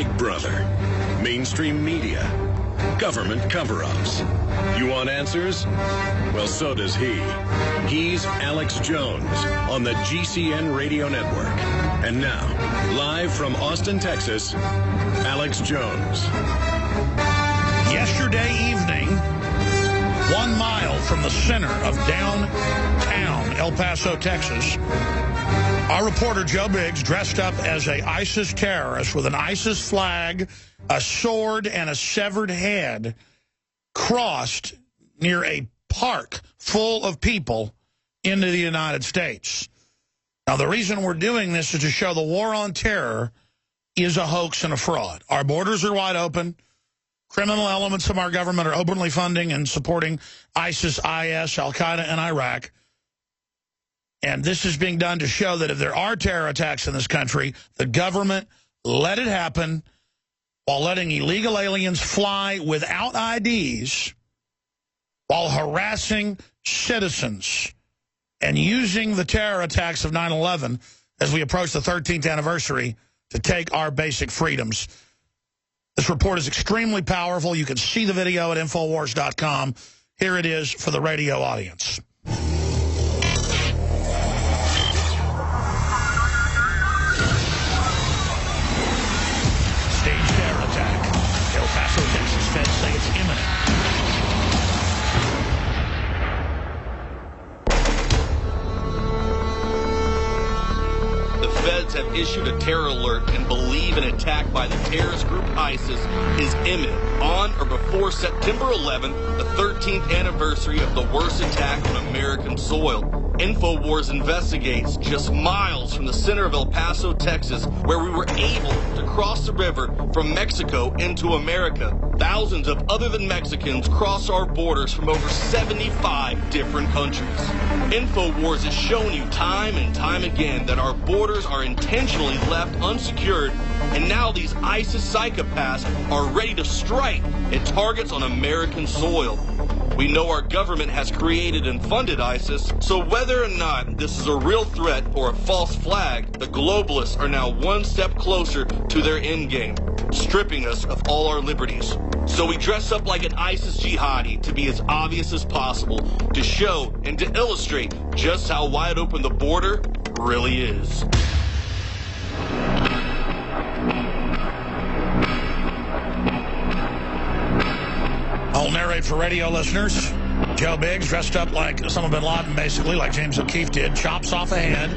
Big Brother, mainstream media, government cover-ups. You want answers? Well, so does he. He's Alex Jones on the GCN Radio Network. And now, live from Austin, Texas, Alex Jones. Yesterday evening, 1 mile from the center of downtown El Paso, Texas, our reporter Joe Biggs, dressed up as an ISIS terrorist with an ISIS flag, a sword, and a severed head, crossed near a park full of people into the United States. Now, the reason we're doing this is to show the war on terror is a hoax and a fraud. Our borders are wide open. Criminal elements of our government are openly funding and supporting ISIS, IS, Al-Qaeda in Iraq. And this is being done to show that if there are terror attacks in this country, the government let it happen while letting illegal aliens fly without IDs, while harassing citizens and using the terror attacks of 9/11 as we approach the 13th anniversary to take our basic freedoms. This report is extremely powerful. You can see the video at Infowars.com. Here it is for the radio audience. Staged terror attack. El Paso, Texas feds say it's imminent. The feds have issued a terror alert and believe an attack by the terrorist group ISIS is imminent on or before September 11th, the 13th anniversary of the worst attack on American soil. Infowars investigates just miles from the center of El Paso, Texas, where we were able to cross the river from Mexico into America. Thousands of other than Mexicans cross our borders from over 75 different countries. Infowars has shown you time and time again that our borders are intentionally left unsecured, and now these ISIS psychopaths are ready to strike at targets on American soil. We know our government has created and funded ISIS, so whether or not this is a real threat or a false flag, the globalists are now one step closer to their endgame, stripping us of all our liberties. So we dress up like an ISIS jihadi to be as obvious as possible, to show and to illustrate just how wide open the border really is. I'll narrate for radio listeners. Joe Biggs, dressed up like Osama bin Laden, basically, like James O'Keefe did, chops off a head,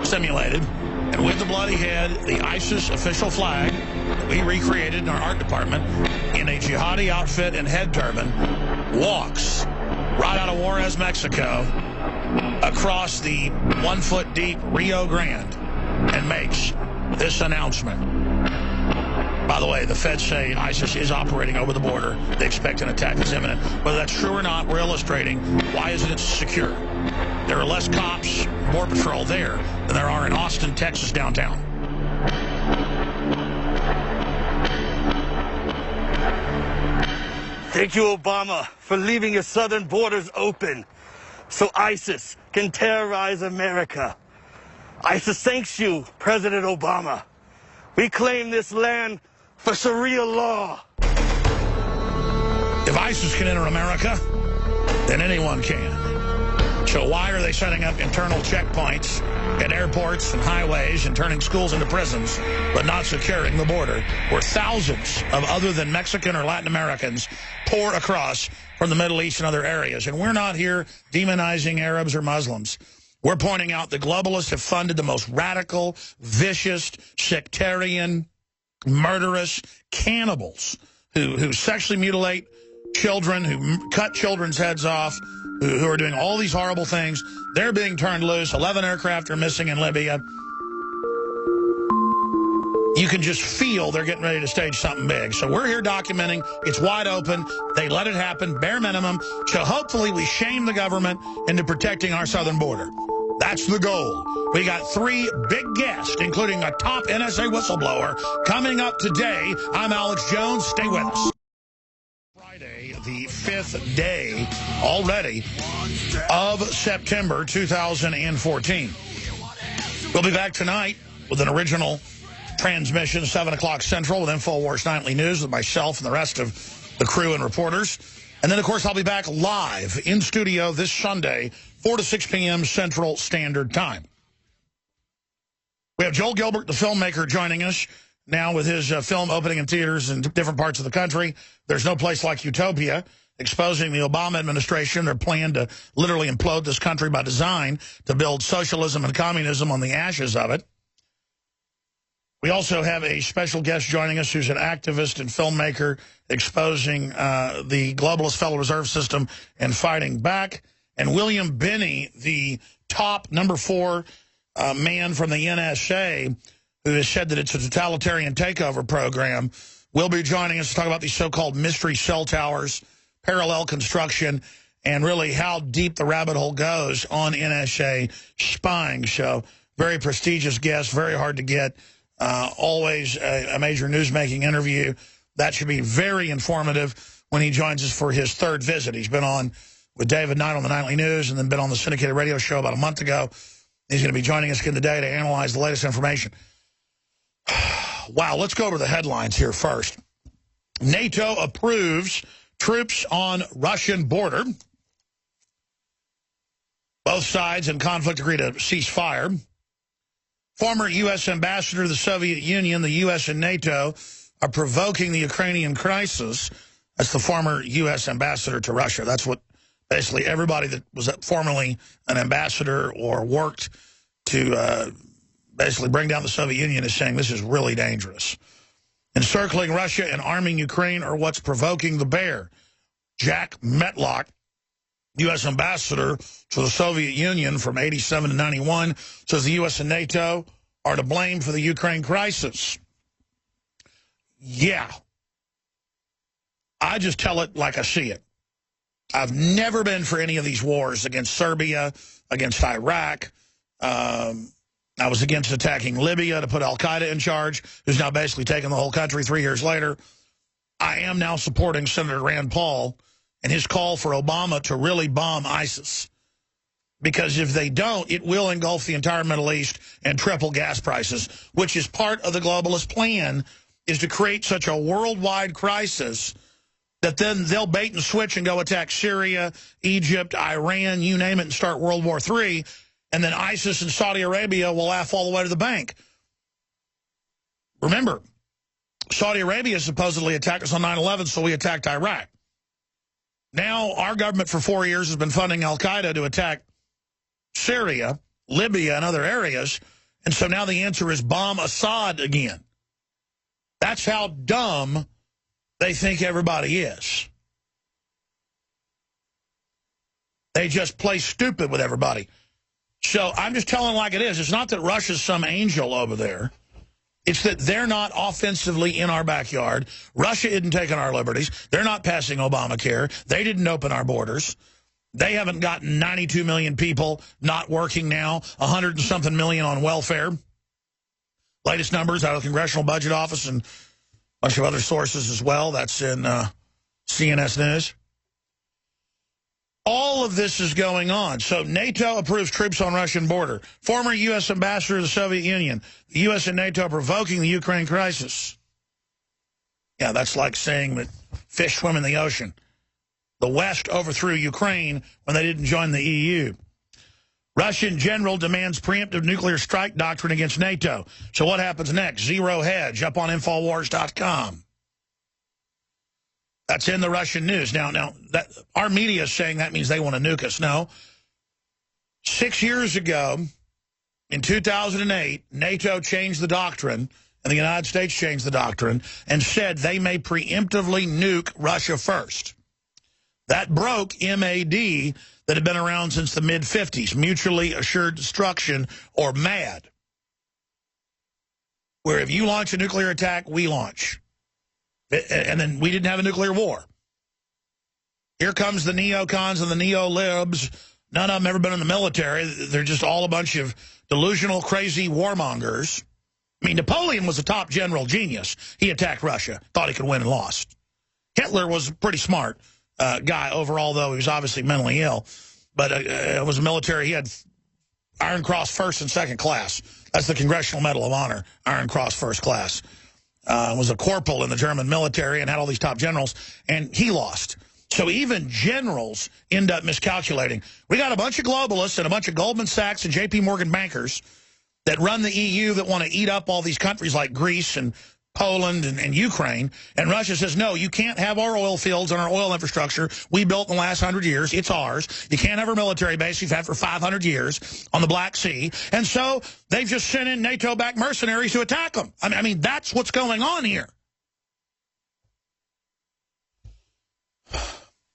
simulated, and with the bloody head, the ISIS official flag that we recreated in our art department, in a jihadi outfit and head turban, walks right out of Juarez, Mexico, across the 1-foot-deep Rio Grande, and makes this announcement. By the way, the feds say ISIS is operating over the border. They expect an attack is imminent. Whether that's true or not, we're illustrating why isn't it secure. There are less cops, Border Patrol there than there are in Austin, Texas, downtown. Thank you, Obama, for leaving your southern borders open so ISIS can terrorize America. ISIS thanks you, President Obama. We claim this land for Sharia law. If ISIS can enter America, then anyone can. So why are they setting up internal checkpoints at airports and highways and turning schools into prisons, but not securing the border, where thousands of other than Mexican or Latin Americans pour across from the Middle East and other areas? And we're not here demonizing Arabs or Muslims. We're pointing out the globalists have funded the most radical, vicious, sectarian, murderous cannibals who sexually mutilate children, who cut children's heads off, who are doing all these horrible things. They're being turned loose. 11 aircraft are missing in Libya. You can just feel they're getting ready to stage something big. So we're here documenting. It's wide open. They let it happen, bare minimum. So hopefully we shame the government into protecting our southern border. That's the goal. We got 3 big guests, including a top NSA whistleblower, coming up today. I'm Alex Jones. Stay with us. Friday, the 5th day already of September 2014. We'll be back tonight with an original transmission, 7 o'clock Central with InfoWars Nightly News with myself and the rest of the crew and reporters. And then, of course, I'll be back live in studio this Sunday, 4 to 6 p.m. Central Standard Time. We have Joel Gilbert, the filmmaker, joining us now with his film opening in theaters in different parts of the country. There's No Place Like Utopia, exposing the Obama administration, their plan to literally implode this country by design to build socialism and communism on the ashes of it. We also have a special guest joining us who's an activist and filmmaker exposing the globalist Federal Reserve System and fighting back. And William Binney, the top #4 man from the NSA, who has said that it's a totalitarian takeover program, will be joining us to talk about these so-called mystery cell towers, parallel construction, and really how deep the rabbit hole goes on NSA spying. So very prestigious guest, very hard to get. Always a major newsmaking interview. That should be very informative when he joins us for his third visit. He's been on with David Knight on the Nightly News and then been on the syndicated radio show about a month ago. He's going to be joining us again today to analyze the latest information. Wow, let's go over the headlines here first. NATO approves troops on Russian border. Both sides in conflict agree to cease fire. Former U.S. ambassador to the Soviet Union, the U.S. and NATO are provoking the Ukrainian crisis. That's the former U.S. ambassador to Russia. That's what basically everybody that was formerly an ambassador or worked to basically bring down the Soviet Union is saying this is really dangerous. Encircling Russia and arming Ukraine are what's provoking the bear. Jack Metlock, U.S. ambassador to the Soviet Union from 87 to 91, says the U.S. and NATO are to blame for the Ukraine crisis. Yeah. I just tell it like I see it. I've never been for any of these wars against Serbia, against Iraq. I was against attacking Libya to put al-Qaeda in charge, who's now basically taken the whole country 3 years later. I am now supporting Senator Rand Paul and his call for Obama to really bomb ISIS. Because if they don't, it will engulf the entire Middle East and triple gas prices, which is part of the globalist plan, is to create such a worldwide crisis that then they'll bait and switch and go attack Syria, Egypt, Iran, you name it, and start World War III. And then ISIS and Saudi Arabia will laugh all the way to the bank. Remember, Saudi Arabia supposedly attacked us on 9/11, so we attacked Iraq. Now, our government for 4 years has been funding al-Qaeda to attack Syria, Libya, and other areas. And so now the answer is bomb Assad again. That's how dumb they think everybody is. They just play stupid with everybody. So I'm just telling like it is. It's not that Russia's some angel over there. It's that they're not offensively in our backyard. Russia isn't taking our liberties. They're not passing Obamacare. They didn't open our borders. They haven't gotten 92 million people not working now, 100 and something million on welfare. Latest numbers out of the Congressional Budget Office and a bunch of other sources as well. That's in CNS News. All of this is going on. So NATO approves troops on Russian border. Former U.S. ambassador to the Soviet Union. The U.S. and NATO are provoking the Ukraine crisis. Yeah, that's like saying that fish swim in the ocean. The West overthrew Ukraine when they didn't join the EU. Russian general demands preemptive nuclear strike doctrine against NATO. So what happens next? Zero hedge up on Infowars.com. That's in the Russian news. Now that our media is saying that means they want to nuke us. No. 6 years ago, in 2008, NATO changed the doctrine, and the United States changed the doctrine, and said they may preemptively nuke Russia first. That broke MAD that had been around since the mid-50s, mutually assured destruction, or MAD, where if you launch a nuclear attack, we launch. And then we didn't have a nuclear war. Here comes the neocons and the neo-libs. None of them ever been in the military. They're just all a bunch of delusional, crazy warmongers. I mean, Napoleon was a top general genius. He attacked Russia, thought he could win and lost. Hitler was a pretty smart guy overall, though he was obviously mentally ill. But it was a military. He had Iron Cross first and second class. That's the Congressional Medal of Honor, Iron Cross First Class. Was a corporal in the German military and had all these top generals, and he lost. So even generals end up miscalculating. We got a bunch of globalists and a bunch of Goldman Sachs and J.P. Morgan bankers that run the EU that want to eat up all these countries like Greece and Poland and Ukraine. And Russia says, no, you can't have our oil fields and our oil infrastructure we built in the last 100 years. It's ours. You can't have our military base we've had for 500 years on the Black Sea. And so they've just sent in NATO-backed mercenaries to attack them. I mean, that's what's going on here.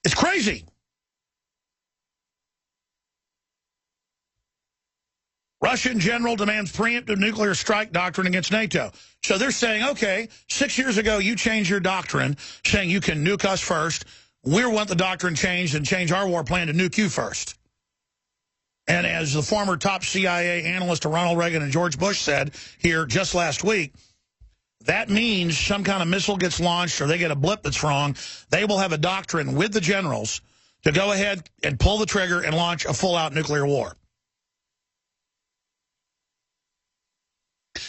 It's crazy. Russian general demands preemptive nuclear strike doctrine against NATO. So they're saying, okay, 6 years ago you changed your doctrine, saying you can nuke us first. We want the doctrine changed and change our war plan to nuke you first. And as the former top CIA analyst Ronald Reagan and George Bush said here just last week, that means some kind of missile gets launched or they get a blip that's wrong. They will have a doctrine with the generals to go ahead and pull the trigger and launch a full-out nuclear war.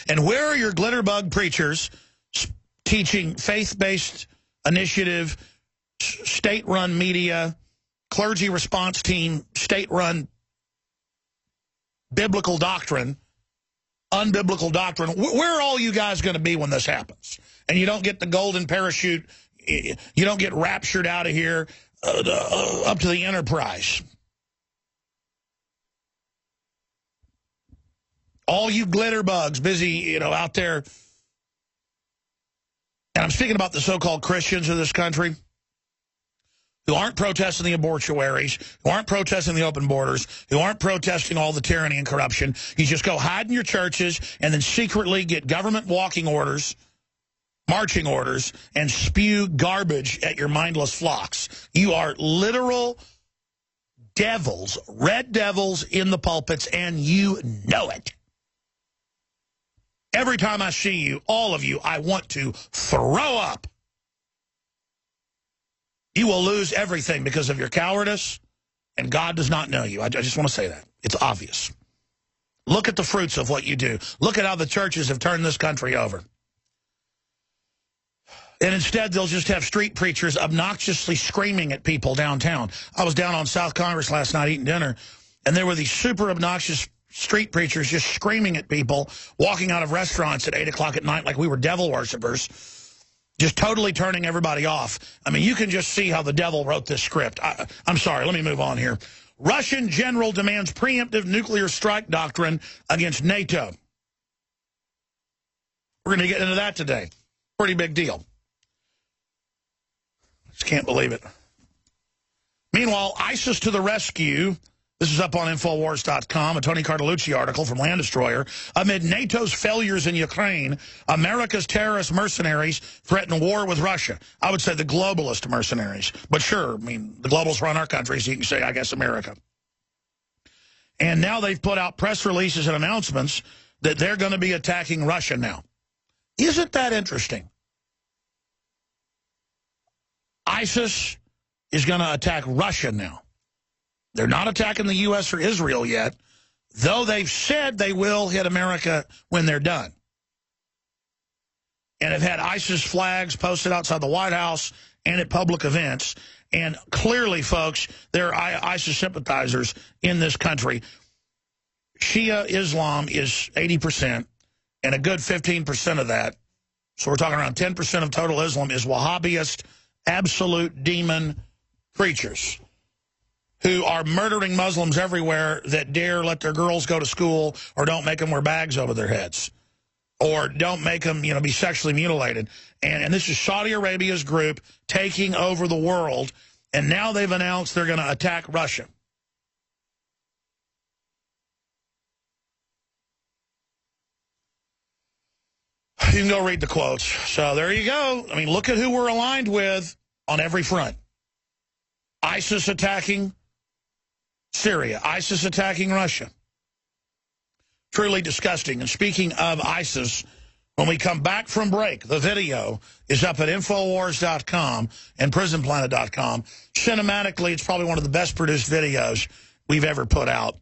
And where are your glitterbug preachers teaching faith-based initiative, state-run media, clergy response team, state-run biblical doctrine, unbiblical doctrine? Where are all you guys going to be when this happens? And you don't get the golden parachute, you don't get raptured out of here up to the Enterprise. All you glitter bugs busy, out there. And I'm speaking about the so-called Christians of this country who aren't protesting the abortuaries, who aren't protesting the open borders, who aren't protesting all the tyranny and corruption. You just go hide in your churches and then secretly get government walking orders, marching orders, and spew garbage at your mindless flocks. You are literal devils, red devils in the pulpits, and you know it. Every time I see you, all of you, I want to throw up. You will lose everything because of your cowardice, and God does not know you. I just want to say that. It's obvious. Look at the fruits of what you do. Look at how the churches have turned this country over. And instead, they'll just have street preachers obnoxiously screaming at people downtown. I was down on South Congress last night eating dinner, and there were these super obnoxious street preachers just screaming at people, walking out of restaurants at 8 o'clock at night like we were devil worshipers, just totally turning everybody off. I mean, you can just see how the devil wrote this script. I'm sorry, let me move on here. Russian general demands preemptive nuclear strike doctrine against NATO. We're going to get into that today. Pretty big deal. Just can't believe it. Meanwhile, ISIS to the rescue. This is up on Infowars.com, a Tony Cartalucci article from Land Destroyer. Amid NATO's failures in Ukraine, America's terrorist mercenaries threaten war with Russia. I would say the globalist mercenaries. But sure, I mean, the globalists run our country, so you can say, I guess, America. And now they've put out press releases and announcements that they're going to be attacking Russia now. Isn't that interesting? ISIS is going to attack Russia now. They're not attacking the U.S. or Israel yet, though they've said they will hit America when they're done. And have had ISIS flags posted outside the White House and at public events. And clearly, folks, there are ISIS sympathizers in this country. Shia Islam is 80%, and a good 15% of that, so we're talking around 10% of total Islam, is Wahhabist, absolute demon preachers who are murdering Muslims everywhere that dare let their girls go to school or don't make them wear bags over their heads or don't make them, be sexually mutilated. And this is Saudi Arabia's group taking over the world, and now they've announced they're going to attack Russia. You can go read the quotes. So there you go. I mean, look at who we're aligned with on every front. ISIS attacking Syria, ISIS attacking Russia. Truly disgusting. And speaking of ISIS, when we come back from break, the video is up at Infowars.com and PrisonPlanet.com. Cinematically, it's probably one of the best produced videos we've ever put out.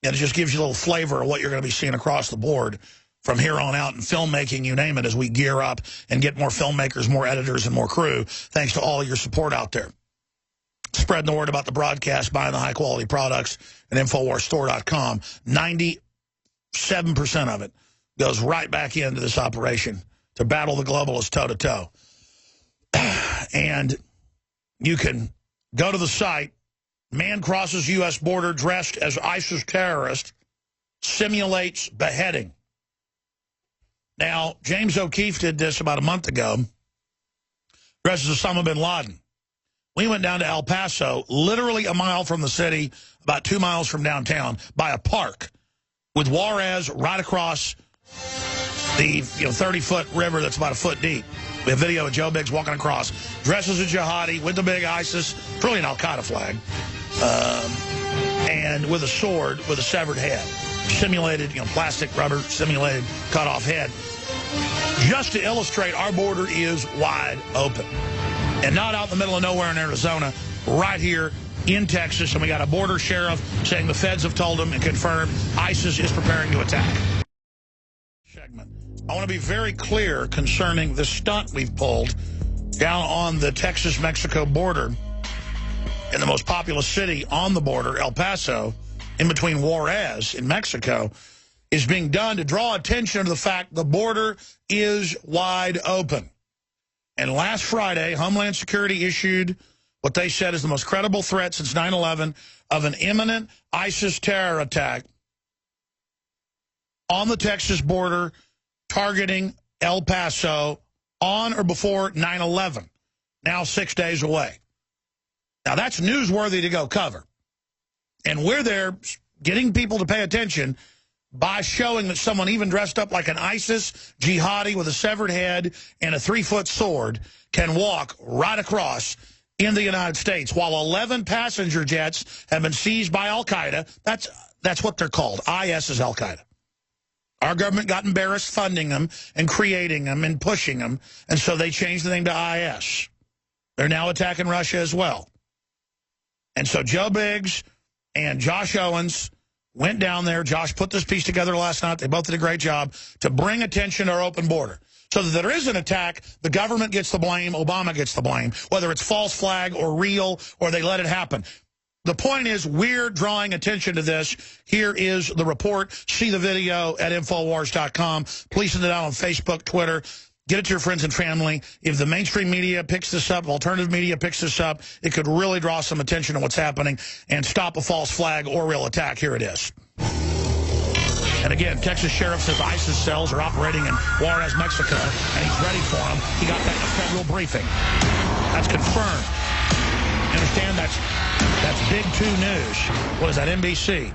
And it just gives you a little flavor of what you're going to be seeing across the board from here on out in filmmaking, you name it, as we gear up and get more filmmakers, more editors, and more crew, thanks to all of your support out there. Spreading the word about the broadcast, buying the high-quality products at InfoWarsStore.com. 97% of it goes right back into this operation to battle the globalists toe-to-toe. And you can go to the site, man crosses U.S. border dressed as ISIS terrorist, simulates beheading. Now, James O'Keefe did this about a month ago, dressed as Osama bin Laden. We went down to El Paso, literally a mile from the city, about 2 miles from downtown, by a park, with Juarez right across the 30-foot river that's about a foot deep. We have video of Joe Biggs walking across, dressed as a jihadi, with the big ISIS, really an Al-Qaeda flag, and with a sword with a severed head. Simulated, plastic, rubber, simulated, cut-off head. Just to illustrate, our border is wide open. And not out in the middle of nowhere in Arizona, right here in Texas. And we got a border sheriff saying the feds have told him and confirmed ISIS is preparing to attack. Segment. I want to be very clear concerning the stunt we've pulled down on the Texas-Mexico border in the most populous city on the border, El Paso, in between Juarez in Mexico, is being done to draw attention to the fact the border is wide open. And last Friday, Homeland Security issued what they said is the most credible threat since 9/11 of an imminent ISIS terror attack on the Texas border targeting El Paso on or before 9/11, now 6 days away. Now, that's newsworthy to go cover. And we're there getting people to pay attention by showing that someone even dressed up like an ISIS jihadi with a severed head and a 3-foot sword can walk right across in the United States, while 11 passenger jets have been seized by Al-Qaeda. That's what they're called. IS is Al-Qaeda. Our government got embarrassed funding them and creating them and pushing them, and so they changed the name to IS. They're now attacking Russia as well. And so Joe Biggs and Josh Owens went down there. Josh put this piece together last night. They both did a great job to bring attention to our open border. So that there is an attack, the government gets the blame, Obama gets the blame, whether it's false flag or real or they let it happen. The point is we're drawing attention to this. Here is the report. See the video at Infowars.com. Please send it out on Facebook, Twitter. Get it to your friends and family. If the mainstream media picks this up, if alternative media picks this up, it could really draw some attention to what's happening and stop a false flag or real attack. Here it is. And again, Texas Sheriff says ISIS cells are operating in Juarez, Mexico, and he's ready for them. He got that in a federal briefing. That's confirmed. You understand? That's Big 2 News. What is that, NBC?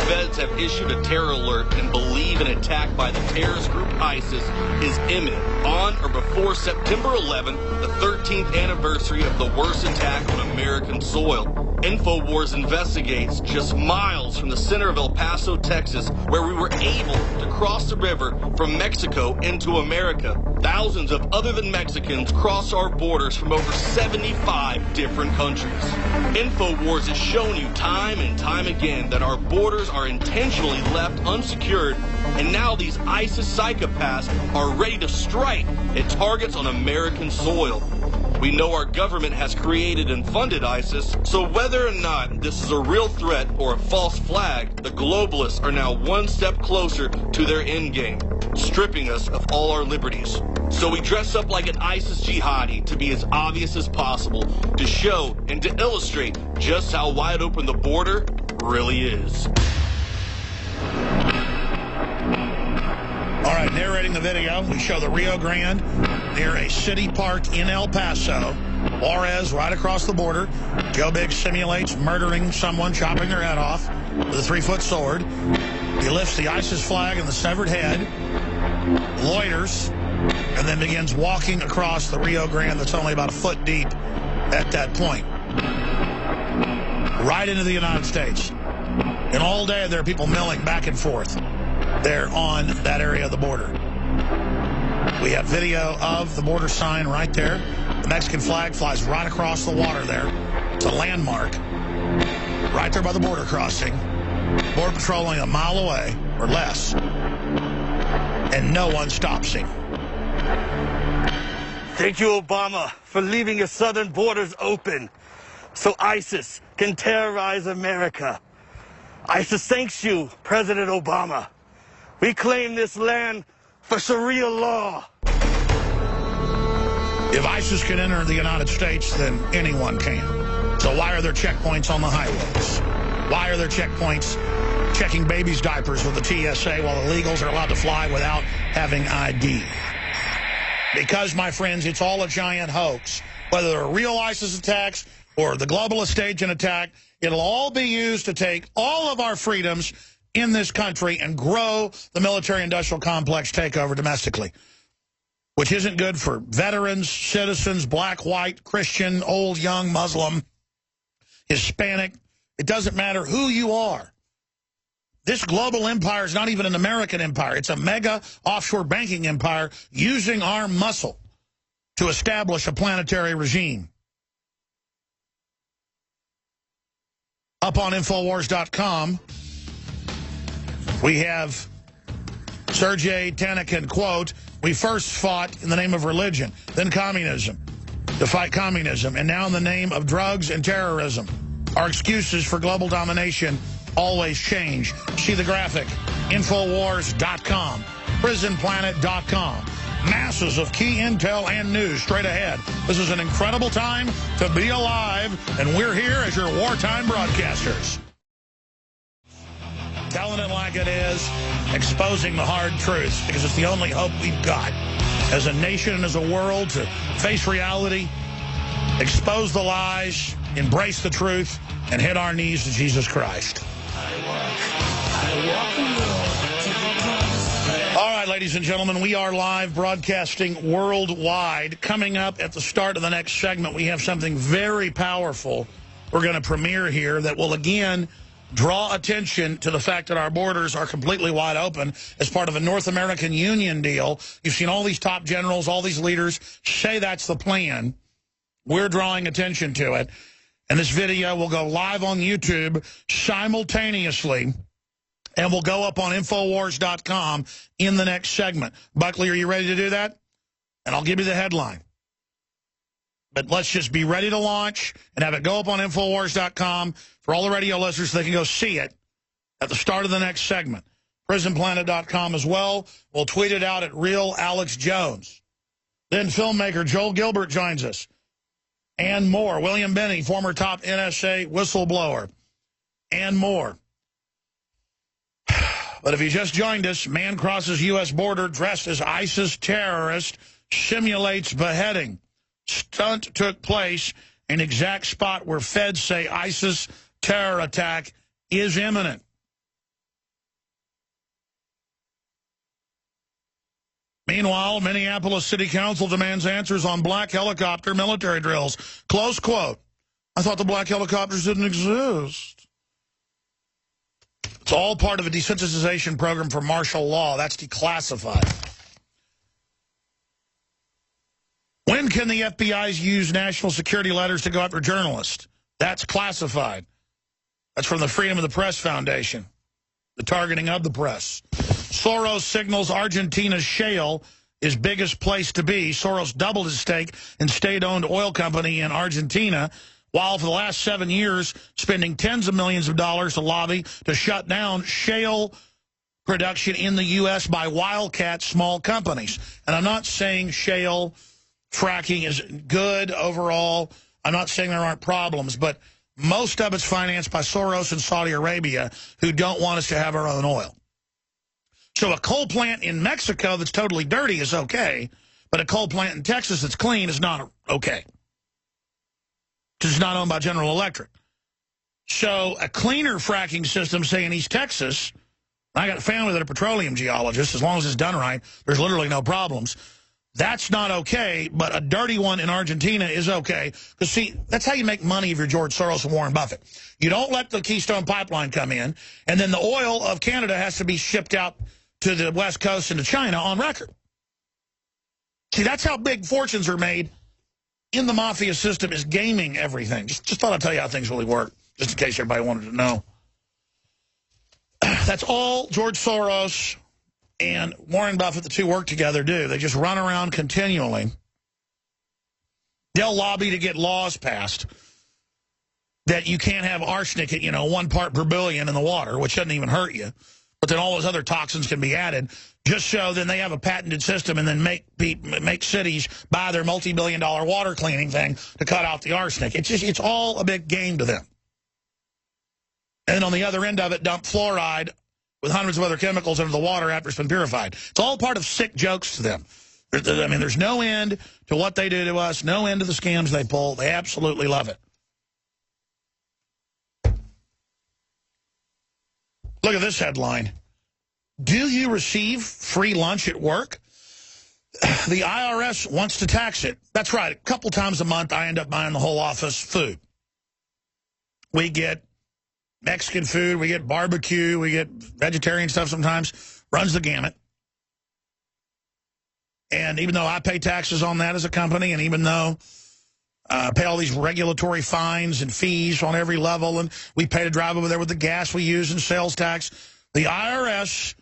Feds have issued a terror alert and believe an attack by the terrorist group ISIS is imminent on or before September 11th, the 13th anniversary of the worst attack on American soil. InfoWars investigates just miles from the center of El Paso, Texas, where we were able to cross the river from Mexico into America. Thousands of other than Mexicans cross our borders from over 75 different countries. InfoWars has shown you time and time again that our borders are intentionally left unsecured, and now these ISIS psychopaths are ready to strike at targets on American soil. We know our government has created and funded ISIS, so whether or not this is a real threat or a false flag, the globalists are now one step closer to their endgame, stripping us of all our liberties. So we dress up like an ISIS jihadi to be as obvious as possible, to show and to illustrate just how wide open the border really is. All right, narrating the video, we show the Rio Grande near a city park in El Paso. Juarez right across the border. Joe Biggs simulates murdering someone, chopping their head off with a 3-foot sword. He lifts the ISIS flag and the severed head, loiters, and then begins walking across the Rio Grande that's only about a foot deep at that point, right into the United States. And all day there are people milling back and forth there on that area of the border. We have video of the border sign right there. The Mexican flag flies right across the water there. It's a landmark right there by the border crossing. Border Patrol only a mile away or less. And no one stops him. Thank you, Obama, for leaving your southern borders open so ISIS can terrorize America. ISIS thanks you, President Obama. We claim this land for Sharia law. If ISIS can enter the United States, then anyone can. So why are there checkpoints on the highways? Why are there checkpoints checking babies' diapers with the TSA while illegals are allowed to fly without having ID? Because, my friends, it's all a giant hoax. Whether they're real ISIS attacks or the globalist agent attack, it'll all be used to take all of our freedoms in this country and grow the military-industrial complex takeover domestically, which isn't good for veterans, citizens, black, white, Christian, old, young, Muslim, Hispanic. It doesn't matter who you are. This global empire is not even an American empire. It's a mega offshore banking empire using our muscle to establish a planetary regime. Up on Infowars.com, we have Sergei Tanakin, quote, "We first fought in the name of religion, then communism, to fight communism, and now in the name of drugs and terrorism. Our excuses for global domination always change." See the graphic, Infowars.com, PrisonPlanet.com. Masses of key intel and news straight ahead. This is an incredible time to be alive, and we're here as your wartime broadcasters. Telling it like it is, exposing the hard truths, because it's the only hope we've got as a nation and as a world to face reality, expose the lies, embrace the truth, and hit our knees to Jesus Christ. All right, ladies and gentlemen, we are live broadcasting worldwide. Coming up at the start of the next segment, we have something very powerful we're going to premiere here that will, again, draw attention to the fact that our borders are completely wide open as part of a North American Union deal. You've seen all these top generals, all these leaders say that's the plan. We're drawing attention to it. And this video will go live on YouTube simultaneously, and will go up on Infowars.com in the next segment. Buckley, are you ready to do that? And I'll give you the headline. But let's just be ready to launch and have it go up on Infowars.com for all the radio listeners so they can go see it at the start of the next segment. PrisonPlanet.com as well. We'll tweet it out at Real Alex Jones. Then filmmaker Joel Gilbert joins us. And more. William Binney, former top NSA whistleblower. And more. But if you just joined us, man crosses U.S. border dressed as ISIS terrorist, simulates beheading. Stunt took place in exact spot where feds say ISIS terror attack is imminent. Meanwhile, Minneapolis City Council demands answers on black helicopter military drills. Close quote. I thought the black helicopters didn't exist. It's all part of a desensitization program for martial law. That's declassified. When can the FBI use national security letters to go after journalists? That's classified. That's from the Freedom of the Press Foundation, the targeting of the press. Soros signals Argentina's shale is biggest place to be. Soros doubled his stake in state-owned oil company in Argentina, while for the last 7 years spending tens of millions of dollars to lobby to shut down shale production in the U.S. by wildcat small companies. And I'm not saying shale fracking is good overall. I'm not saying there aren't problems, but most of it's financed by Soros and Saudi Arabia, who don't want us to have our own oil. So a coal plant in Mexico that's totally dirty is okay, but a coal plant in Texas that's clean is not okay, because it's not owned by General Electric. So a cleaner fracking system, say in East Texas, I got a family that are petroleum geologists, as long as it's done right, there's literally no problems. That's not okay, but a dirty one in Argentina is okay. Because, see, that's how you make money if you're George Soros and Warren Buffett. You don't let the Keystone Pipeline come in, and then the oil of Canada has to be shipped out to the West Coast and to China on record. See, that's how big fortunes are made in the mafia system is gaming everything. Just thought I'd tell you how things really work, just in case everybody wanted to know. That's all George Soros and Warren Buffett, the two work together, do. They just run around continually. They'll lobby to get laws passed that you can't have arsenic at, 1 part per billion in the water, which doesn't even hurt you. But then all those other toxins can be added, just so then they have a patented system and then make cities buy their multi-billion-dollar water cleaning thing to cut out the arsenic. It's all a big game to them. And then on the other end of it, dump fluoride with hundreds of other chemicals into the water after it's been purified. It's all part of sick jokes to them. I mean, there's no end to what they do to us, no end to the scams they pull. They absolutely love it. Look at this headline. Do you receive free lunch at work? The IRS wants to tax it. That's right. A couple times a month, I end up buying the whole office food. We get Mexican food. We get barbecue. We get vegetarian stuff sometimes. Runs the gamut. And even though I pay taxes on that as a company, and even though I pay all these regulatory fines and fees on every level, and we pay to drive over there with the gas we use and sales tax, the IRS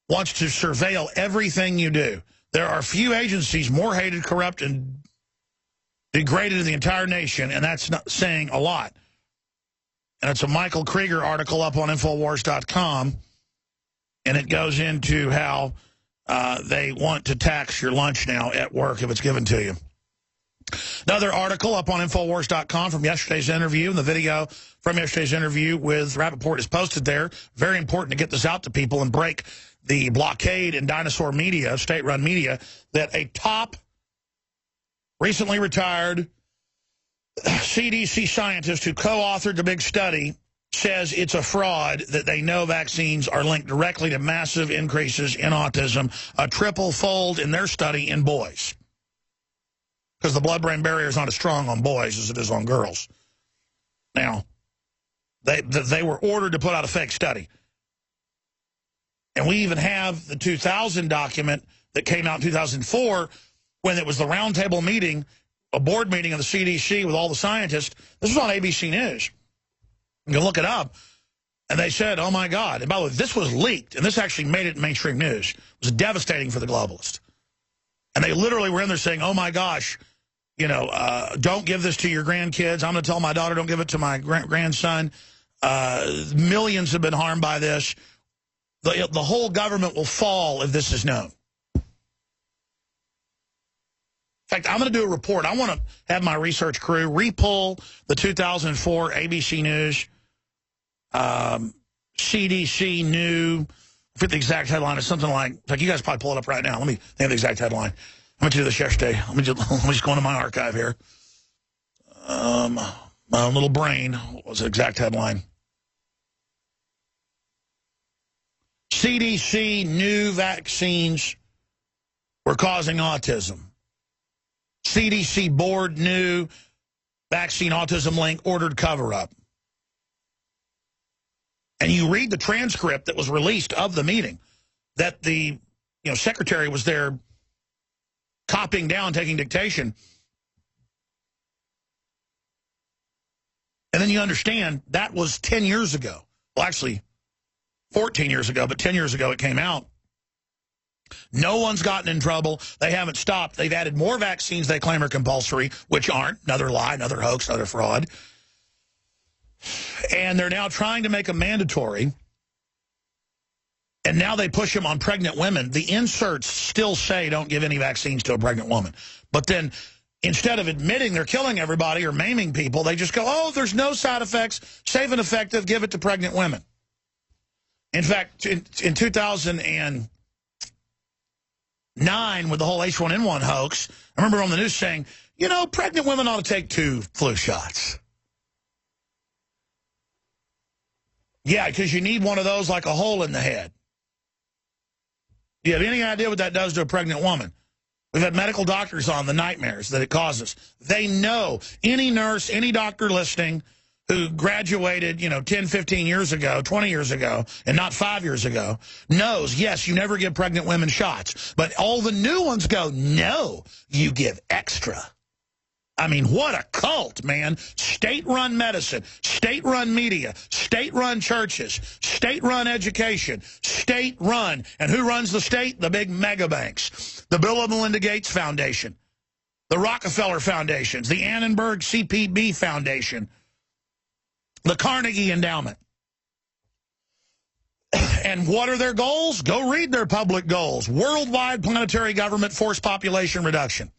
wants to surveil everything you do. There are few agencies more hated, corrupt, and degraded in the entire nation, and that's not saying a lot. And it's a Michael Krieger article up on Infowars.com, and it goes into how they want to tax your lunch now at work if it's given to you. Another article up on Infowars.com from yesterday's interview, and the video from yesterday's interview with Rappaport is posted there. Very important to get this out to people and break the blockade in dinosaur media, state-run media, that a top, recently retired CDC scientist who co-authored the big study says it's a fraud, that they know vaccines are linked directly to massive increases in autism, a triple-fold in their study in boys. Because the blood-brain barrier is not as strong on boys as it is on girls. Now, they were ordered to put out a fake study. And we even have the 2000 document that came out in 2004 when it was the roundtable meeting, a board meeting of the CDC with all the scientists. This was on ABC News. You can look it up. And they said, oh, my God. And by the way, this was leaked, and this actually made it in mainstream news. It was devastating for the globalists. And they literally were in there saying, oh, my gosh, don't give this to your grandkids. I'm going to tell my daughter, don't give it to my grandson. Millions have been harmed by this. The whole government will fall if this is known. In fact, I'm going to do a report. I want to have my research crew re-pull the 2004 ABC News, CDC new. I forget the exact headline. It's something like you guys probably pull it up right now. Let me think of the exact headline. I meant to do this yesterday. Let me just go into my archive here. My own little brain. What was the exact headline? CDC new vaccines were causing autism. CDC board new vaccine autism link ordered cover-up. And you read the transcript that was released of the meeting, that the secretary was there copying down, taking dictation. And then you understand that was 10 years ago. Well, actually, 14 years ago, but 10 years ago it came out. No one's gotten in trouble. They haven't stopped. They've added more vaccines they claim are compulsory, which aren't. Another lie, another hoax, another fraud. And they're now trying to make them mandatory. And now they push them on pregnant women. The inserts still say don't give any vaccines to a pregnant woman. But then instead of admitting they're killing everybody or maiming people, they just go, oh, there's no side effects, safe and effective, give it to pregnant women. In fact, in 2009, with the whole H1N1 hoax, I remember on the news saying, pregnant women ought to take 2 flu shots. Yeah, because you need one of those like a hole in the head. Do you have any idea what that does to a pregnant woman? We've had medical doctors on the nightmares that it causes. They know. Any nurse, any doctor listening who graduated, 10, 15 years ago, 20 years ago, and not 5 years ago, knows, yes, you never give pregnant women shots. But all the new ones go, no, you give extra. I mean, what a cult, man. State-run medicine, state-run media, state-run churches, state-run education, state-run. And who runs the state? The big mega banks. The Bill and Melinda Gates Foundation, the Rockefeller Foundations, the Annenberg CPB Foundation, the Carnegie Endowment. And what are their goals? Go read their public goals. Worldwide planetary government force population reduction.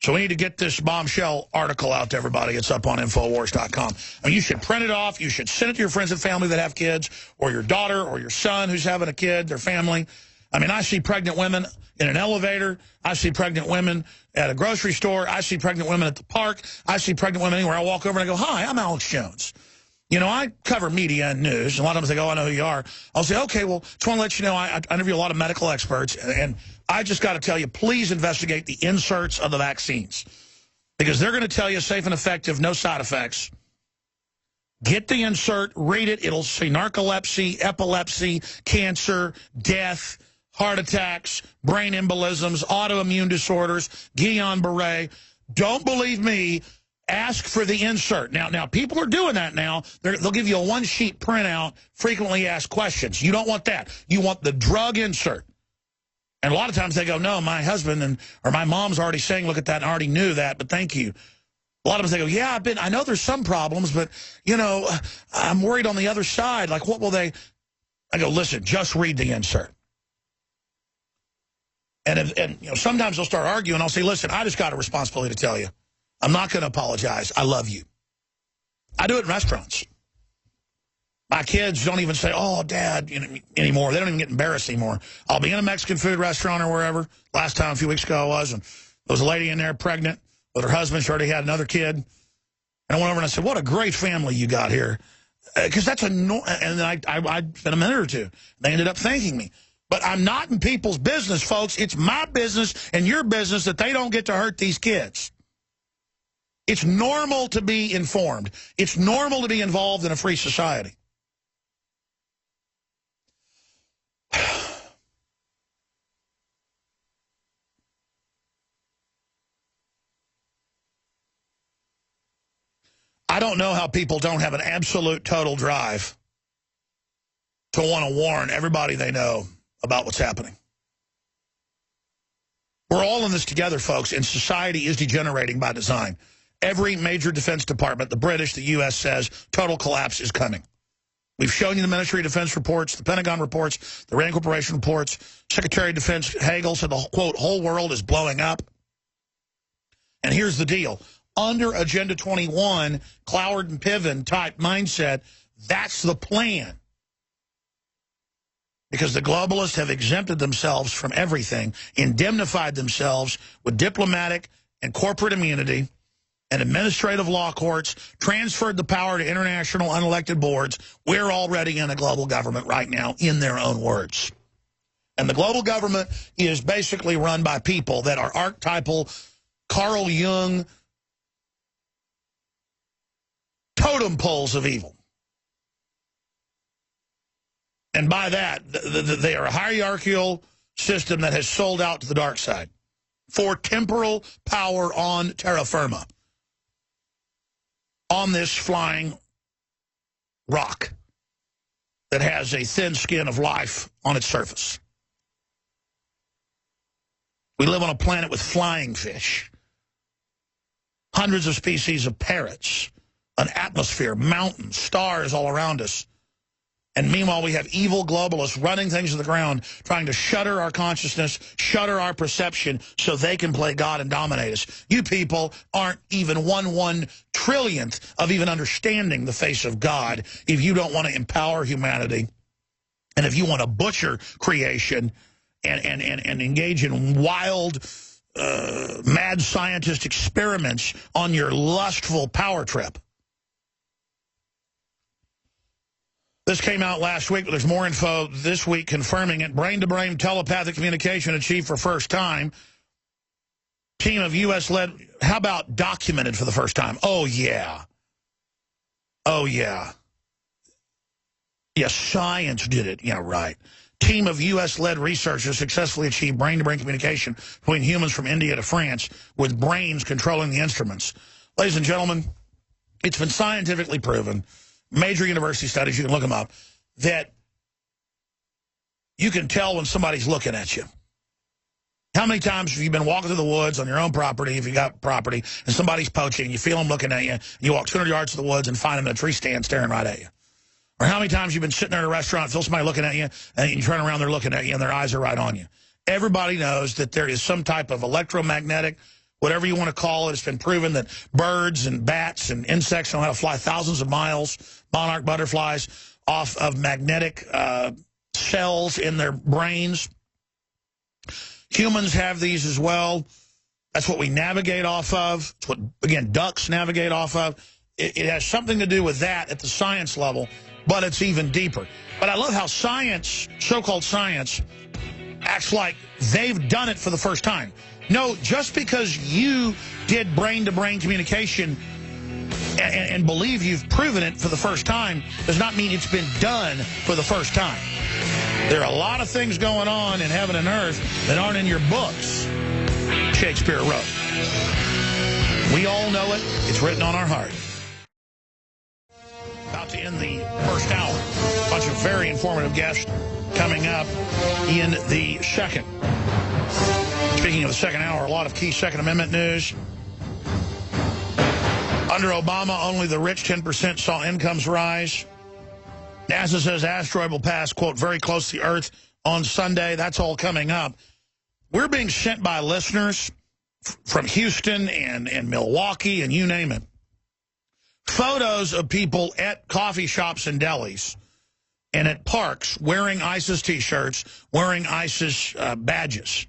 So we need to get this bombshell article out to everybody. It's up on Infowars.com. I mean, you should print it off. You should send it to your friends and family that have kids, or your daughter or your son who's having a kid, their family. I mean, I see pregnant women in an elevator. I see pregnant women at a grocery store. I see pregnant women at the park. I see pregnant women anywhere. I walk over and I go, hi, I'm Alex Jones. I cover media and news, and a lot of them think, oh, I know who you are. I'll say, okay, well, just want to let you know I interview a lot of medical experts, and I just got to tell you, please investigate the inserts of the vaccines, because they're going to tell you safe and effective, no side effects. Get the insert, read it. It'll say narcolepsy, epilepsy, cancer, death, heart attacks, brain embolisms, autoimmune disorders, Guillain-Barré. Don't believe me. Ask for the insert. Now people are doing that now. They'll give you a one-sheet printout, frequently asked questions. You don't want that. You want the drug insert. And a lot of times they go, no, my husband or my mom's already saying, look at that, and I already knew that, but thank you. A lot of them they go, yeah, I know there's some problems, but, I'm worried on the other side. Like, what will they? I go, listen, just read the insert. And sometimes they'll start arguing. I'll say, listen, I just got a responsibility to tell you. I'm not going to apologize. I love you. I do it in restaurants. My kids don't even say, oh, Dad, anymore. They don't even get embarrassed anymore. I'll be in a Mexican food restaurant or wherever. Last time, a few weeks ago, I was, and there was a lady in there pregnant with her husband. She already had another kid. And I went over and I said, what a great family you got here. Because that's and then I spent a minute or two. They ended up thanking me. But I'm not in people's business, folks. It's my business and your business that they don't get to hurt these kids. It's normal to be informed. It's normal to be involved in a free society. I don't know how people don't have an absolute total drive to want to warn everybody they know about what's happening. We're all in this together, folks, and society is degenerating by design. Every major defense department, the British, the U.S., says total collapse is coming. We've shown you the Ministry of Defense reports, the Pentagon reports, the Rand Corporation reports. Secretary of Defense Hagel said the, quote, whole world is blowing up. And here's the deal. Under Agenda 21, Cloward and Piven type mindset, that's the plan. Because the globalists have exempted themselves from everything, indemnified themselves with diplomatic and corporate immunity and administrative law courts, transferred the power to international unelected boards. We're already in a global government right now, in their own words. And the global government is basically run by people that are archetypal Carl Jung totem poles of evil. And by that, they are a hierarchical system that has sold out to the dark side for temporal power on terra firma, on this flying rock that has a thin skin of life on its surface. We live on a planet with flying fish, hundreds of species of parrots, an atmosphere, mountains, stars all around us. And meanwhile, we have evil globalists running things to the ground, trying to shutter our consciousness, shutter our perception, so they can play God and dominate us. You people aren't even 1/1 of even understanding the face of God if you don't want to empower humanity. And if you want to butcher creation and engage in wild, mad scientist experiments on your lustful power trip. This came out last week, but there's more info this week confirming it. Brain-to-brain telepathic communication achieved for first time. Team of U.S.-led, how about documented for the first time? Oh, yeah. Oh, yeah. Yeah, science did it. Yeah, right. Team of U.S.-led researchers successfully achieved brain-to-brain communication between humans from India to France with brains controlling the instruments. Ladies and gentlemen, it's been scientifically proven, major university studies, you can look them up, that you can tell when somebody's looking at you. How many times have you been walking through the woods on your own property, if you got property, and somebody's poaching, and you feel them looking at you, and you walk 200 yards to the woods and find them in a tree stand staring right at you? Or how many times you've been sitting there at a restaurant, feel somebody looking at you, and you turn around, they're looking at you, and their eyes are right on you? Everybody knows that there is some type of electromagnetic, whatever you want to call it. It's been proven that birds and bats and insects know how to fly thousands of miles, monarch butterflies, off of magnetic cells in their brains. Humans have these as well. That's what we navigate off of. It's what, again, ducks navigate off of. It has something to do with that at the science level, but it's even deeper. But I love how science, so-called science, acts like they've done it for the first time. No, just because you did brain-to-brain communication and believe you've proven it for the first time does not mean it's been done for the first time. There are a lot of things going on in heaven and earth that aren't in your books, Shakespeare wrote. We all know it. It's written on our heart. About to end the first hour. A bunch of very informative guests coming up in the second. Speaking of the second hour, a lot of key Second Amendment news. Under Obama, only the rich 10% saw incomes rise. NASA says asteroid will pass, quote, very close to the Earth on Sunday. That's all coming up. We're being sent by listeners from Houston and Milwaukee and you name it. Photos of people at coffee shops and delis and at parks wearing ISIS T-shirts, wearing ISIS badges.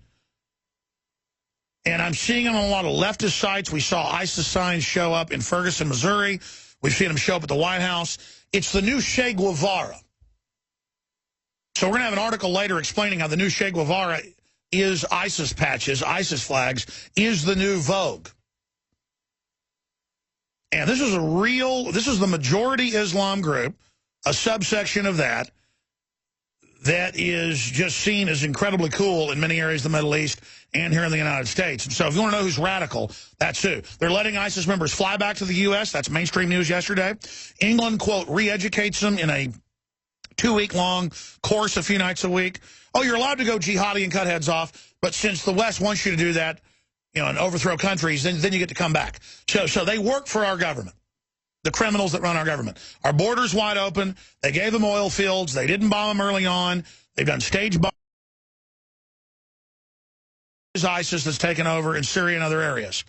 And I'm seeing them on a lot of leftist sites. We saw ISIS signs show up in Ferguson, Missouri. We've seen them show up at the White House. It's the new Che Guevara. So we're going to have an article later explaining how the new Che Guevara is ISIS patches, ISIS flags, is the new Vogue. And this is this is the majority Islam group, a subsection of that is just seen as incredibly cool in many areas of the Middle East and here in the United States. And so if you want to know who's radical, that's who. They're letting ISIS members fly back to the U.S. That's mainstream news yesterday. England, quote, re-educates them in a 2-week-long course a few nights a week. Oh, you're allowed to go jihadi and cut heads off, but since the West wants you to do that, you know, and overthrow countries, then you get to come back. So they work for our government, the criminals that run our government. Our border's wide open. They gave them oil fields. They didn't bomb them early on. They've done stage bombs. ISIS that's taken over in Syria and other areas.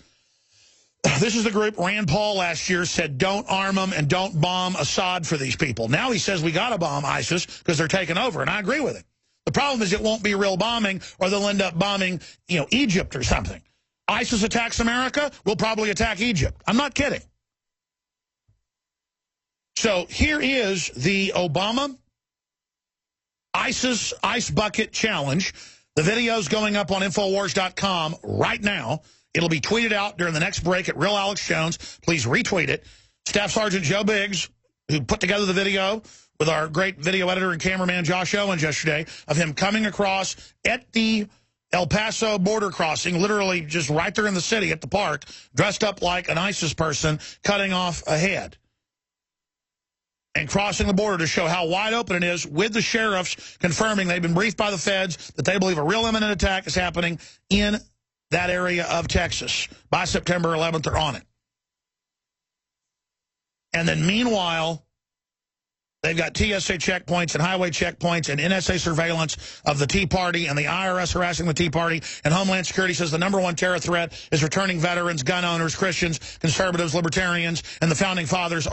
This is the group Rand Paul last year said don't arm them and don't bomb Assad for these people. Now he says we got to bomb ISIS because they're taking over, and I agree with it. The problem is it won't be real bombing, or they'll end up bombing, you know, Egypt or something. ISIS attacks America, we'll probably attack Egypt. I'm not kidding. So here is the Obama ISIS Ice Bucket Challenge. The video's going up on Infowars.com right now. It'll be tweeted out during the next break at Real Alex Jones. Please retweet it. Staff Sergeant Joe Biggs, who put together the video with our great video editor and cameraman Josh Owens yesterday, of him coming across at the El Paso border crossing, literally just right there in the city at the park, dressed up like an ISIS person, cutting off a head and crossing the border to show how wide open it is, with the sheriffs confirming they've been briefed by the feds that they believe a real imminent attack is happening in that area of Texas. By September 11th, they're on it. And then meanwhile, they've got TSA checkpoints and highway checkpoints and NSA surveillance of the Tea Party and the IRS harassing the Tea Party. And Homeland Security says the #1 terror threat is returning veterans, gun owners, Christians, conservatives, libertarians, and the Founding Fathers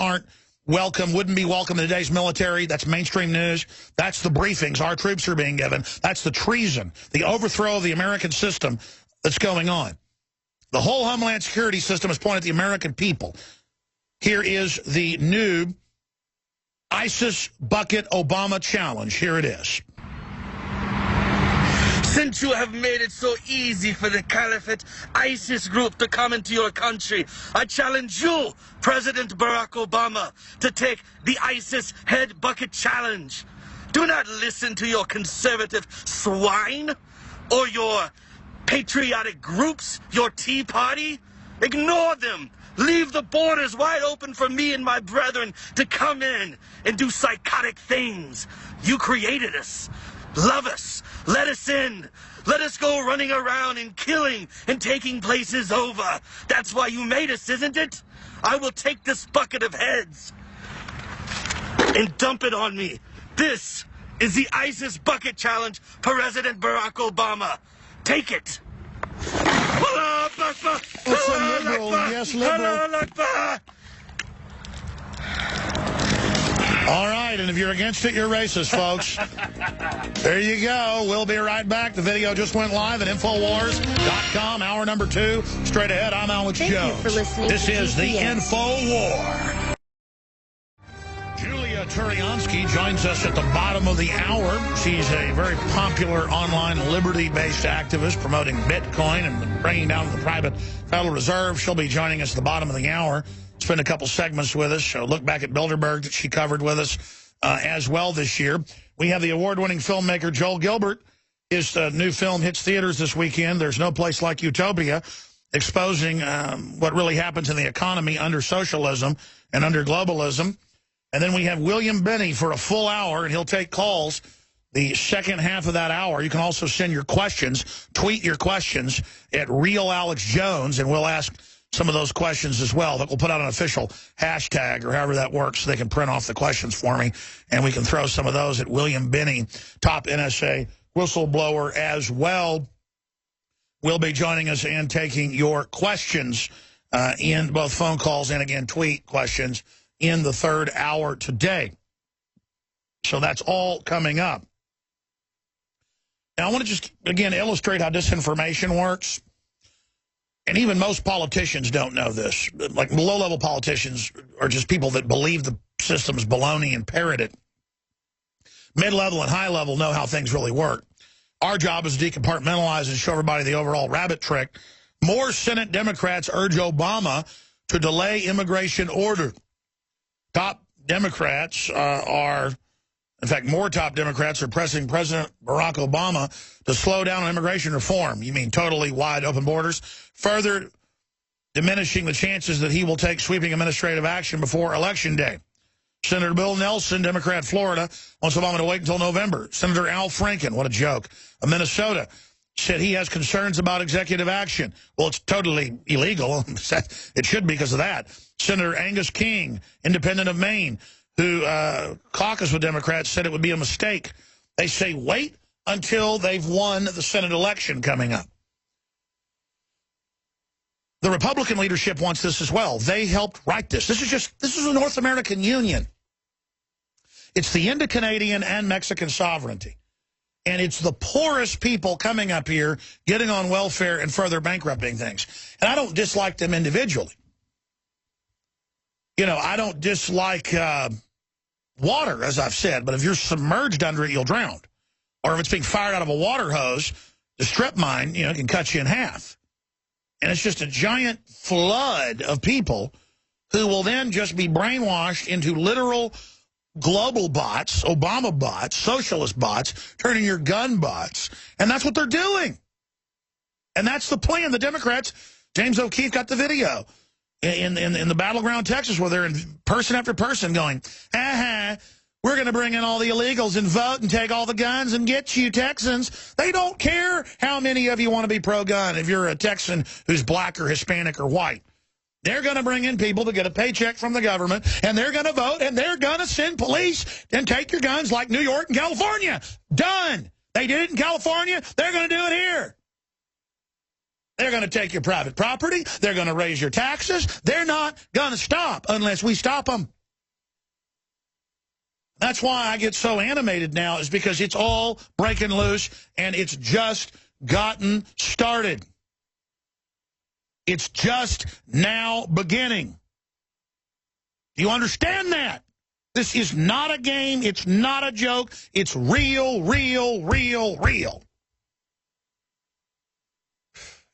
wouldn't be welcome in today's military. That's mainstream news. That's the briefings our troops are being given. That's the treason, the overthrow of the American system that's going on. The whole Homeland Security system is pointed at the American people. Here is the new ISIS Bucket Obama Challenge. Here it is. Since you have made it so easy for the Caliphate ISIS group to come into your country, I challenge you, President Barack Obama, to take the ISIS Head Bucket Challenge. Do not listen to your conservative swine or your patriotic groups, your Tea Party. Ignore them. Leave the borders wide open for me and my brethren to come in and do psychotic things. You created us. Love us. Let us in. Let us go running around and killing and taking places over. That's why you made us, isn't it? I will take this bucket of heads and dump it on me. This is the ISIS Bucket Challenge for President Barack Obama. Take it. It's a liberal, yes, liberal. All right, and if you're against it, you're racist, folks. There you go. We'll be right back. The video just went live at Infowars.com, hour number 2. Straight ahead, I'm Alex Jones. Thank you for listening. This is the GCN. InfoWar. Julia Turiansky joins us at the bottom of the hour. She's a very popular online liberty-based activist promoting Bitcoin and bringing down the private Federal Reserve. She'll be joining us at the bottom of the hour. Spend a couple segments with us. Look back at Bilderberg that she covered with us as well this year. We have the award-winning filmmaker Joel Gilbert. His new film hits theaters this weekend. There's No Place Like Utopia, exposing what really happens in the economy under socialism and under globalism. And then we have William Binney for a full hour, and he'll take calls the second half of that hour. You can also send your questions, tweet your questions at RealAlexJones, and we'll ask some of those questions as well. We'll put out an official hashtag or however that works so they can print off the questions for me, and we can throw some of those at William Binney, top NSA whistleblower as well. Will be joining us and taking your questions in both phone calls and, again, tweet questions in the third hour today. So that's all coming up. Now, I want to just, again, illustrate how disinformation works. And even most politicians don't know this. Like, low-level politicians are just people that believe the system's baloney and parrot it. Mid-level and high-level know how things really work. Our job is to decompartmentalize and show everybody the overall rabbit trick. More Senate Democrats urge Obama to delay immigration order. Top Democrats in fact, more top Democrats are pressing President Barack Obama to slow down on immigration reform. You mean totally wide open borders? Further diminishing the chances that he will take sweeping administrative action before Election Day. Senator Bill Nelson, Democrat, Florida, wants Obama to wait until November. Senator Al Franken, what a joke, of Minnesota, said he has concerns about executive action. Well, it's totally illegal. It should be because of that. Senator Angus King, independent of Maine, who caucused with Democrats, said it would be a mistake. They say wait until they've won the Senate election coming up. The Republican leadership wants this as well. They helped write this. This is the North American Union. It's the end of Canadian and Mexican sovereignty. And it's the poorest people coming up here, getting on welfare and further bankrupting things. And I don't dislike them individually. You know, I don't dislike water, as I've said, but if you're submerged under it, you'll drown. Or if it's being fired out of a water hose, the strip mine, you know, can cut you in half. And it's just a giant flood of people who will then just be brainwashed into literal global bots, Obama bots, socialist bots, turning your gun bots. And that's what they're doing. And that's the plan. The Democrats, James O'Keefe got the video in the battleground Texas where they're in person after person going, we're going to bring in all the illegals and vote and take all the guns and get you Texans. They don't care how many of you want to be pro-gun if you're a Texan who's black or Hispanic or white. They're going to bring in people to get a paycheck from the government, and they're going to vote, and they're going to send police and take your guns like New York and California. Done. They did it in California. They're going to do it here. They're going to take your private property. They're going to raise your taxes. They're not going to stop unless we stop them. That's why I get so animated now, is because it's all breaking loose, and it's just gotten started. It's just now beginning. Do you understand that? This is not a game. It's not a joke. It's real, real, real, real.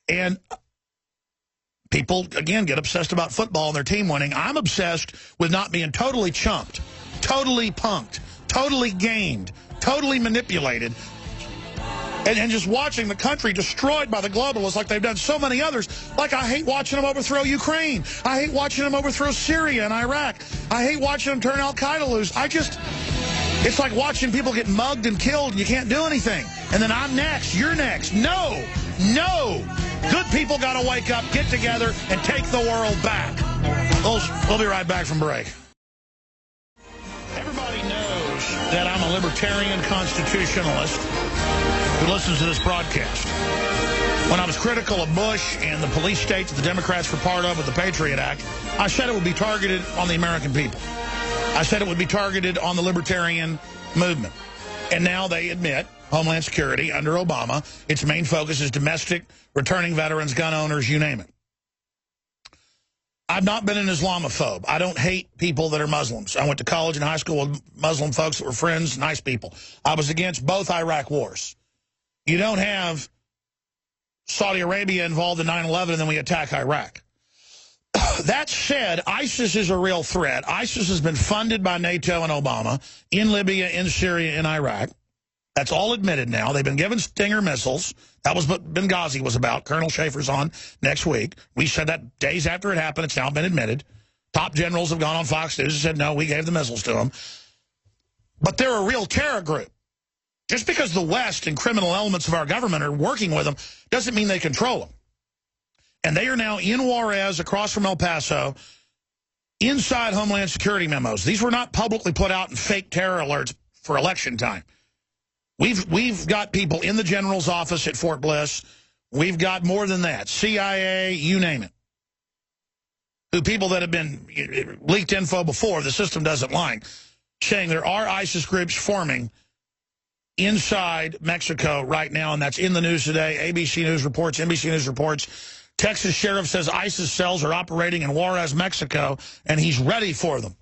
And people, again, get obsessed about football and their team winning. I'm obsessed with not being totally chumped, totally punked, totally gamed, totally manipulated, and just watching the country destroyed by the globalists like they've done so many others. Like, I hate watching them overthrow Ukraine. I hate watching them overthrow Syria and Iraq. I hate watching them turn Al-Qaeda loose. It's like watching people get mugged and killed and you can't do anything. And then I'm next, you're next. No, no. Good people got to wake up, get together, and take the world back. We'll be right back from break. Everybody knows that I'm a libertarian constitutionalist who listens to this broadcast. When I was critical of Bush and the police state that the Democrats were part of with the Patriot Act, I said it would be targeted on the American people. I said it would be targeted on the libertarian movement. And now they admit, Homeland Security under Obama, its main focus is domestic, returning veterans, gun owners, you name it. I've not been an Islamophobe. I don't hate people that are Muslims. I went to college and high school with Muslim folks that were friends, nice people. I was against both Iraq wars. You don't have Saudi Arabia involved in 9/11 and then we attack Iraq. That said, ISIS is a real threat. ISIS has been funded by NATO and Obama in Libya, in Syria, in Iraq. That's all admitted now. They've been given Stinger missiles. That was what Benghazi was about. Colonel Schaefer's on next week. We said that days after it happened. It's now been admitted. Top generals have gone on Fox News and said, no, we gave the missiles to them. But they're a real terror group. Just because the West and criminal elements of our government are working with them doesn't mean they control them. And they are now in Juarez, across from El Paso, inside Homeland Security memos. These were not publicly put out in fake terror alerts for election time. We've got people in the general's office at Fort Bliss. We've got more than that. CIA, you name it. Who people that have been leaked info before, the system doesn't like, saying there are ISIS groups forming inside Mexico right now, and that's in the news today. ABC News reports, NBC News reports. Texas sheriff says ISIS cells are operating in Juarez, Mexico, and he's ready for them.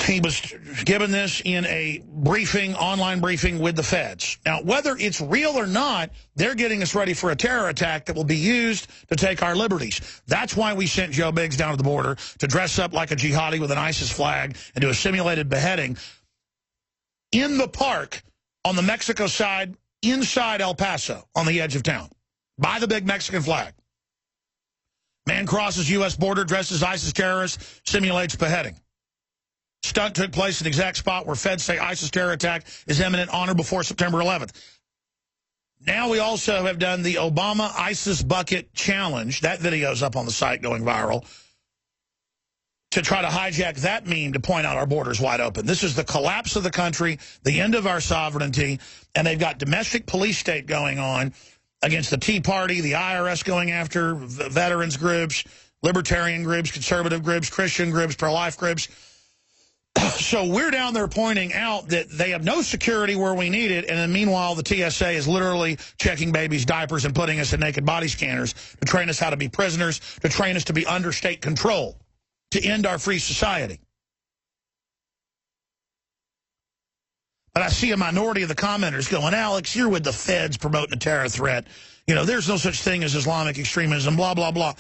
He was given this in a briefing, online briefing with the feds. Now, whether it's real or not, they're getting us ready for a terror attack that will be used to take our liberties. That's why we sent Joe Biggs down to the border to dress up like a jihadi with an ISIS flag and do a simulated beheading in the park on the Mexico side, inside El Paso, on the edge of town, by the big Mexican flag. Man crosses U.S. border, dresses ISIS terrorist, simulates beheading. Stunt took place in the exact spot where feds say ISIS terror attack is imminent on or before September 11th. Now we also have done the Obama ISIS Bucket Challenge. That video's up on the site going viral. To try to hijack that meme to point out our borders wide open. This is the collapse of the country, the end of our sovereignty, and they've got domestic police state going on against the Tea Party, the IRS going after veterans groups, libertarian groups, conservative groups, Christian groups, pro-life groups. So we're down there pointing out that they have no security where we need it, and then meanwhile the TSA is literally checking babies' diapers and putting us in naked body scanners to train us how to be prisoners, to train us to be under state control, to end our free society. But I see a minority of the commenters going, Alex, you're with the feds promoting a terror threat. You know, there's no such thing as Islamic extremism, blah, blah, blah.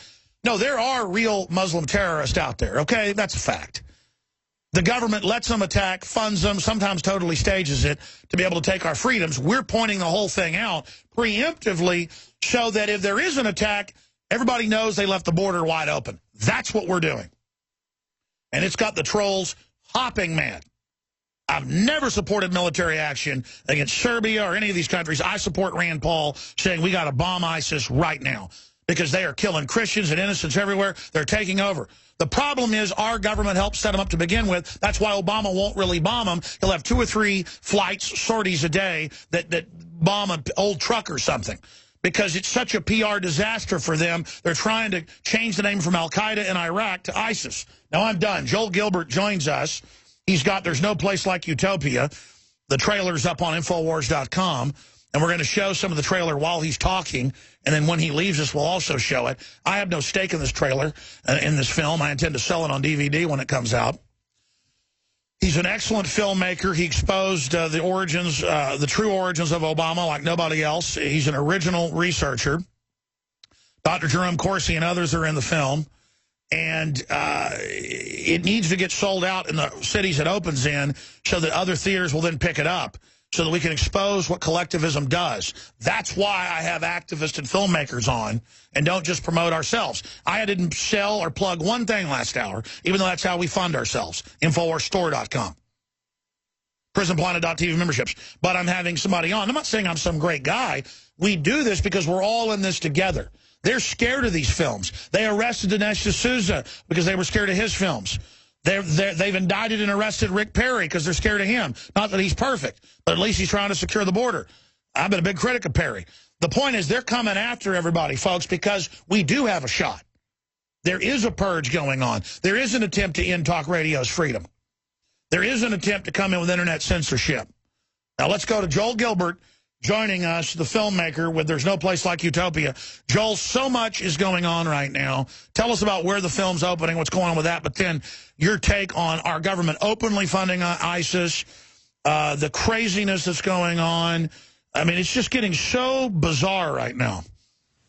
No, there are real Muslim terrorists out there, okay? That's a fact. The government lets them attack, funds them, sometimes totally stages it to be able to take our freedoms. We're pointing the whole thing out preemptively so that if there is an attack, everybody knows they left the border wide open. That's what we're doing. And it's got the trolls hopping mad. I've never supported military action against Serbia or any of these countries. I support Rand Paul saying we got to bomb ISIS right now because they are killing Christians and innocents everywhere. They're taking over. The problem is our government helped set them up to begin with. That's why Obama won't really bomb them. He'll have 2 or 3 flights, sorties a day that bomb an old truck or something because it's such a PR disaster for them. They're trying to change the name from Al-Qaeda in Iraq to ISIS. Now, I'm done. Joel Gilbert joins us. He's got There's No Place Like Utopia. The trailer's up on Infowars.com. And we're going to show some of the trailer while he's talking. And then when he leaves us, we'll also show it. I have no stake in this trailer, in this film. I intend to sell it on DVD when it comes out. He's an excellent filmmaker. He exposed the origins, the true origins of Obama like nobody else. He's an original researcher. Dr. Jerome Corsi and others are in the film. And it needs to get sold out in the cities it opens in so that other theaters will then pick it up so that we can expose what collectivism does. That's why I have activists and filmmakers on and don't just promote ourselves. I didn't sell or plug one thing last hour, even though that's how we fund ourselves, InfoWarsStore.com. PrisonPlanet.tv memberships. But I'm having somebody on. I'm not saying I'm some great guy. We do this because we're all in this together. They're scared of these films. They arrested Dinesh D'Souza because they were scared of his films. They've indicted and arrested Rick Perry because they're scared of him. Not that he's perfect, but at least he's trying to secure the border. I've been a big critic of Perry. The point is they're coming after everybody, folks, because we do have a shot. There is a purge going on. There is an attempt to end talk radio's freedom. There is an attempt to come in with internet censorship. Now let's go to Joel Gilbert, joining us, the filmmaker with There's No Place Like Utopia. Joel, so much is going on right now. Tell us about where the film's opening, what's going on with that, but then your take on our government openly funding ISIS, the craziness that's going on. I mean, it's just getting so bizarre right now.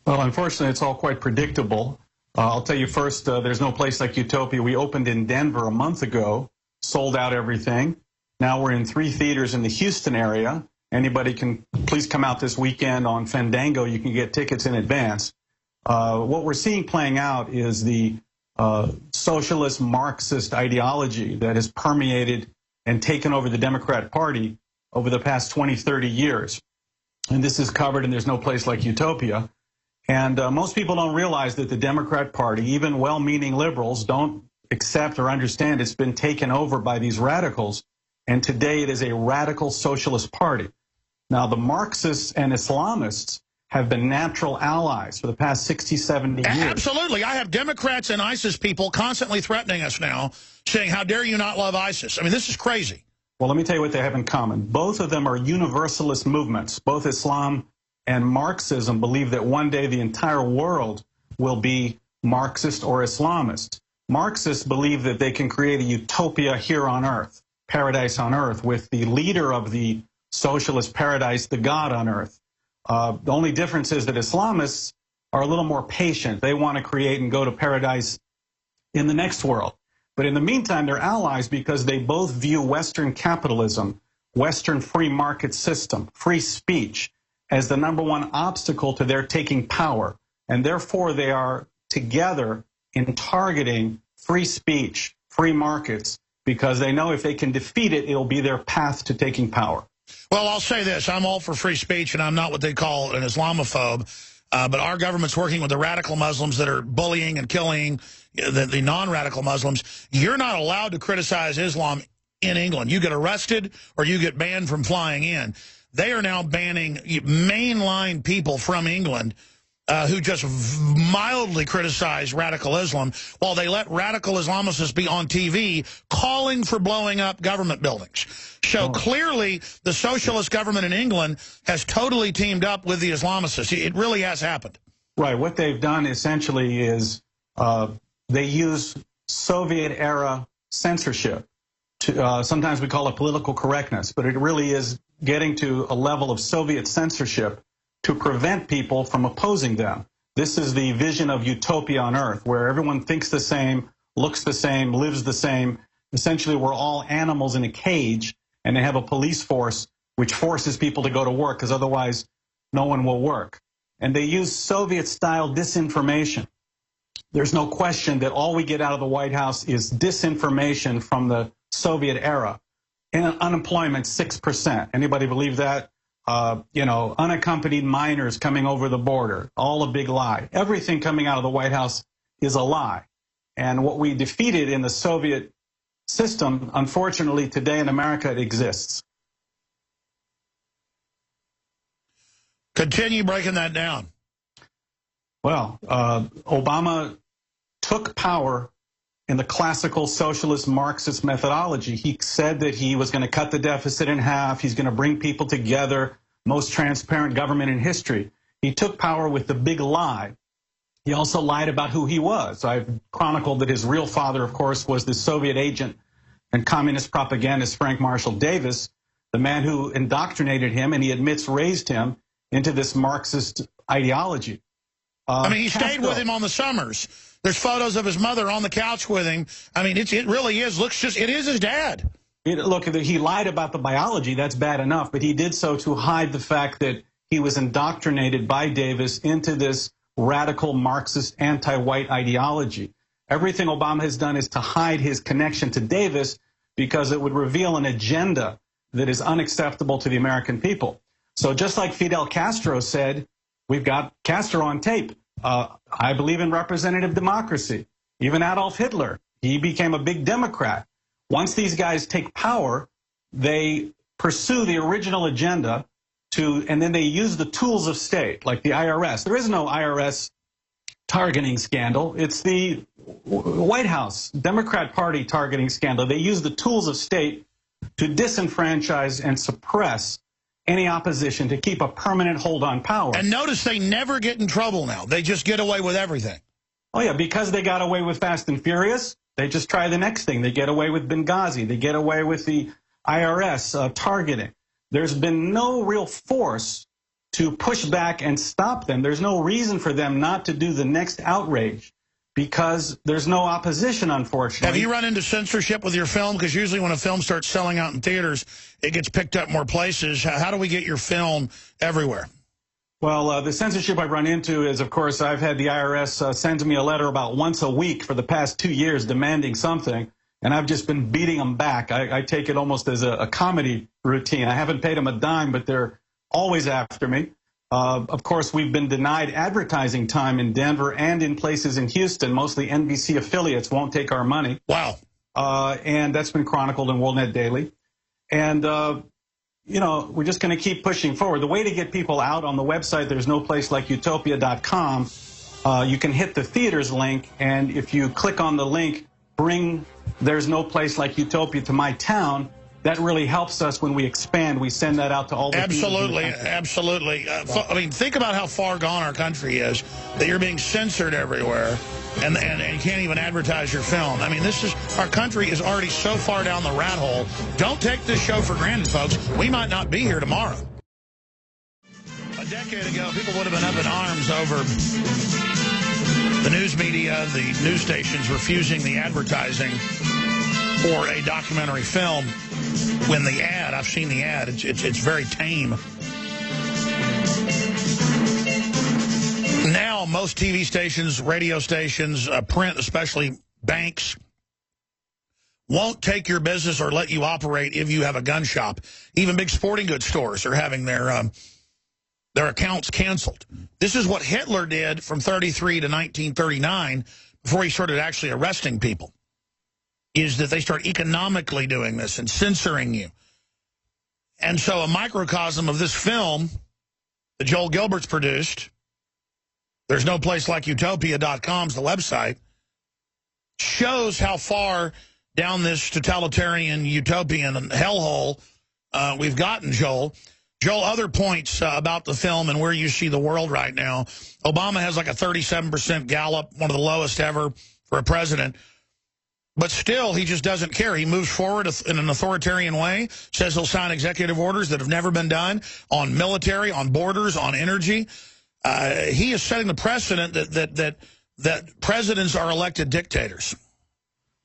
Well, unfortunately, it's all quite predictable. I'll tell you first, There's No Place Like Utopia. We opened in Denver a month ago, sold out everything. Now we're in 3 theaters in the Houston area. Anybody can please come out this weekend on Fandango. You can get tickets in advance. What we're seeing playing out is the socialist Marxist ideology that has permeated and taken over the Democrat Party over the past 20, 30 years. And this is covered in There's No Place Like Utopia. And most people don't realize that the Democrat Party, even well-meaning liberals, don't accept or understand it's been taken over by these radicals. And today it is a radical socialist party. Now, the Marxists and Islamists have been natural allies for the past 60, 70 years. Absolutely. I have Democrats and ISIS people constantly threatening us now, saying, how dare you not love ISIS? I mean, this is crazy. Well, let me tell you what they have in common. Both of them are universalist movements. Both Islam and Marxism believe that one day the entire world will be Marxist or Islamist. Marxists believe that they can create a utopia here on earth, paradise on earth, with the leader of the socialist paradise, the God on earth. The only difference is that Islamists are a little more patient. They want to create and go to paradise in the next world. But in the meantime, they're allies because they both view Western capitalism, Western free market system, free speech, as the #1 obstacle to their taking power. And therefore, they are together in targeting free speech, free markets, because they know if they can defeat it, it'll be their path to taking power. Well, I'll say this. I'm all for free speech, and I'm not what they call an Islamophobe. But our government's working with the radical Muslims that are bullying and killing the non-radical Muslims. You're not allowed to criticize Islam in England. You get arrested or you get banned from flying in. They are now banning mainline people from England who just mildly criticize radical Islam while they let radical Islamists be on TV calling for blowing up government buildings. So clearly the socialist government in England has totally teamed up with the Islamists. It really has happened. Right. What they've done essentially is they use Soviet-era censorship. Sometimes we call it political correctness, but it really is getting to a level of Soviet censorship to prevent people from opposing them. This is the vision of utopia on earth, where everyone thinks the same, looks the same, lives the same. Essentially, we're all animals in a cage, and they have a police force which forces people to go to work, because otherwise no one will work. And they use Soviet-style disinformation. There's no question that all we get out of the White House is disinformation from the Soviet era. And unemployment, 6%. Anybody believe that? Unaccompanied minors coming over the border, all a big lie. Everything coming out of the White House is a lie. And what we defeated in the Soviet system, unfortunately, today in America, it exists. Continue breaking that down. Well, Obama took power in the classical socialist Marxist methodology. He said that he was going to cut the deficit in half. He's going to bring people together, most transparent government in history. He took power with the big lie. He also lied about who he was. I've chronicled that his real father, of course, was the Soviet agent and communist propagandist Frank Marshall Davis, the man who indoctrinated him, and he admits raised him into this Marxist ideology. I mean, he stayed with him on the summers. There's photos of his mother on the couch with him. I mean, it really is. It is his dad. Look, he lied about the biology. That's bad enough. But he did so to hide the fact that he was indoctrinated by Davis into this radical Marxist anti-white ideology. Everything Obama has done is to hide his connection to Davis because it would reveal an agenda that is unacceptable to the American people. So just like Fidel Castro said, we've got Castro on tape. I believe in representative democracy. Even Adolf Hitler, he became a big Democrat. Once these guys take power, they pursue the original agenda and then they use the tools of state, like the IRS. There is no IRS targeting scandal. It's the White House Democrat Party targeting scandal. They use the tools of state to disenfranchise and suppress any opposition, to keep a permanent hold on power. And notice they never get in trouble now. They just get away with everything. Oh, yeah, because they got away with Fast and Furious, they just try the next thing. They get away with Benghazi. They get away with the IRS targeting. There's been no real force to push back and stop them. There's no reason for them not to do the next outrage because there's no opposition, unfortunately. Have you run into censorship with your film? Because usually when a film starts selling out in theaters, it gets picked up more places. How do we get your film everywhere? Well, the censorship I've run into is, of course, I've had the IRS send me a letter about once a week for the past 2 years demanding something, and I've just been beating them back. I take it almost as a comedy routine. I haven't paid them a dime, but they're always after me. Of course, we've been denied advertising time in Denver and in places in Houston. Mostly NBC affiliates won't take our money. Wow. And that's been chronicled in WorldNet Daily. And you know, we're just going to keep pushing forward. The way to get people out on the website, there's no place like utopia.com. You can hit the theaters link, and if you click on the link, bring There's No Place Like Utopia to my town, that really helps us when we expand. We send that out to all the Absolutely, absolutely. I mean, think about how far gone our country is, that you're being censored everywhere, and you can't even advertise your film. I mean, our country is already so far down the rat hole. Don't take this show for granted, folks. We might not be here tomorrow. A decade ago, people would have been up in arms over the news media, the news stations refusing the advertising for a documentary film. When the ad, I've seen the ad, it's very tame. Now, most TV stations, radio stations, print, especially banks, won't take your business or let you operate if you have a gun shop. Even big sporting goods stores are having their accounts canceled. This is what Hitler did from 1933 to 1939 before he started actually arresting people, is that they start economically doing this and censoring you. And so a microcosm of this film that Joel Gilbert's produced, There's No Place Like Utopia.com's the website, shows how far down this totalitarian utopian hellhole we've gotten, Joel. Joel, other points about the film and where you see the world right now. Obama has like a 37% Gallup, one of the lowest ever for a president. But still, he just doesn't care. He moves forward in an authoritarian way, says he'll sign executive orders that have never been done on military, on borders, on energy. He is setting the precedent that presidents are elected dictators.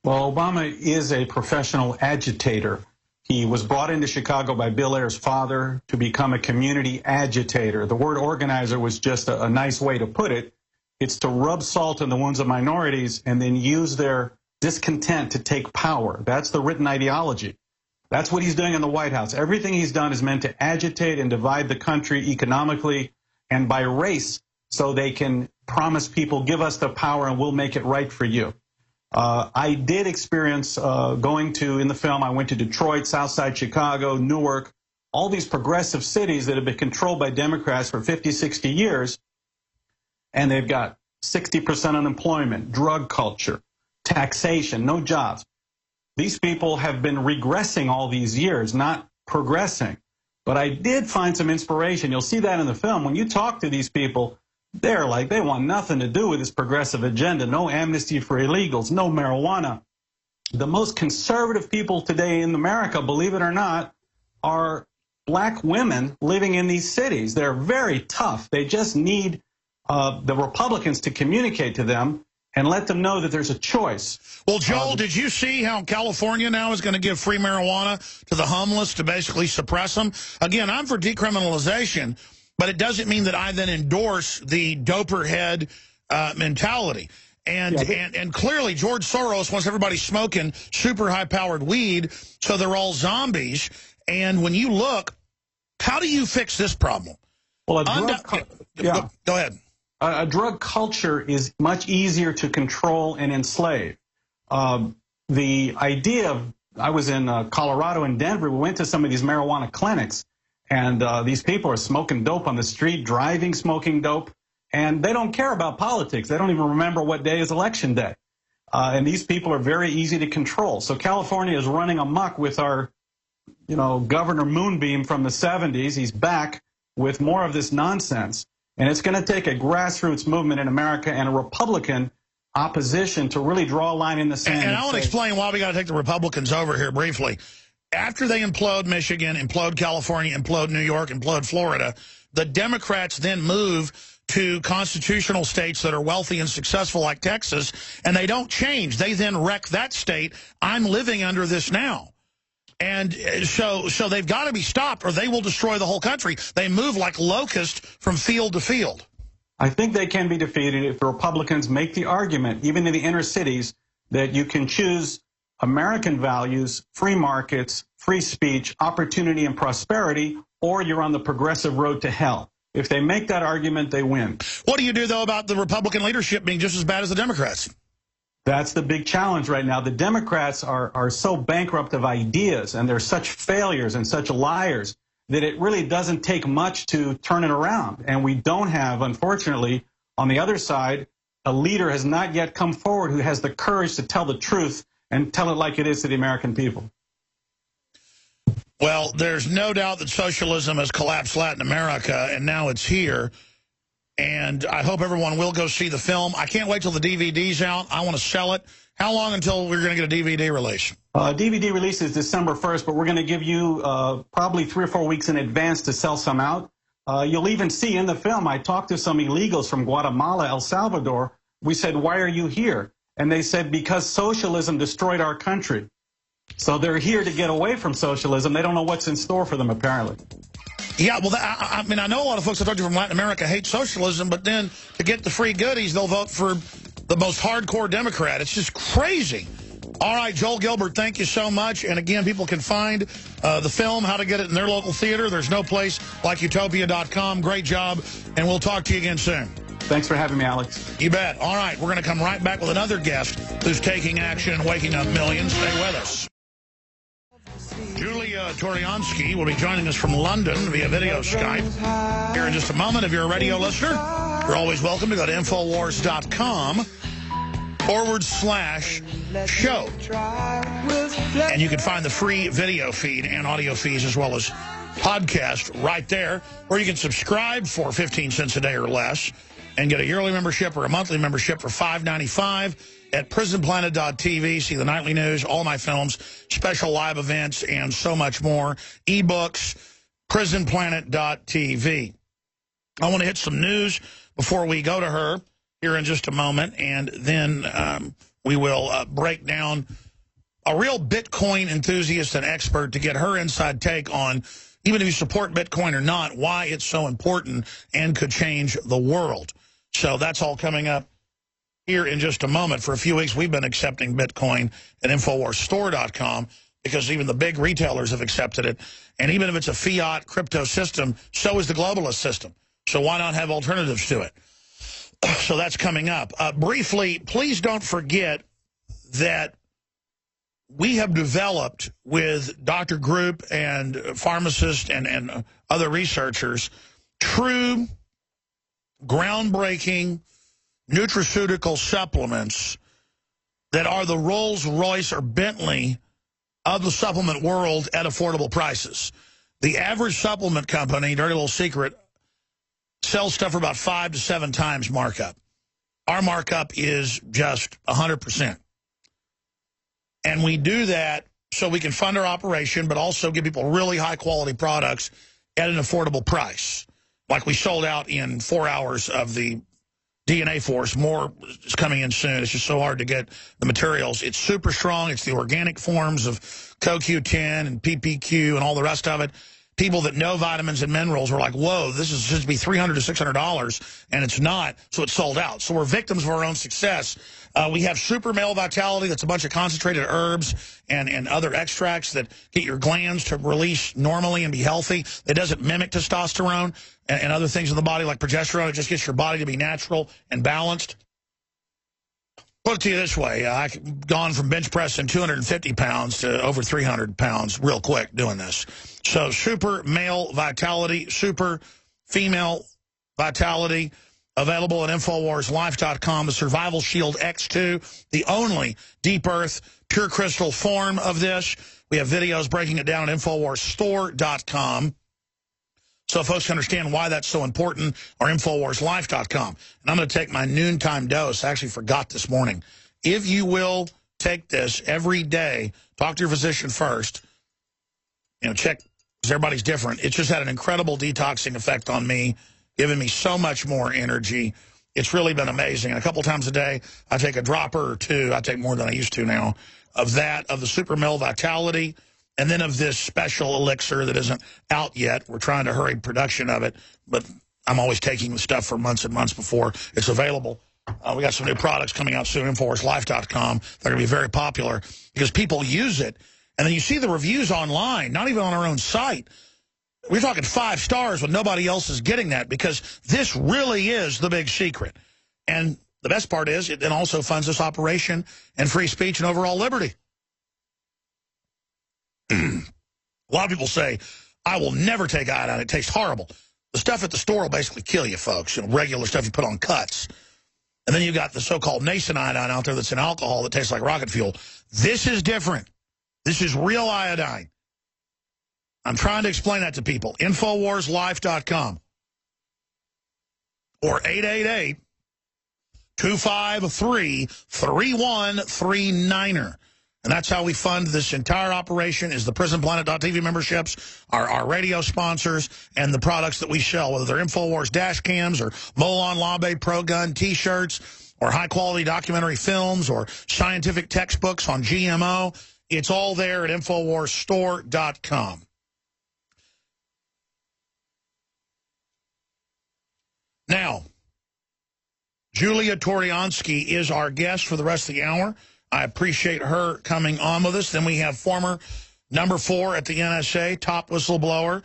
Well, Obama is a professional agitator. He was brought into Chicago by Bill Ayers' father to become a community agitator. The word organizer was just a nice way to put it. It's to rub salt in the wounds of minorities and then use their discontent to take power. That's the written ideology. That's what he's doing in the White House. Everything he's done is meant to agitate and divide the country economically and by race so they can promise people, give us the power and we'll make it right for you. I did experience in the film, I went to Detroit, Southside Chicago, Newark, all these progressive cities that have been controlled by Democrats for 50, 60 years, and they've got 60% unemployment, drug culture, taxation, no jobs. These people have been regressing all these years, not progressing. But I did find some inspiration. You'll see that in the film. When you talk to these people, they're like, they want nothing to do with this progressive agenda. No amnesty for illegals, no marijuana. The most conservative people today in America, believe it or not, are black women living in these cities. They're very tough. They just need the Republicans to communicate to them and let them know that there's a choice. Well, Joel, did you see how California now is going to give free marijuana to the homeless to basically suppress them? Again, I'm for decriminalization, but it doesn't mean that I then endorse the doper head mentality. And clearly George Soros wants everybody smoking super high-powered weed, so they're all zombies. And when you look, how do you fix this problem? Well, go ahead. A drug culture is much easier to control and enslave. The idea of, I was in Colorado and Denver, we went to some of these marijuana clinics, and these people are smoking dope on the street, driving, smoking dope, and they don't care about politics. They don't even remember what day is election day. And these people are very easy to control. So California is running amok with our, Governor Moonbeam from the 70s. He's back with more of this nonsense. And it's going to take a grassroots movement in America and a Republican opposition to really draw a line in the sand. And I want to explain why we got to take the Republicans over here briefly. After they implode Michigan, implode California, implode New York, implode Florida, the Democrats then move to constitutional states that are wealthy and successful like Texas, and they don't change. They then wreck that state. I'm living under this now. And so they've got to be stopped or they will destroy the whole country. They move like locusts from field to field. I think they can be defeated if the Republicans make the argument, even in the inner cities, that you can choose American values, free markets, free speech, opportunity, and prosperity, or you're on the progressive road to hell. If they make that argument, they win. What do you do, though, about the Republican leadership being just as bad as the Democrats? That's the big challenge right now. The Democrats are so bankrupt of ideas, and they're such failures and such liars that it really doesn't take much to turn it around. And we don't have, unfortunately, on the other side, a leader has not yet come forward who has the courage to tell the truth and tell it like it is to the American people. Well, there's no doubt that socialism has collapsed Latin America, and now it's here. And I hope everyone will go see the film. I can't wait till the DVD's out. I want to sell it. How long until we're going to get a DVD release? DVD release is December 1st, but we're going to give you probably 3 or 4 weeks in advance to sell some out. You'll even see in the film, I talked to some illegals from Guatemala, El Salvador. We said, why are you here? And they said, because socialism destroyed our country. So they're here to get away from socialism. They don't know what's in store for them, apparently. Yeah, well, I mean, I know a lot of folks I talked to from Latin America hate socialism, but then to get the free goodies, they'll vote for the most hardcore Democrat. It's just crazy. All right, Joel Gilbert, thank you so much. And again, people can find the film, how to get it in their local theater. There's no place like utopia.com. Great job, and we'll talk to you again soon. Thanks for having me, Alex. You bet. All right, we're going to come right back with another guest who's taking action and waking up millions. Stay with us. Julia Toriansky will be joining us from London via video Skype here in just a moment. If you're a radio listener, you're always welcome to go to Infowars.com/show. And you can find the free video feed and audio feeds as well as podcast right there, or you can subscribe for 15 cents a day or less and get a yearly membership or a monthly membership for $5.95 at prisonplanet.tv. See the nightly news, all my films, special live events, and so much more. Ebooks, prisonplanet.tv. I want to hit some news before we go to her here in just a moment, and then we will break down a real Bitcoin enthusiast and expert to get her inside take on, even if you support Bitcoin or not, why it's so important and could change the world. So that's all coming up here in just a moment. For a few weeks, we've been accepting Bitcoin at InfoWarsStore.com because even the big retailers have accepted it. And even if it's a fiat crypto system, so is the globalist system. So why not have alternatives to it? So that's coming up. Briefly, please don't forget that we have developed with Dr. Group and pharmacists and other researchers true, groundbreaking nutraceutical supplements that are the Rolls-Royce or Bentley of the supplement world at affordable prices. The average supplement company, dirty little secret, sells stuff for about 5 to 7 times markup. Our markup is just 100%. And we do that so we can fund our operation, but also give people really high-quality products at an affordable price. Like we sold out in 4 hours of the DNA Force. More is coming in soon. It's just so hard to get the materials. It's super strong. It's the organic forms of CoQ10 and PPQ and all the rest of it. People that know vitamins and minerals are like, whoa, this is supposed to be $300 to $600, and it's not, so it's sold out. So we're victims of our own success. We have Super Male Vitality. That's a bunch of concentrated herbs and other extracts that get your glands to release normally and be healthy. It doesn't mimic testosterone and other things in the body like progesterone. It just gets your body to be natural and balanced. Put it to you this way, I've gone from bench pressing 250 pounds to over 300 pounds real quick doing this. So Super Male Vitality, Super Female Vitality, available at InfoWarsLife.com. The Survival Shield X2, the only deep earth, pure crystal form of this. We have videos breaking it down at InfoWarsStore.com. So folks can understand why that's so important, or InfoWarsLife.com. And I'm going to take my noontime dose. I actually forgot this morning. If you will take this every day, talk to your physician first, check, because everybody's different. It's just had an incredible detoxing effect on me, giving me so much more energy. It's really been amazing. And a couple times a day, I take a dropper or two. I take more than I used to now of that, of the Super Male Vitality, and then of this special elixir that isn't out yet. We're trying to hurry production of it, but I'm always taking the stuff for months and months before it's available. We got some new products coming out soon, InfoWarsLife.com. They're going to be very popular because people use it. And then you see the reviews online, not even on our own site. We're talking 5 stars when nobody else is getting that, because this really is the big secret. And the best part is it then also funds this operation and free speech and overall liberty. A lot of people say, I will never take iodine. It tastes horrible. The stuff at the store will basically kill you, folks. Regular stuff you put on cuts. And then you've got the so-called nascent iodine out there that's in alcohol that tastes like rocket fuel. This is different. This is real iodine. I'm trying to explain that to people. InfoWarsLife.com or 888-253-3139. And that's how we fund this entire operation, is the PrisonPlanet.tv memberships, our radio sponsors, and the products that we sell, whether they're InfoWars dash cams or Molon Labe Pro Gun T-shirts or high-quality documentary films or scientific textbooks on GMO. It's all there at InfoWarsStore.com. Now, Julia Toriansky is our guest for the rest of the hour. I appreciate her coming on with us. Then we have former number 4 at the NSA, top whistleblower,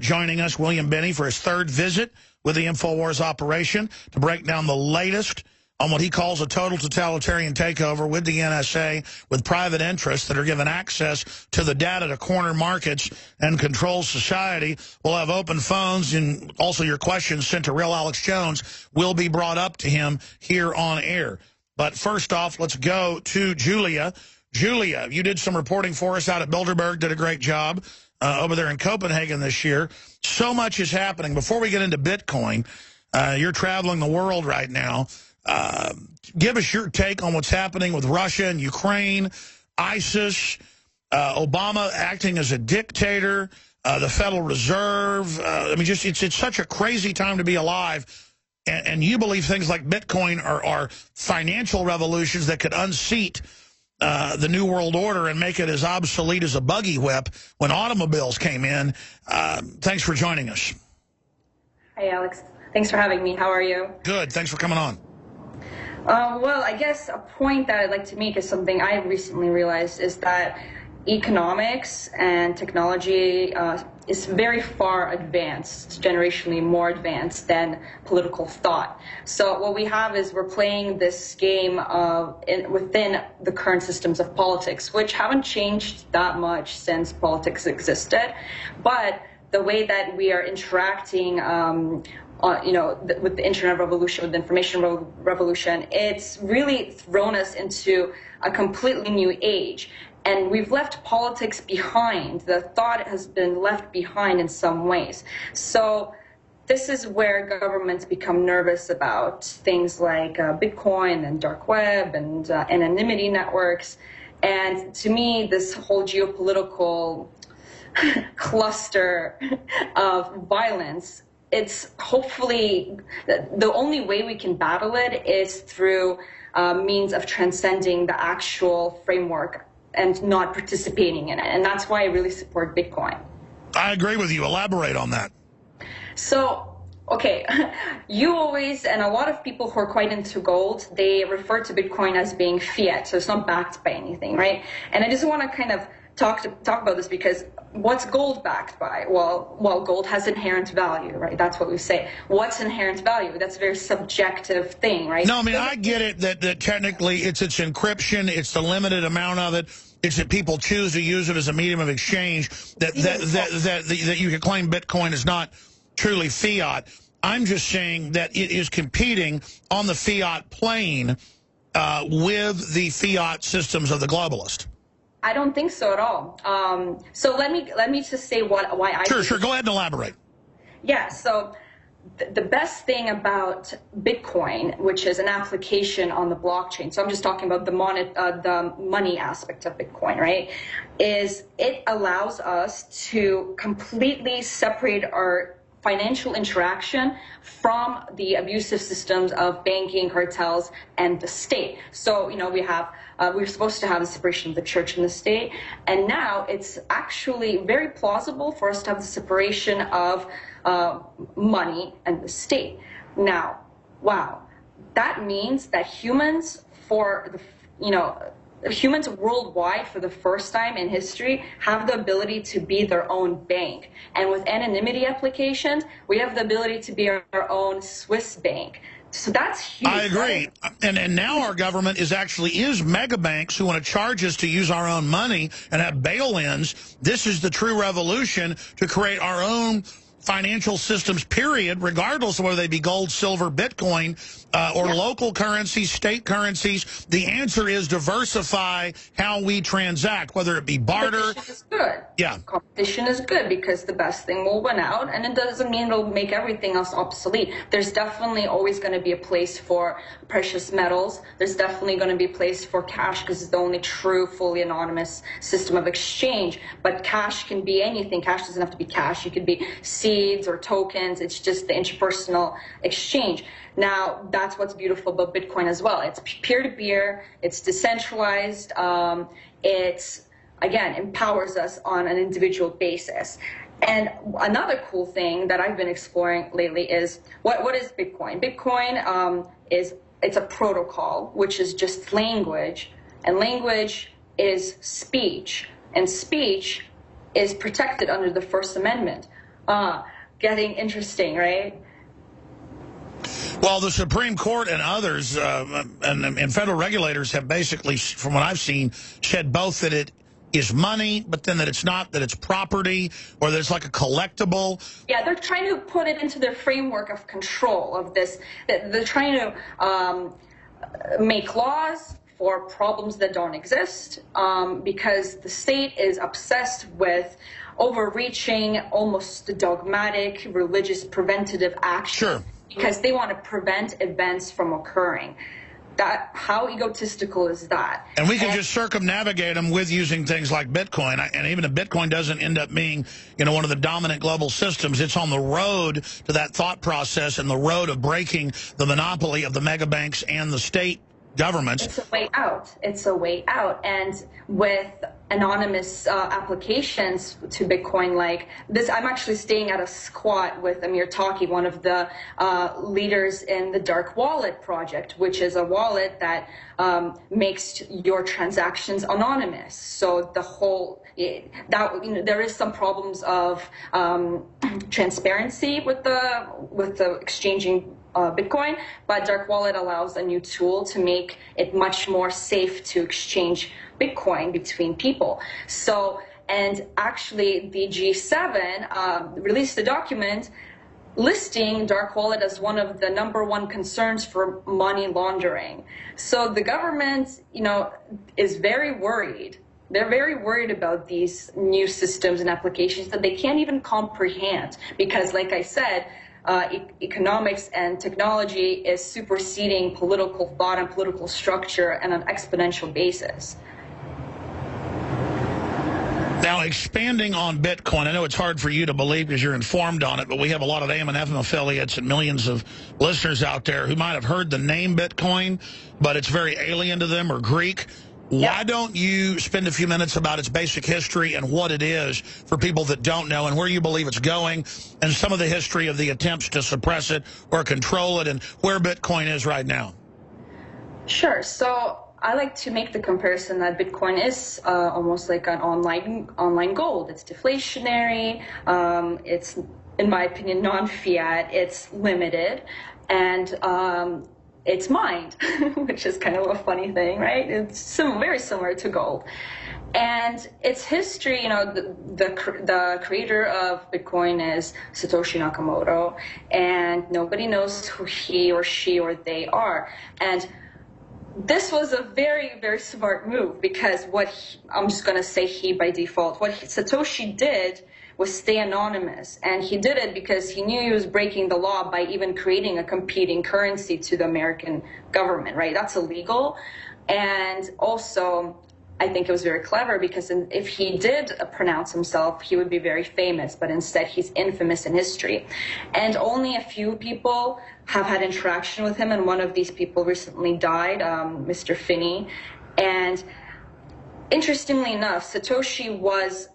joining us, William Binney, for his 3rd visit with the InfoWars operation to break down the latest on what he calls a total totalitarian takeover with the NSA, with private interests that are given access to the data to corner markets and control society. We'll have open phones, and also your questions sent to Real Alex Jones will be brought up to him here on air. But first off, let's go to Julia. Julia, you did some reporting for us out at Bilderberg, did a great job over there in Copenhagen this year. So much is happening. Before we get into Bitcoin, you're traveling the world right now. Give us your take on what's happening with Russia and Ukraine, ISIS, Obama acting as a dictator, the Federal Reserve. It's such a crazy time to be alive. And you believe things like Bitcoin are financial revolutions that could unseat the New World Order and make it as obsolete as a buggy whip when automobiles came in. Thanks for joining us. Hi, Alex. Thanks for having me. How are you? Good. Thanks for coming on. Well, I guess a point that I'd like to make is something I recently realized, is that economics and technology is very far advanced, generationally more advanced than political thought. So what we have is we're playing this game within the current systems of politics, which haven't changed that much since politics existed. But the way that we are interacting with the internet revolution, with the information revolution, it's really thrown us into a completely new age. And we've left politics behind. The thought has been left behind in some ways. So this is where governments become nervous about things like Bitcoin and dark web and anonymity networks. And to me, this whole geopolitical cluster of violence it's hopefully the only way we can battle it is through means of transcending the actual framework and not participating in it. And that's why I really support Bitcoin. I agree with you. Elaborate on that. So, okay, you always, and a lot of people who are quite into gold, they refer to Bitcoin as being fiat, so it's not backed by anything, right? And I just want to kind of talk about this because what's gold backed by? Well, gold has inherent value, right? That's what we say. What's inherent value? That's a very subjective thing, right? No, I mean, I get it that technically it's encryption, it's the limited amount of it. It's that people choose to use it as a medium of exchange, that you can claim Bitcoin is not truly fiat. I'm just saying that it is competing on the fiat plane with the fiat systems of the globalist. I don't think so at all. So let me just say why I... Sure, go ahead and elaborate. Yeah, so the best thing about Bitcoin, which is an application on the blockchain, so I'm just talking about the money aspect of Bitcoin, right, is it allows us to completely separate our financial interaction from the abusive systems of banking, cartels, and the state. So, you know, we're supposed to have the separation of the church and the state, and now it's actually very plausible for us to have the separation of money and the state. Now, wow, that means that humans humans worldwide for the first time in history have the ability to be their own bank. And with anonymity applications, we have the ability to be our own Swiss bank. So that's huge. I agree. And now our government is mega banks who want to charge us to use our own money and have bail-ins. This is the true revolution to create our own financial systems, period, regardless of whether they be gold, silver, Bitcoin, or local currencies, state currencies. The answer is diversify how we transact, whether it be barter. Competition is good. Yeah. Competition is good because the best thing will win out, and it doesn't mean it'll make everything else obsolete. There's definitely always going to be a place for precious metals. There's definitely going to be a place for cash because it's the only true, fully anonymous system of exchange. But cash can be anything. Cash doesn't have to be cash. It could be seeds or tokens. It's just the interpersonal exchange. Now, that's what's beautiful about Bitcoin as well. It's peer-to-peer. It's decentralized. It's, again, empowers us on an individual basis. And another cool thing that I've been exploring lately is what is Bitcoin? Bitcoin it's a protocol, which is just language. And language is speech. And speech is protected under the First Amendment. Getting interesting, right? Well, the Supreme Court and others and federal regulators have basically, from what I've seen, said both that it is money, but then that it's not, that it's property, or that it's like a collectible. Yeah, they're trying to put it into their framework of control of this. They're trying to make laws for problems that don't exist because the state is obsessed with overreaching, almost dogmatic, religious preventative action. Sure. Because they want to prevent events from occurring. How egotistical is that? And we can just circumnavigate them with using things like Bitcoin. And even if Bitcoin doesn't end up being, one of the dominant global systems, it's on the road to that thought process and the road of breaking the monopoly of the mega banks and the state governments. It's a way out. It's a way out. And with anonymous applications to Bitcoin like this, I'm actually staying at a squat with Amir Taki, one of the leaders in the Dark Wallet project, which is a wallet that makes your transactions anonymous. So the whole there is some problems of transparency with the exchanging Bitcoin, but Dark Wallet allows a new tool to make it much more safe to exchange Bitcoin between people. So, and actually the G7 released a document listing Dark Wallet as one of the #1 concerns for money laundering. So the government, is very worried. They're very worried about these new systems and applications that they can't even comprehend because, like I said, economics and technology is superseding political thought and political structure on an exponential basis. Now, expanding on Bitcoin, I know it's hard for you to believe because you're informed on it, but we have a lot of AM and FM affiliates and millions of listeners out there who might have heard the name Bitcoin, but it's very alien to them or Greek. Why don't you spend a few minutes about its basic history and what it is for people that don't know and where you believe it's going and some of the history of the attempts to suppress it or control it and where Bitcoin is right now? Sure. So I like to make the comparison that Bitcoin is almost like an online gold. It's deflationary. It's, in my opinion, non-fiat. It's limited. And it's mined, which is kind of a funny thing, right? It's very similar to gold. And its history, you know, the creator of Bitcoin is Satoshi Nakamoto, and nobody knows who he or she or they are. And this was a very, very smart move because I'm just going to say he by default, what Satoshi did was stay anonymous. And he did it because he knew he was breaking the law by even creating a competing currency to the American government, right? That's illegal. And also, I think it was very clever because if he did pronounce himself, he would be very famous, but instead he's infamous in history. And only a few people have had interaction with him, and one of these people recently died, Mr. Finney. And interestingly enough, Satoshi was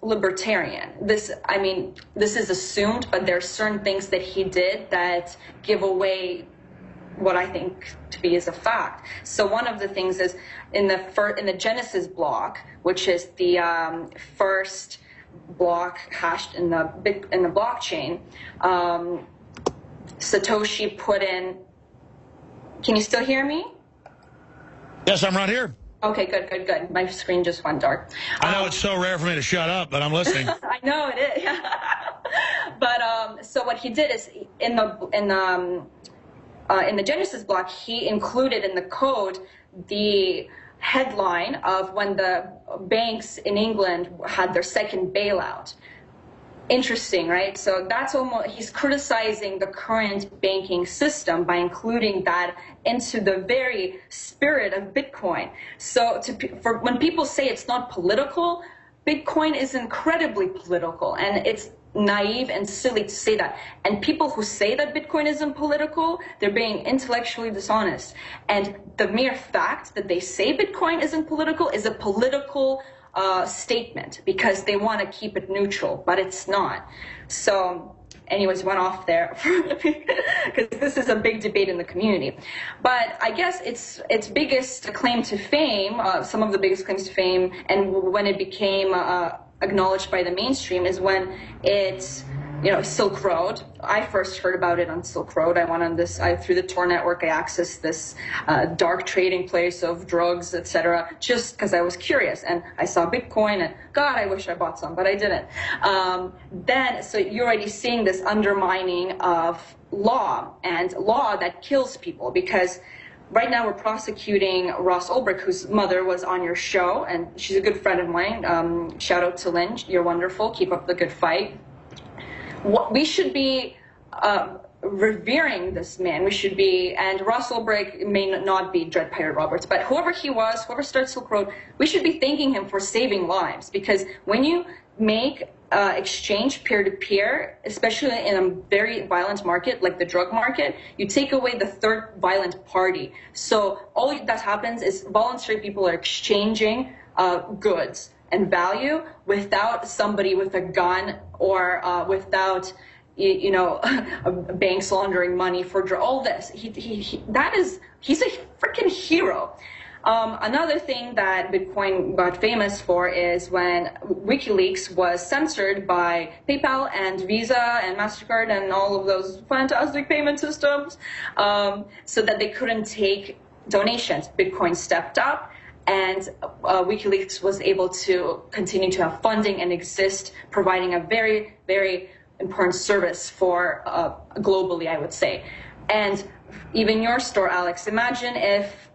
libertarian. This is assumed, but there are certain things that he did that give away what I think to be is a fact. So one of the things is in the Genesis block, which is the first block hashed in the blockchain, Satoshi put in. Can you still hear me? Yes, I'm right here. Okay, good. My screen just went dark. I know it's so rare for me to shut up, but I'm listening. I know it is. But so what he did is in the Genesis block, he included in the code the headline of when the banks in England had their second bailout. Interesting, right? So that's almost, he's criticizing the current banking system by including that into the very spirit of Bitcoin. So for when people say it's not political, Bitcoin is incredibly political, and it's naive and silly to say that. And people who say that Bitcoin isn't political, they're being intellectually dishonest. And the mere fact that they say Bitcoin isn't political is a political statement because they want to keep it neutral, but it's not. So anyways, went off there because this is a big debate in the community. But I guess its biggest claim to fame, some of the biggest claims to fame, and when it became acknowledged by the mainstream is when it's, Silk Road. I first heard about it on Silk Road. I went on through the Tor network, I accessed this dark trading place of drugs, etc., just because I was curious. And I saw Bitcoin, and God, I wish I bought some, but I didn't. So you're already seeing this undermining of law, and law that kills people, because right now we're prosecuting Ross Ulbricht, whose mother was on your show, and she's a good friend of mine. Shout out to Lynn. You're wonderful. Keep up the good fight. We should be revering this man. We should be, and Ross Ulbricht may not be Dread Pirate Roberts, but whoever he was, whoever started Silk Road, we should be thanking him for saving lives, because when you make exchange peer-to-peer, especially in a very violent market like the drug market, you take away the third violent party. So all that happens is voluntary people are exchanging goods and value without somebody with a gun or without, banks laundering money for all this. He's a freaking hero. Another thing that Bitcoin got famous for is when WikiLeaks was censored by PayPal and Visa and MasterCard and all of those fantastic payment systems, so that they couldn't take donations. Bitcoin stepped up, and WikiLeaks was able to continue to have funding and exist, providing a very, very important service for globally, I would say. And even your store, Alex, imagine if,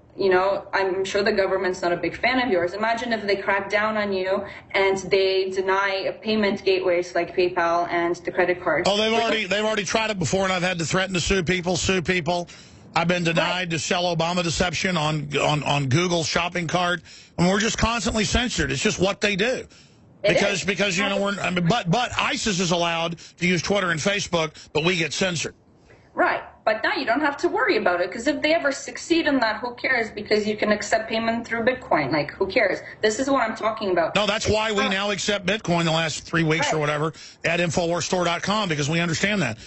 I'm sure the government's not a big fan of yours. Imagine if they crack down on you and they deny payment gateways like PayPal and the credit cards. Oh, they've already tried it before, and I've had to threaten to sue people. I've been denied to sell Obama deception on Google shopping cart. I mean, we're just constantly censored. It's just what they do. Because you know but ISIS is allowed to use Twitter and Facebook, but we get censored. Right, but now you don't have to worry about it, because if they ever succeed in that, who cares? Because you can accept payment through Bitcoin. Like, who cares? This is what I'm talking about. No, that's why we now accept Bitcoin the last 3 weeks or whatever at InfoWarsStore.com, because we understand that.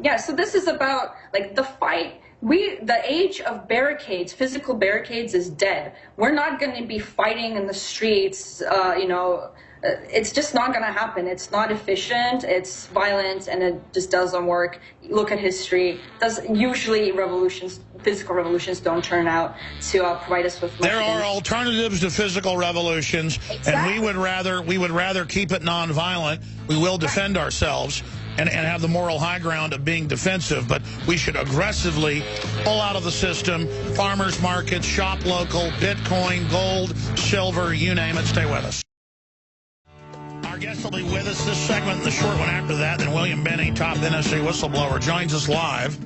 Yeah, so this is about, like, the fight. The age of barricades, physical barricades, is dead. We're not going to be fighting in the streets, you know. It's just not going to happen. It's not efficient. It's violent, and it just doesn't work. Look at history. Usually revolutions, physical revolutions, don't turn out to provide us with. There are alternatives to physical revolutions, and we would rather keep it nonviolent. We will defend ourselves and have the moral high ground of being defensive, but we should aggressively pull out of the system. Farmers markets, shop local, Bitcoin, gold, silver, you name it. Stay with us. Our guest will be with us this segment and the short one after that. Then William Benny, top NSA whistleblower, joins us live.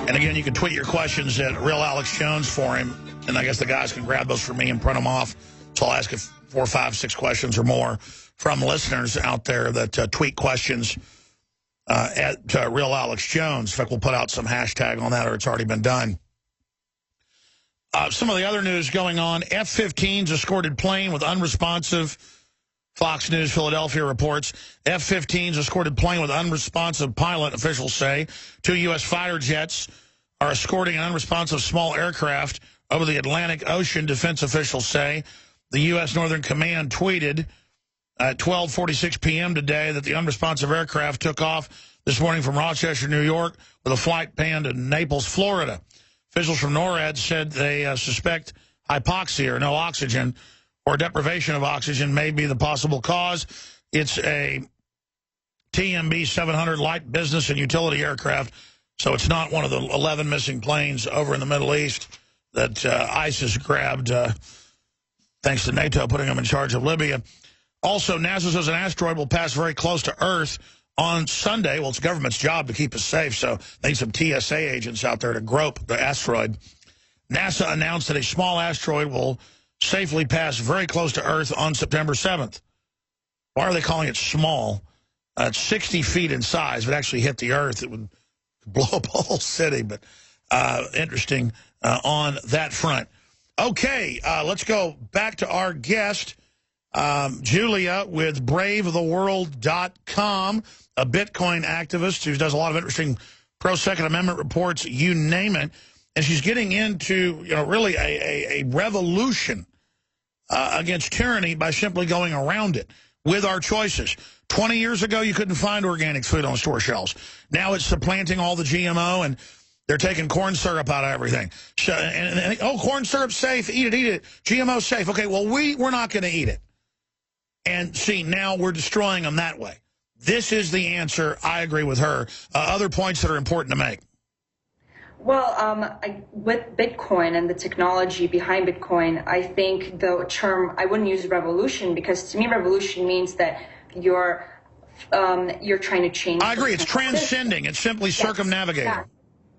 And again, you can tweet your questions at Real Alex Jones for him. And I guess the guys can grab those for me and print them off. So I'll ask 4, 5, 6 questions or more from listeners out there that tweet questions at Real Alex Jones. In fact, we'll put out some hashtag on that, or it's already been done. Some of the other news going on. F-15s escorted plane with unresponsive. Fox News Philadelphia reports F-15s escorted plane with unresponsive pilot, officials say. 2 U.S. fighter jets are escorting an unresponsive small aircraft over the Atlantic Ocean, defense officials say. The U.S. Northern Command tweeted at 12:46 p.m. today that the unresponsive aircraft took off this morning from Rochester, New York, with a flight planned to Naples, Florida. Officials from NORAD said they suspect hypoxia, or no oxygen, or deprivation of oxygen may be the possible cause. It's a TMB 700 light business and utility aircraft, so it's not one of the 11 missing planes over in the Middle East that ISIS grabbed, thanks to NATO putting them in charge of Libya. Also, NASA says an asteroid will pass very close to Earth on Sunday. Well, it's the government's job to keep us safe, so they need some TSA agents out there to grope the asteroid. NASA announced that a small asteroid will safely pass very close to Earth on September 7th. Why are they calling it small? It's 60 feet in size. If it actually hit the Earth, it would blow up a whole city. But interesting on that front. Okay, let's go back to our guest, Julia with BraveTheWorld.com, a Bitcoin activist who does a lot of interesting pro-Second Amendment reports, you name it. And she's getting into, you know, really a revolution against tyranny by simply going around it with our choices. 20 years ago, you couldn't find organic food on store shelves. Now it's supplanting all the GMO, and they're taking corn syrup out of everything. So, and oh, corn syrup's safe. Eat it, eat it. GMO's safe. Okay, well, we're not going to eat it. And see, now we're destroying them that way. This is the answer. I agree with her. Other points that are important to make. Well, with Bitcoin and the technology behind Bitcoin, I think the term, I wouldn't use revolution, because to me revolution means that you're trying to change. I agree. It's transcending. It's simply circumnavigating. Yeah.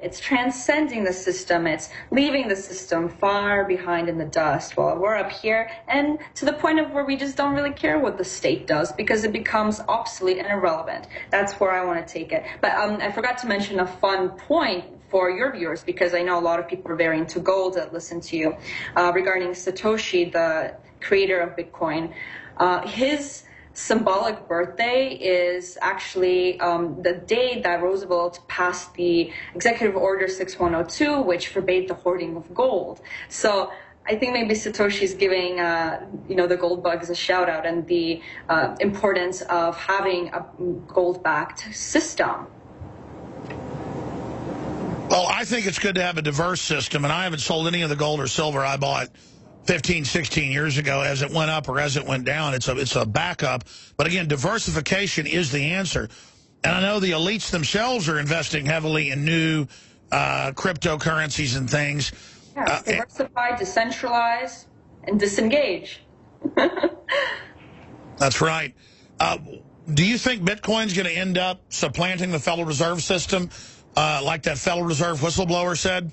It's transcending the system. It's leaving the system far behind in the dust while we're up here, and to the point of where we just don't really care what the state does, because it becomes obsolete and irrelevant. That's where I want to take it. But I forgot to mention a fun point for your viewers, because I know a lot of people are very into gold that listen to you, regarding Satoshi, the creator of Bitcoin. His symbolic birthday is actually the day that Roosevelt passed the Executive Order 6102, which forbade the hoarding of gold. So I think maybe Satoshi's giving, the gold bugs a shout out, and the importance of having a gold-backed system. Well, I think it's good to have a diverse system, and I haven't sold any of the gold or silver I bought 15, 16 years ago as it went up or as it went down. It's a backup. But again, diversification is the answer. And I know the elites themselves are investing heavily in new cryptocurrencies and things. Yeah, diversify, decentralize, and disengage. That's right. Do you think Bitcoin's going to end up supplanting the Federal Reserve System, like that Federal Reserve whistleblower said?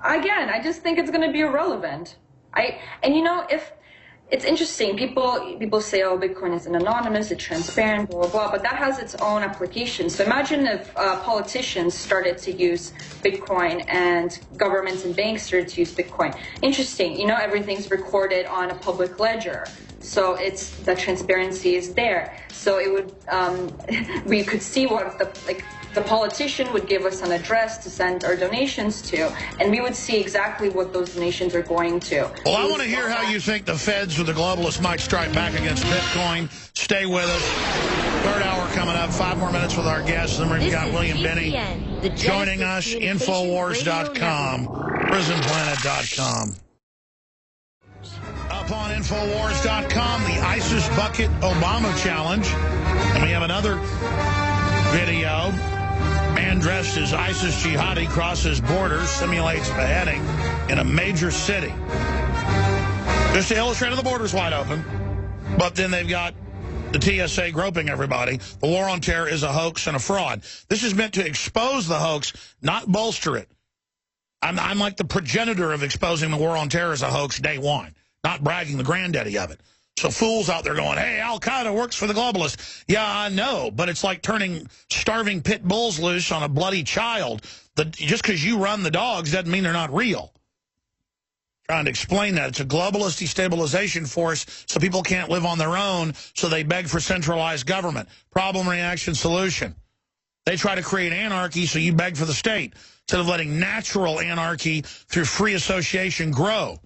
Again, I just think it's going to be irrelevant. If it's interesting. People say, oh, Bitcoin is anonymous, it's transparent, blah, blah, blah, but that has its own applications. So imagine if politicians started to use Bitcoin and governments and banks started to use Bitcoin. Interesting, you know, everything's recorded on a public ledger. So it's the transparency is there. So it would, we could see what the politician would give us an address to send our donations to, and we would see exactly what those donations are going to. Well, I want to hear how you think the feds or the globalists might strike back against Bitcoin. Stay with us. Third hour coming up. 5 more minutes with our guests. Then we've got William Binney joining us. Infowars.com, prisonplanet.com. Up on Infowars.com, the ISIS Bucket Obama Challenge. And we have another video. Man dressed as ISIS jihadi crosses borders, simulates beheading in a major city. Just to illustrate, the border's wide open. But then they've got the TSA groping everybody. The war on terror is a hoax and a fraud. This is meant to expose the hoax, not bolster it. I'm like the progenitor of exposing the war on terror as a hoax day one, not bragging the granddaddy of it. So fools out there going, hey, Al-Qaeda works for the globalists. Yeah, I know, but it's like turning starving pit bulls loose on a bloody child. Just because you run the dogs doesn't mean they're not real. Trying to explain that. It's a globalist destabilization force, so people can't live on their own, so they beg for centralized government. Problem, reaction, solution. They try to create anarchy, so you beg for the state, instead of letting natural anarchy through free association grow.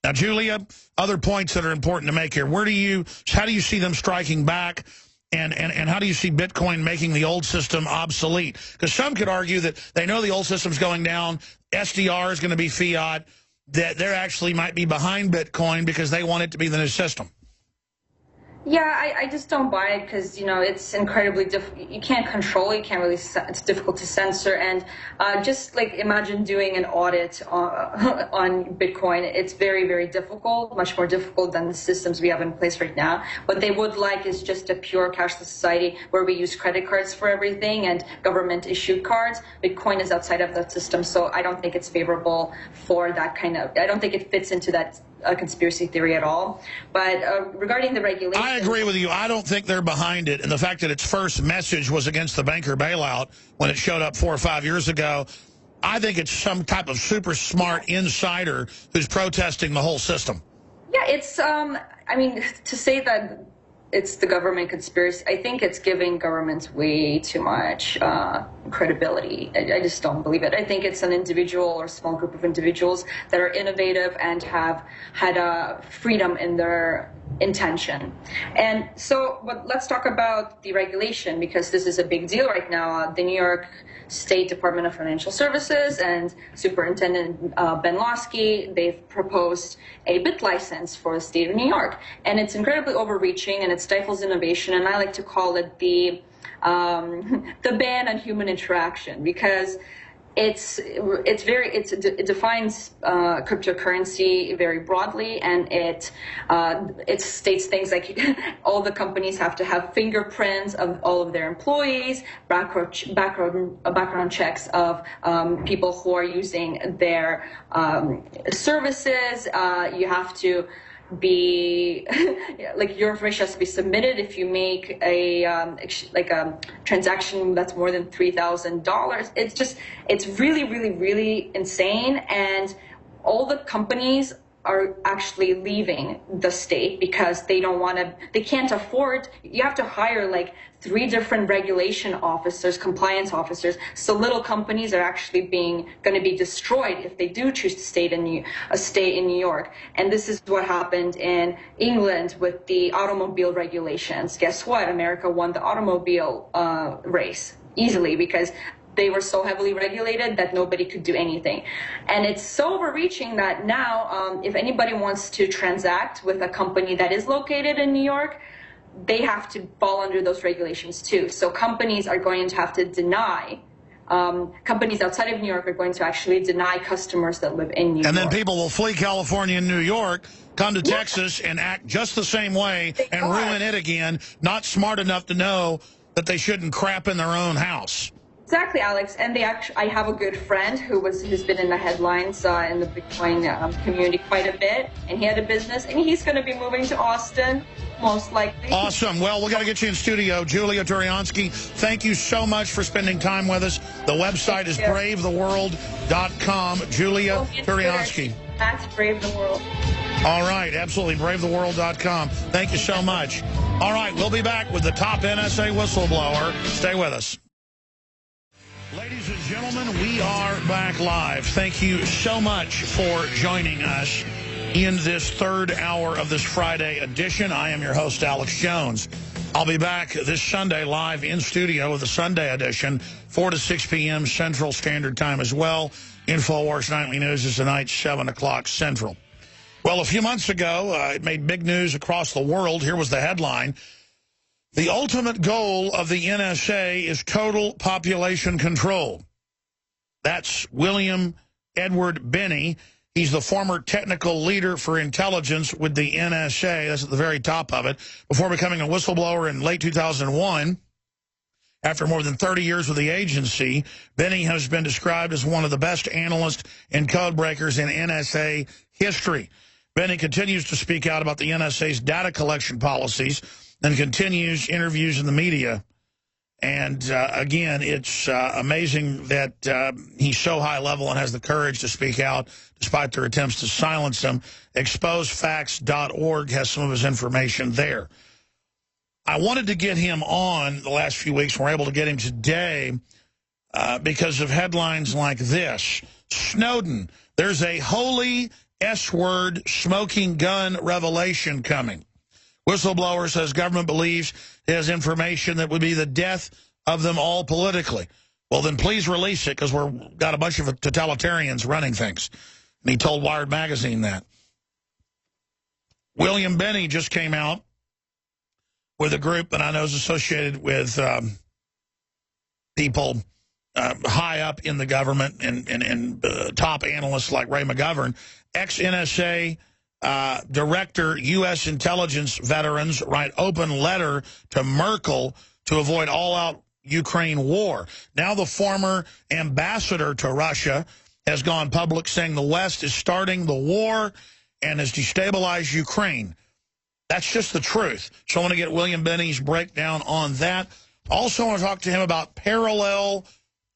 Now, Julia, other points that are important to make here. How do you see them striking back, and how do you see Bitcoin making the old system obsolete? Because some could argue that they know the old system's going down, SDR is going to be fiat, that they actually might be behind Bitcoin because they want it to be the new system. Yeah, I just don't buy it because, you know, it's incredibly difficult. You can't control it. You can't really, it's difficult to censor. And just like imagine doing an audit on Bitcoin. It's very, very difficult, much more difficult than the systems we have in place right now. What they would like is just a pure cashless society where we use credit cards for everything and government issued cards. Bitcoin is outside of that system. So I don't think it's favorable for that kind of, I don't think it fits into that conspiracy theory at all. But regarding the regulation, I agree with you. I don't think they're behind it. And the fact that its first message was against the banker bailout when it showed up 4 or 5 years ago, I think it's some type of super smart insider who's protesting the whole system. Yeah, it's, I mean, to say that it's the government conspiracy, I think it's giving governments way too much credibility. I just don't believe it. I think it's an individual or small group of individuals that are innovative and have had freedom in their intention. And so, but let's talk about the regulation, because this is a big deal right now. The New York State Department of Financial Services and Superintendent Ben Lawsky, they've proposed a bit license for the state of New York. And it's incredibly overreaching and it stifles innovation. And I like to call it the ban on human interaction, because it defines cryptocurrency very broadly, and it states things like all the companies have to have fingerprints of all of their employees, background checks of people who are using their services. You have to be like your information has to be submitted if you make a transaction that's more than $3,000. It's really, really, really insane, and all the companies are actually leaving the state because they can't afford. You have to hire like 3 different regulation officers, compliance officers. So little companies are actually going to be destroyed if they do choose to stay in New York. And this is what happened in England with the automobile regulations. Guess what? America won the automobile race easily because they were so heavily regulated that nobody could do anything. And it's so overreaching that now if anybody wants to transact with a company that is located in New York, they have to fall under those regulations too. So companies are going to have to deny, companies outside of New York are going to actually deny customers that live in New York. And then people will flee California and New York, come to Texas and act just the same way and ruin it again, not smart enough to know that they shouldn't crap in their own house. Exactly, Alex. And I have a good friend who's been in the headlines in the Bitcoin community quite a bit, and he had a business, and he's going to be moving to Austin, most likely. Awesome. Well, we're going to get you in studio. Julia Turiansky, thank you so much for spending time with us. The website is bravetheworld.com. Julia Turiansky. That's Brave the World. All right, absolutely. bravetheworld.com. Thank you so much. All right, we'll be back with the top NSA whistleblower. Stay with us. Ladies and gentlemen, we are back live. Thank you so much for joining us in this third hour of this Friday edition. I am your host, Alex Jones. I'll be back this Sunday live in studio with the Sunday edition, 4 to 6 p.m. Central Standard Time as well. InfoWars Nightly News is tonight, 7 o'clock Central. Well, a few months ago, it made big news across the world. Here was the headline. The ultimate goal of the NSA is total population control. That's William Edward Binney. He's the former technical leader for intelligence with the NSA. That's at the very top of it. Before becoming a whistleblower in late 2001, after more than 30 years with the agency, Binney has been described as one of the best analysts and code breakers in NSA history. Binney continues to speak out about the NSA's data collection policies and continues interviews in the media. And again, it's amazing that he's so high level and has the courage to speak out despite their attempts to silence him. Exposefacts.org has some of his information there. I wanted to get him on the last few weeks. We're able to get him today because of headlines like this. Snowden, there's a holy S-word smoking gun revelation coming. Whistleblower says government believes it has information that would be the death of them all politically. Well, then please release it because we've got a bunch of totalitarians running things. And he told Wired Magazine that. William Binney just came out with a group that I know is associated with people high up in the government and top analysts like Ray McGovern. Ex-NSA Director, U.S. intelligence veterans write open letter to Merkel to avoid all-out Ukraine war. Now the former ambassador to Russia has gone public saying the West is starting the war and has destabilized Ukraine. That's just the truth. So I want to get William Binney's breakdown on that. Also want to talk to him about parallel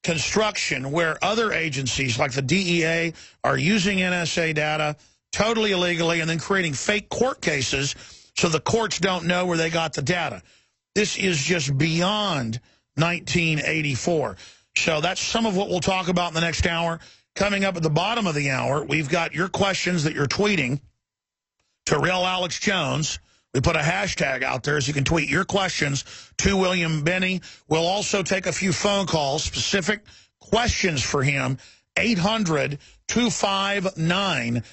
construction where other agencies like the DEA are using NSA data totally illegally and then creating fake court cases so the courts don't know where they got the data. This is just beyond 1984. So that's some of what we'll talk about in the next hour. Coming up at the bottom of the hour, we've got your questions that you're tweeting to Real Alex Jones. We put a hashtag out there so you can tweet your questions to William Binney. We'll also take a few phone calls, specific questions for him. 800-259-9231.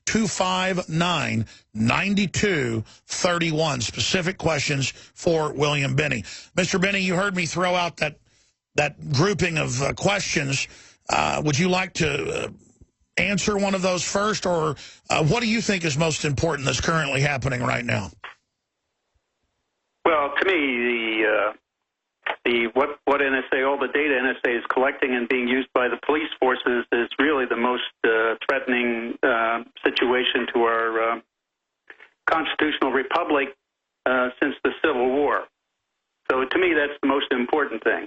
800-259-9231. Specific questions for William Binney. Mr. Binney, you heard me throw out that grouping of questions. Would you like to answer one of those first, or what do you think is most important that's currently happening right now? Well, to me, what NSA, all the data NSA is collecting and being used by the police forces is really the most threatening situation to our constitutional republic since the Civil War. So to me, that's the most important thing,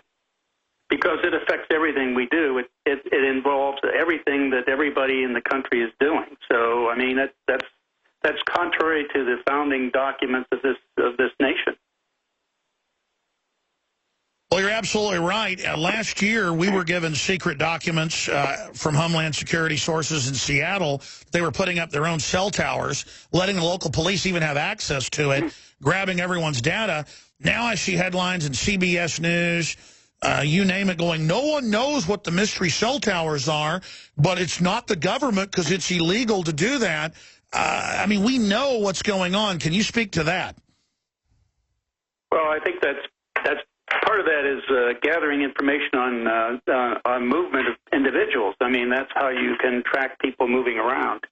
because it affects everything we do. It involves everything that everybody in the country is doing. So I mean, that's contrary to the founding documents of this nation. Well, you're absolutely right. Last year, we were given secret documents from Homeland Security sources in Seattle. They were putting up their own cell towers, letting the local police even have access to it, grabbing everyone's data. Now I see headlines in CBS News, you name it, going, no one knows what the mystery cell towers are, but it's not the government because it's illegal to do that. I mean, we know what's going on. Can you speak to that? Well, I think that's part of that is gathering information on movement of individuals. I mean, that's how you can track people moving around,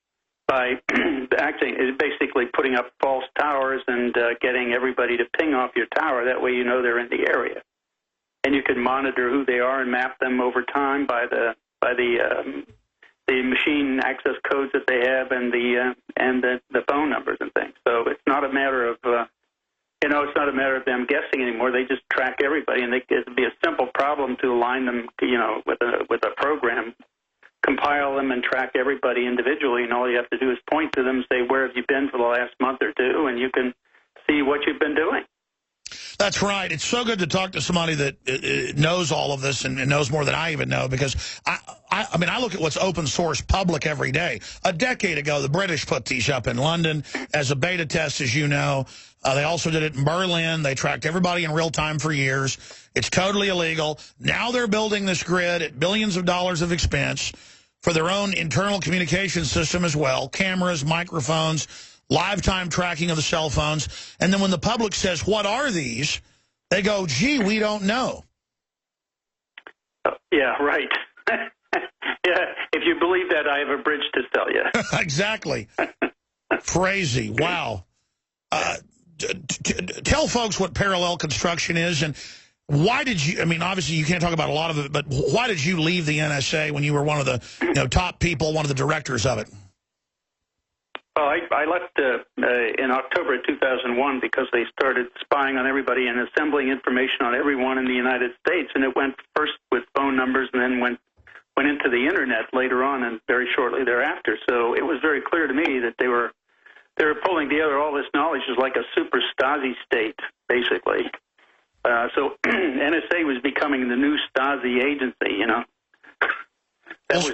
by basically putting up false towers and getting everybody to ping off your tower. That way you know they're in the area. and you can monitor who they are and map them over time by the machine access codes that they have and the phone numbers and things. So it's not a matter of it's not a matter of them guessing anymore. They just track everybody, and it'd be a simple problem to align them, with a program, compile them and track everybody individually, and all you have to do is point to them and say, where have you been for the last month or two, and you can see what you've been doing. That's right. It's so good to talk to somebody that knows all of this and knows more than I even know, because I mean, I look at what's open source public every day. A decade ago, the British put these up in London as a beta test, as you know. They also did it in Berlin. They tracked everybody in real time for years. It's totally illegal. Now they're building this grid at billions of dollars of expense for their own internal communication system as well, cameras, microphones, live time tracking of the cell phones. And then when the public says, what are these? They go, gee, we don't know. Yeah, right. Yeah, if you believe that, I have a bridge to sell you. Exactly. Crazy. Wow. Tell folks what parallel construction is, and why did you, I mean, obviously you can't talk about a lot of it, but why did you leave the NSA when you were one of the top people, one of the directors of it? Well, I left in October of 2001 because they started spying on everybody and assembling information on everyone in the United States, and it went first with phone numbers and then went into the Internet later on and very shortly thereafter. So it was very clear to me that they were pulling together all this knowledge as like a super Stasi state, basically. So NSA was becoming the new Stasi agency, That's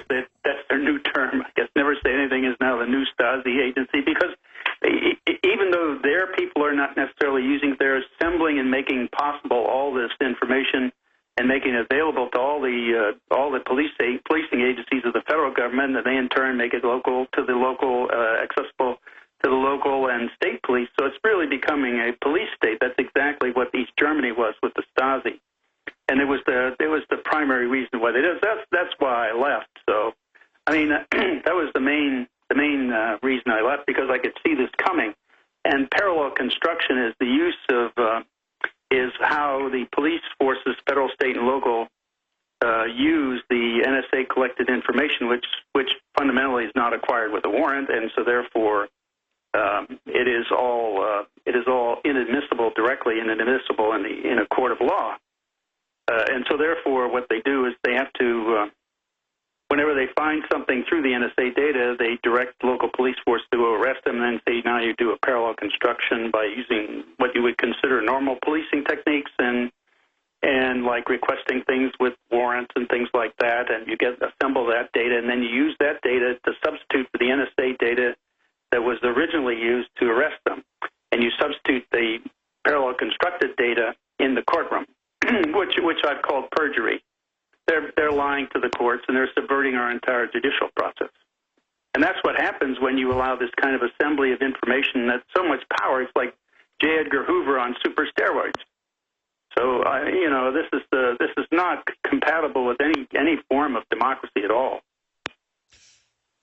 their new term. I guess Never Say Anything is now the new Stasi agency, because even though their people are not necessarily using, they're assembling and making possible all this information and making it available to all the policing agencies of the federal government, and they in turn make it accessible to the local and state police. So it's really becoming a police state. That's exactly what East Germany was with the Stasi. And it was the primary reason why they did. That's why I left. So, I mean, that was the main reason I left, because I could see this coming. And parallel construction is the use of is how the police forces, federal, state, and local, use the NSA collected information, which fundamentally is not acquired with a warrant, and so therefore it is all inadmissible, directly inadmissible in a court of law. And so therefore what they do is they have to, whenever they find something through the NSA data, they direct local police force to arrest them, and then say, now you do a parallel construction by using what you would consider normal policing techniques and like requesting things with warrants and things like that, and you assemble that data, and then you use that data to substitute for the NSA data that was originally used to arrest them. And you substitute the parallel constructed data in the courtroom, which I've called perjury. They're lying to the courts, and they're subverting our entire judicial process. And that's what happens when you allow this kind of assembly of information that's so much power. It's like J. Edgar Hoover on super steroids. So this is not compatible with any form of democracy at all.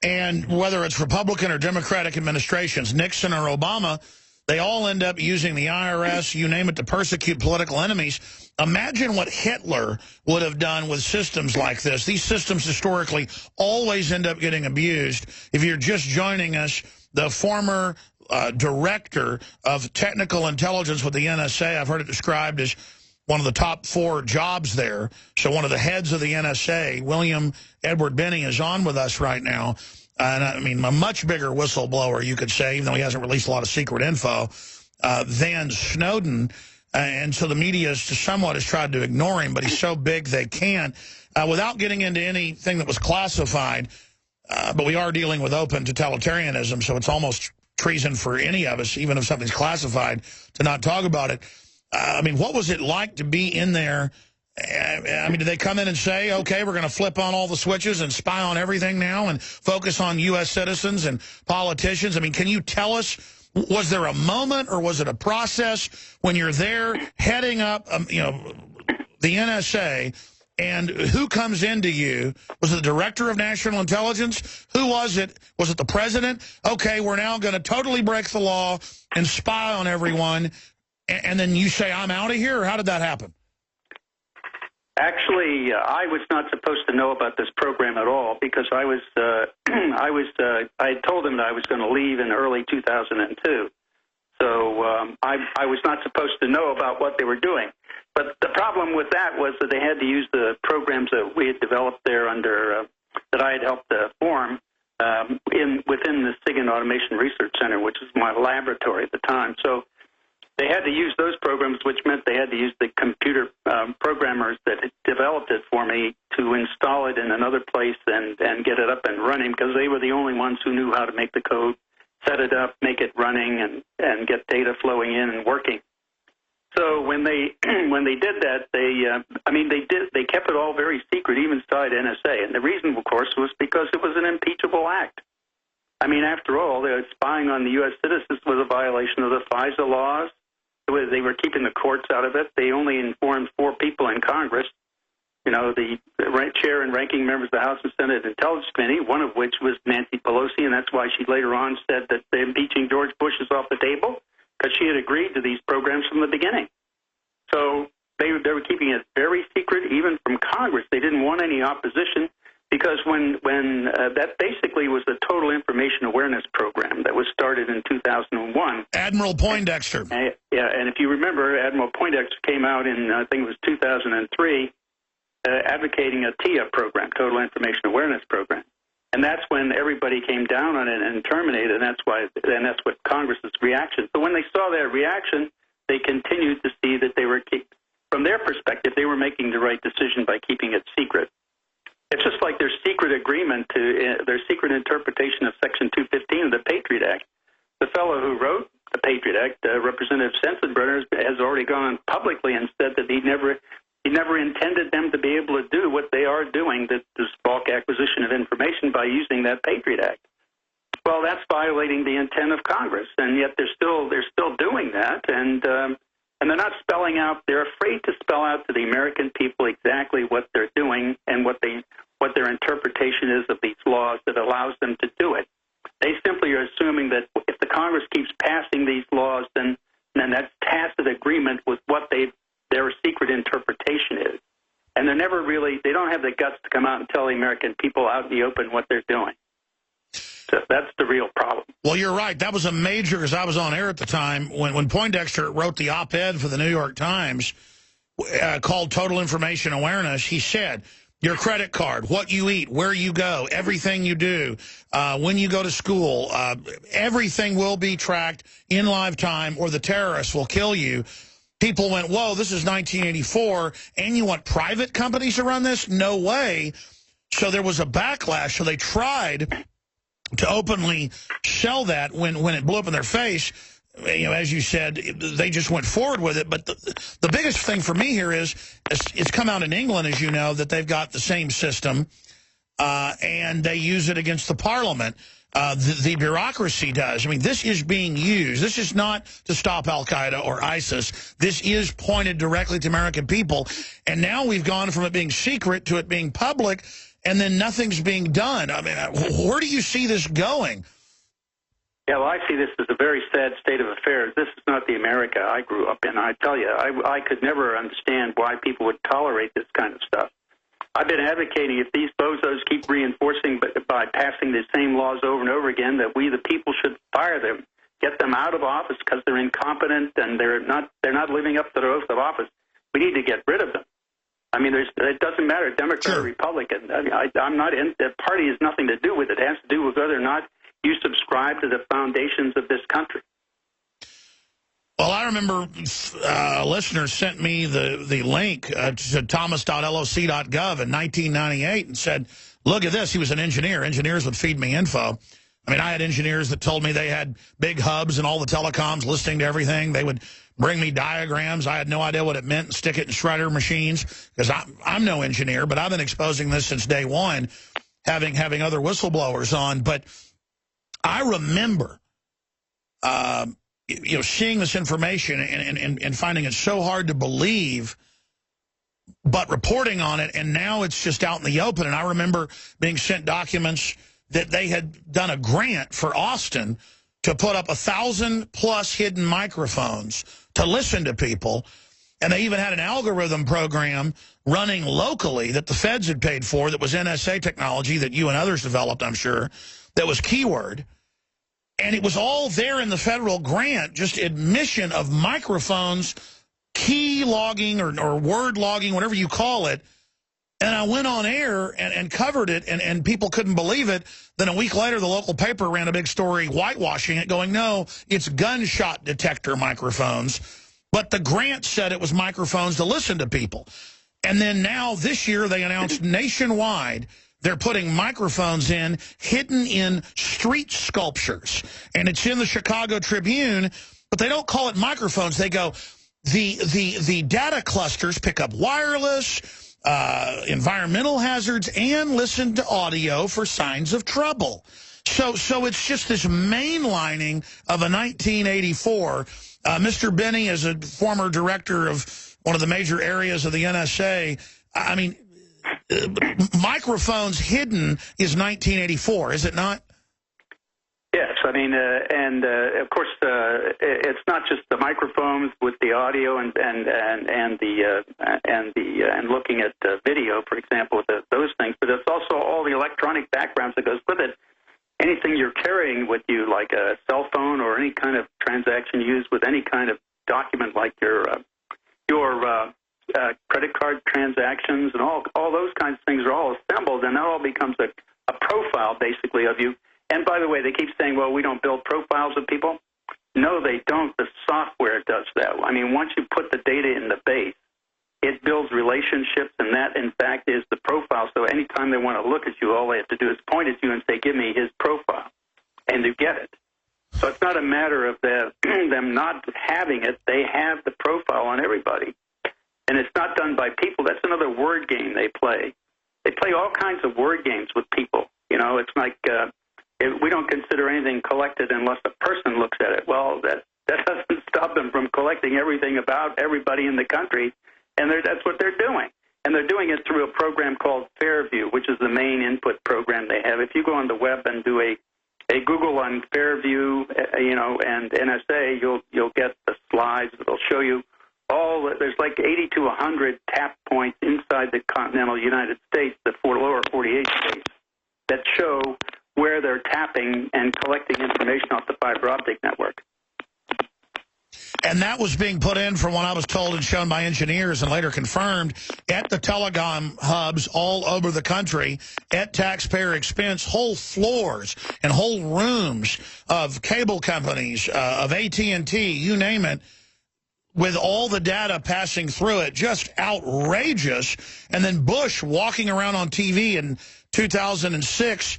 And whether it's Republican or Democratic administrations, Nixon or Obama, they all end up using the IRS, you name it, to persecute political enemies. Imagine what Hitler would have done with systems like this. These systems historically always end up getting abused. If you're just joining us, the former director of technical intelligence with the NSA, I've heard it described as one of the top 4 jobs there. So one of the heads of the NSA, William Edward Benny, is on with us right now. And I mean, a much bigger whistleblower, you could say, even though he hasn't released a lot of secret info, than Snowden. And so the media somewhat has tried to ignore him, but he's so big they can't. Without getting into anything that was classified, but we are dealing with open totalitarianism, so it's almost treason for any of us, even if something's classified, to not talk about it. I mean, what was it like to be in there? I mean, did they come in and say, okay, we're going to flip on all the switches and spy on everything now and focus on U.S. citizens and politicians? I mean, can you tell us, was there a moment or was it a process when you're there heading up, the NSA, and who comes into you? Was it the director of national intelligence? Who was it? Was it the president? Okay, we're now going to totally break the law and spy on everyone. And then you say, I'm out of here? Or how did that happen? Actually, I was not supposed to know about this program at all because I had told them that I was going to leave in early 2002. So I was not supposed to know about what they were doing. But the problem with that was that they had to use the programs that we had developed there under that I had helped form within the SIGINT Automation Research Center, which is my laboratory at the time. So they had to use those programs, which meant they had to use the computer programmers that had developed it for me to install it in another place and get it up and running, because they were the only ones who knew how to make the code, set it up, make it running, and get data flowing in and working. So when they did that, they kept it all very secret, even inside NSA. And the reason, of course, was because it was an impeachable act. I mean, after all, spying on the U.S. citizens was a violation of the FISA laws. They were keeping the courts out of it. They only informed 4 people in Congress, you know, the chair and ranking members of the House and Senate Intelligence Committee, one of which was Nancy Pelosi, and that's why she later on said that the impeaching George Bush is off the table, because she had agreed to these programs from the beginning. So they were keeping it very secret, even from Congress. They didn't want any opposition, because when that basically was the Total Information Awareness Program that was started in 2001. Admiral Poindexter. Yeah, and if you remember, Admiral Poindexter came out in, I think it was 2003, advocating a TIA program, Total Information Awareness Program. And that's when everybody came down on it and terminated, and that's what Congress's reaction. So when they saw that reaction, they continued to see that they were, from their perspective, they were making the right decision by keeping it secret. It's just like their secret agreement their secret interpretation of Section 215 of the Patriot Act. The fellow who wrote the Patriot Act, Representative Sensenbrenner, has already gone publicly and said that he never intended them to be able to do what they are doing, this bulk acquisition of information by using that Patriot Act. Well, that's violating the intent of Congress, and yet they're still doing that, and they're not spelling out. They're afraid to spell out to the American people exactly what they're doing and what their interpretation is of these laws that allows them to do it. They simply are assuming that if the Congress keeps passing these laws, then that's tacit agreement with what their secret interpretation is. And they don't have the guts to come out and tell the American people out in the open what they're doing. So that's the real problem. Well, you're right. That was a major, because I was on air at the time, when Poindexter wrote the op-ed for the New York Times called Total Information Awareness. He said, your credit card, what you eat, where you go, everything you do, when you go to school, everything will be tracked in live time or the terrorists will kill you. People went, whoa, this is 1984, and you want private companies to run this? No way. So there was a backlash. So they tried to openly sell that when it blew up in their face. You know, as you said, they just went forward with it. But the biggest thing for me here is it's come out in England, as you know, that they've got the same system, and they use it against the parliament. The bureaucracy does. I mean, this is being used. This is not to stop al-Qaeda or ISIS. This is pointed directly to American people. And now we've gone from it being secret to it being public, and then nothing's being done. I mean, where do you see this going? Yeah, well, I see this as a very sad state of affairs. This is not the America I grew up in. I tell you, I could never understand why people would tolerate this kind of stuff. I've been advocating, if these bozos keep reinforcing by passing the same laws over and over again, that we, the people, should fire them, get them out of office because they're incompetent and they're not living up to their oath of office. We need to get rid of them. I mean, it doesn't matter, Democrat or Republican. I'm not in. The party has nothing to do with it. It has to do with whether or not you subscribe to the foundations of this country. Well, I remember listeners sent me the link to thomas.loc.gov in 1998 and said, look at this. He was an engineer. Engineers would feed me info. I mean, I had engineers that told me they had big hubs and all the telecoms listening to everything. They would bring me diagrams. I had no idea what it meant and stick it in shredder machines because I'm no engineer, but I've been exposing this since day one, having other whistleblowers on. But I remember seeing this information and finding it so hard to believe, but reporting on it, and now it's just out in the open. And I remember being sent documents that they had done a grant for Austin to put up 1,000+ hidden microphones to listen to people. And they even had an algorithm program running locally that the feds had paid for that was NSA technology that you and others developed, I'm sure, that was keyword. And it was all there in the federal grant, just admission of microphones, key logging or word logging, whatever you call it. And I went on air and covered it, and people couldn't believe it. Then a week later, the local paper ran a big story whitewashing it, going, no, it's gunshot detector microphones. But the grant said it was microphones to listen to people. And then now this year they announced nationwide they're putting microphones in, hidden in street sculptures. And it's in the Chicago Tribune, but they don't call it microphones. They go, the data clusters pick up wireless, environmental hazards, and listen to audio for signs of trouble. So it's just this mainlining of a 1984. Mr. Benny is a former director of one of the major areas of the NSA. I mean, microphones hidden is 1984, is it not? Yes, I mean, of course, it's not just the microphones with the audio and looking at video, for example, with those things, but it's also all the electronic backgrounds that goes with it. Anything you're carrying with you, like a cell phone or any kind of transaction used with any kind of document, like your credit card transactions and all those kinds of things are all assembled, and that all becomes a profile, basically, of you. And by the way, they keep saying, well, we don't build profiles of people. No, they don't. The software does that. I mean, once you put the data in the base, it builds relationships, and that, in fact, is the profile. So anytime they want to look at you, all they have to do is point at you and say, give me his profile, and you get it. So it's not a matter of them not having it. They have the profile on everybody. And it's not done by people. That's another word game they play. They play all kinds of word games with people. You know, it's like we don't consider anything collected unless a person looks at it. Well, that doesn't stop them from collecting everything about everybody in the country. And that's what they're doing. And they're doing it through a program called Fairview, which is the main input program they have. If you go on the web and do a Google on Fairview, and NSA, you'll get the slides. It'll show you there's like 80 to 100 tap points inside the continental United States, the lower 48 states, that show where they're tapping and collecting information off the fiber optic network. And that was being put in, from what I was told and shown by engineers and later confirmed, at the telecom hubs all over the country at taxpayer expense, whole floors and whole rooms of cable companies, of AT&T, you name it, with all the data passing through it. Just outrageous. And then Bush walking around on TV in 2006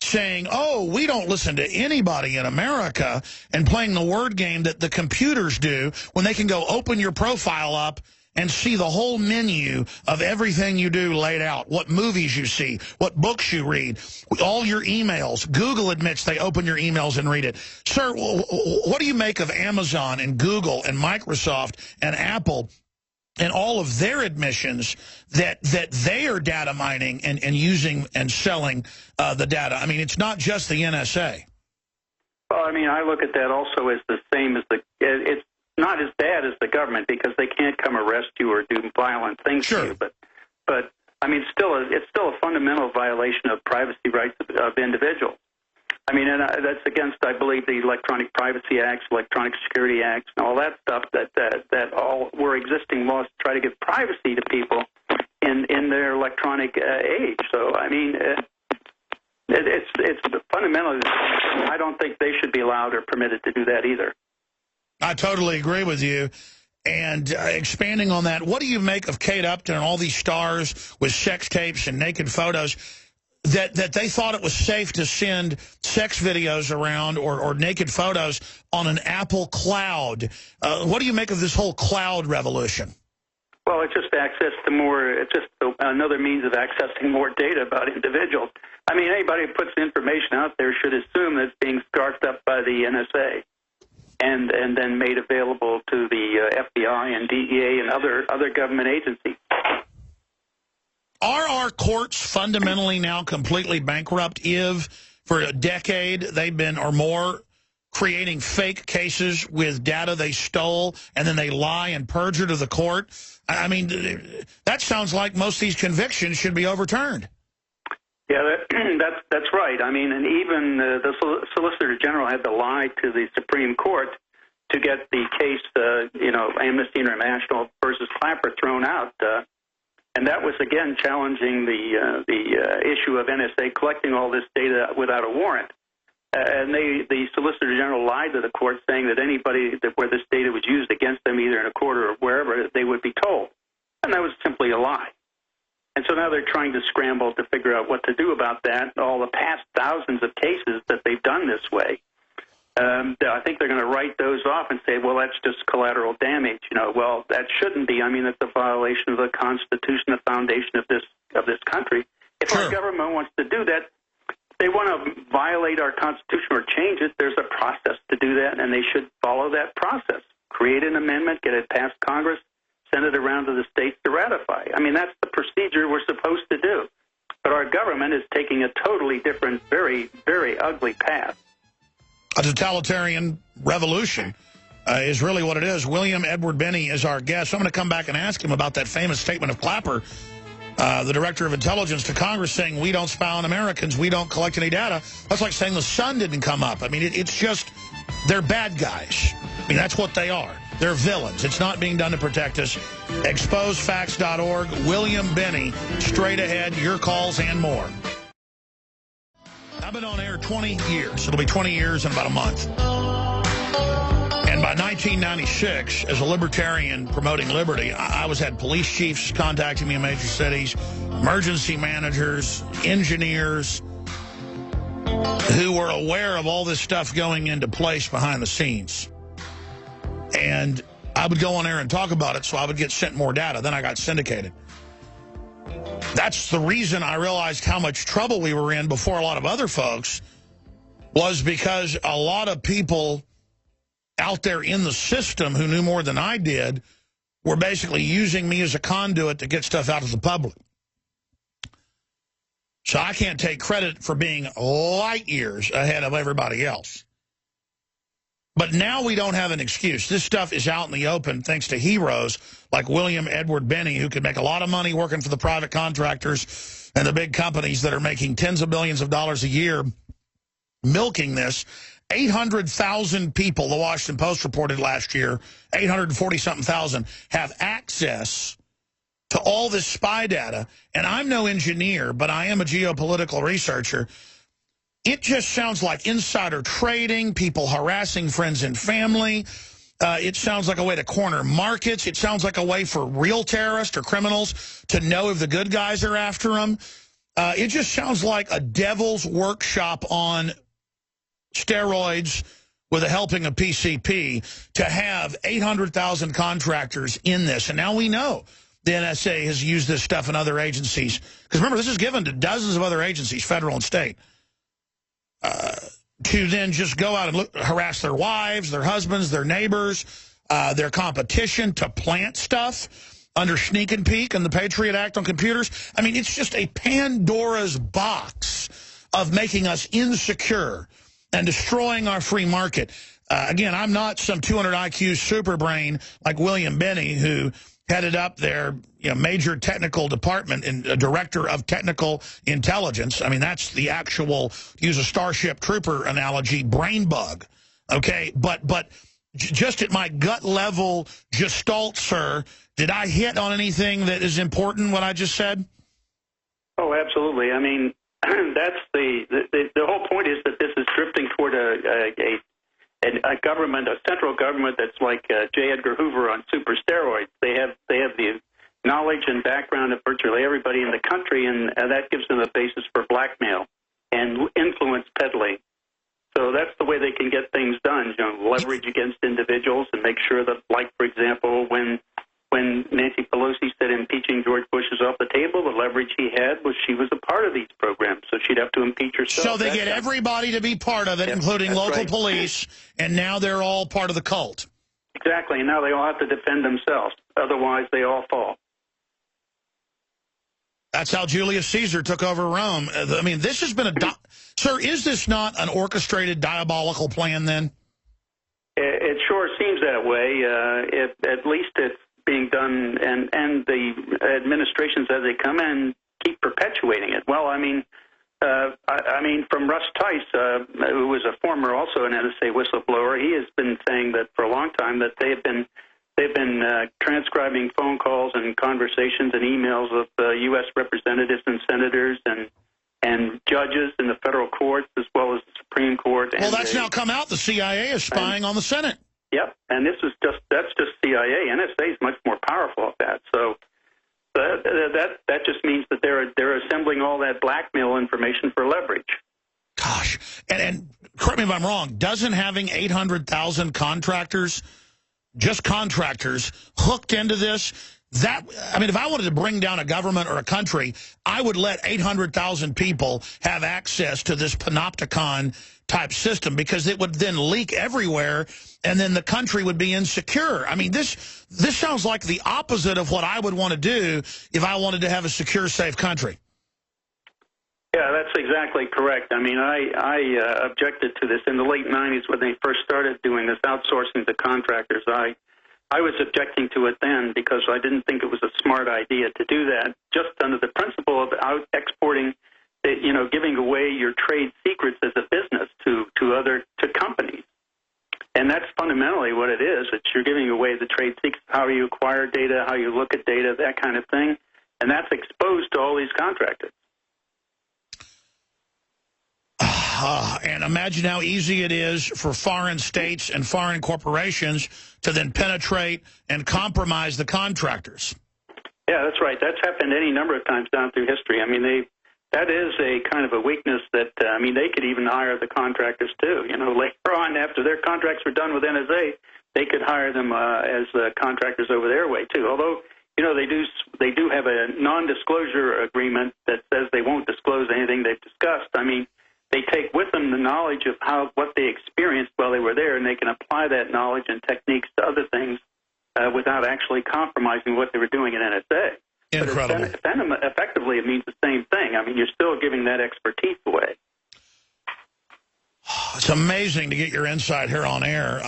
saying, oh, we don't listen to anybody in America, and playing the word game that the computers do when they can go open your profile up and see the whole menu of everything you do laid out, what movies you see, what books you read, all your emails. Google admits they open your emails and read it. Sir, what do you make of Amazon and Google and Microsoft and Apple and all of their admissions that they are data mining and using and selling the data? I mean, it's not just the NSA. Well, I mean, I look at that also as the same as it's not as bad as the government, because they can't come arrest you or do violent things to you. But I mean, it's still a fundamental violation of privacy rights of individuals. I mean, and that's against, I believe, the Electronic Privacy Acts, Electronic Security Acts, and all that stuff that all were existing laws to try to give privacy to people in their electronic age. So, I mean, it's fundamentally, I don't think they should be allowed or permitted to do that either. I totally agree with you. And expanding on that, what do you make of Kate Upton and all these stars with sex tapes and naked photos that they thought it was safe to send sex videos around or naked photos on an Apple cloud? What do you make of this whole cloud revolution? Well, it's just it's just another means of accessing more data about individuals. I mean, anybody who puts information out there should assume that it's being scarfed up by the NSA. And then made available to the FBI and DEA and other government agencies. Are our courts fundamentally now completely bankrupt if for a decade they've been or more creating fake cases with data they stole, and then they lie and perjure to the court. I mean, that sounds like most of these convictions should be overturned. Yeah, that's right. I mean, and even the Solicitor General had to lie to the Supreme Court to get the case, Amnesty International versus Clapper thrown out. And that was, again, challenging the issue of NSA collecting all this data without a warrant. And the Solicitor General lied to the court, saying that anybody where this data was used against them, either in a court or wherever, they would be told. And that was simply a lie. And so now they're trying to scramble to figure out what to do about that. All the past thousands of cases that they've done this way, I think they're going to write those off and say, well, that's just collateral damage. Well, that shouldn't be. I mean, it's a violation of the Constitution, the foundation of this country. If our government wants to do that, they want to violate our Constitution or change it, there's a process to do that, and they should follow that process. Create an amendment, get it past Congress, send it around to the states to ratify. I mean, that's the procedure we're supposed to do. But our government is taking a totally different, very, very ugly path. A totalitarian revolution is really what it is. William Edward Binney is our guest. I'm going to come back and ask him about that famous statement of Clapper, the director of intelligence, to Congress, saying we don't spy on Americans, we don't collect any data. That's like saying the sun didn't come up. I mean, it's just, they're bad guys. I mean, that's what they are. They're villains. It's not being done to protect us. ExposeFacts.org. William Binney, straight ahead, your calls and more. I've been on air 20 years. It'll be 20 years in about a month. And by 1996, as a libertarian promoting liberty, I had police chiefs contacting me in major cities, emergency managers, engineers, who were aware of all this stuff going into place behind the scenes. And I would go on air and talk about it, so I would get sent more data. Then I got syndicated. That's the reason I realized how much trouble we were in before a lot of other folks, was because a lot of people out there in the system who knew more than I did were basically using me as a conduit to get stuff out to the public. So I can't take credit for being light years ahead of everybody else. But now we don't have an excuse. This stuff is out in the open thanks to heroes like William Edward Binney, who could make a lot of money working for the private contractors and the big companies that are making tens of billions of dollars a year milking this. 800,000 people, the Washington Post reported last year, 840-something thousand, have access to all this spy data. And I'm no engineer, but I am a geopolitical researcher. It just sounds like insider trading, people harassing friends and family. It sounds like a way to corner markets. It sounds like a way for real terrorists or criminals to know if the good guys are after them. It just sounds like a devil's workshop on steroids with a helping of PCP to have 800,000 contractors in this. And now we know the NSA has used this stuff in other agencies. Because remember, this is given to dozens of other agencies, federal and state, to then just go out and harass their wives, their husbands, their neighbors, their competition, to plant stuff under Sneak and Peek and the Patriot Act on computers. I mean, it's just a Pandora's box of making us insecure and destroying our free market. Again, I'm not some 200 IQ super brain like William Binney, who headed up their major technical department and a director of technical intelligence. I mean, that's the actual, to use a Starship Trooper analogy, brain bug. Okay, but just at my gut level gestalt, sir, did I hit on anything that is important, what I just said? Oh, absolutely. I mean, that's the whole point is that this is drifting toward a government, a central government that's like J. Edgar Hoover on super steroids. They have the knowledge and background of virtually everybody in the country, and that gives them a basis for blackmail and influence peddling. So that's the way they can get things done, leverage against individuals and make sure that, like, for example, when Nancy Pelosi said impeaching George Bush is off the table, the leverage he had was she was a part of these programs, so she'd have to impeach herself. So they get everybody to be part of it, including local police, and now they're all part of the cult. Exactly, and now they all have to defend themselves. Otherwise, they all fall. That's how Julius Caesar took over Rome. I mean, this has been Sir, is this not an orchestrated, diabolical plan then? it sure seems that way. At least it's being done, and the administrations as they come in keep perpetuating it. Well, I mean, from Russ Tice, who was a former also an NSA whistleblower, he has been saying that for a long time that they've been transcribing phone calls and conversations and emails of U.S. representatives and senators and judges in the federal courts as well as the Supreme Court. Well, that's now come out. The CIA is spying on the Senate. Yep, and that's just CIA. NSA is much more powerful at that. So that just means that they're assembling all that blackmail information for leverage. Gosh, and correct me if I'm wrong, doesn't having 800,000 contractors, just contractors, hooked into this, if I wanted to bring down a government or a country, I would let 800,000 people have access to this panopticon-type system because it would then leak everywhere, and then the country would be insecure. I mean, this sounds like the opposite of what I would want to do if I wanted to have a secure, safe country. Yeah, that's exactly correct. I mean, I objected to this in the late 90s when they first started doing this, outsourcing to contractors. I was objecting to it then because I didn't think it was a smart idea to do that, just under the principle of exporting, giving away your trade secrets as a business to companies. And that's fundamentally what it is. It's you're giving away the trade secrets, how you acquire data, how you look at data, that kind of thing. And that's exposed to all these contractors. And imagine how easy it is for foreign states and foreign corporations to then penetrate and compromise the contractors. Yeah, that's right. That's happened any number of times down through history. I mean, that is a kind of a weakness that, they could even hire the contractors too. Later on, after their contracts were done with NSA, they could hire them as contractors over their way too. Although, they do have a non-disclosure agreement that says they won't disclose anything they've discussed. I mean, they take with them the knowledge of what they experienced while they were there, and they can apply that knowledge and techniques to other things without actually compromising what they were doing in NSA. Incredible. But effectively, it means the same thing. I mean, you're still giving that expertise away. It's amazing to get your insight here on air.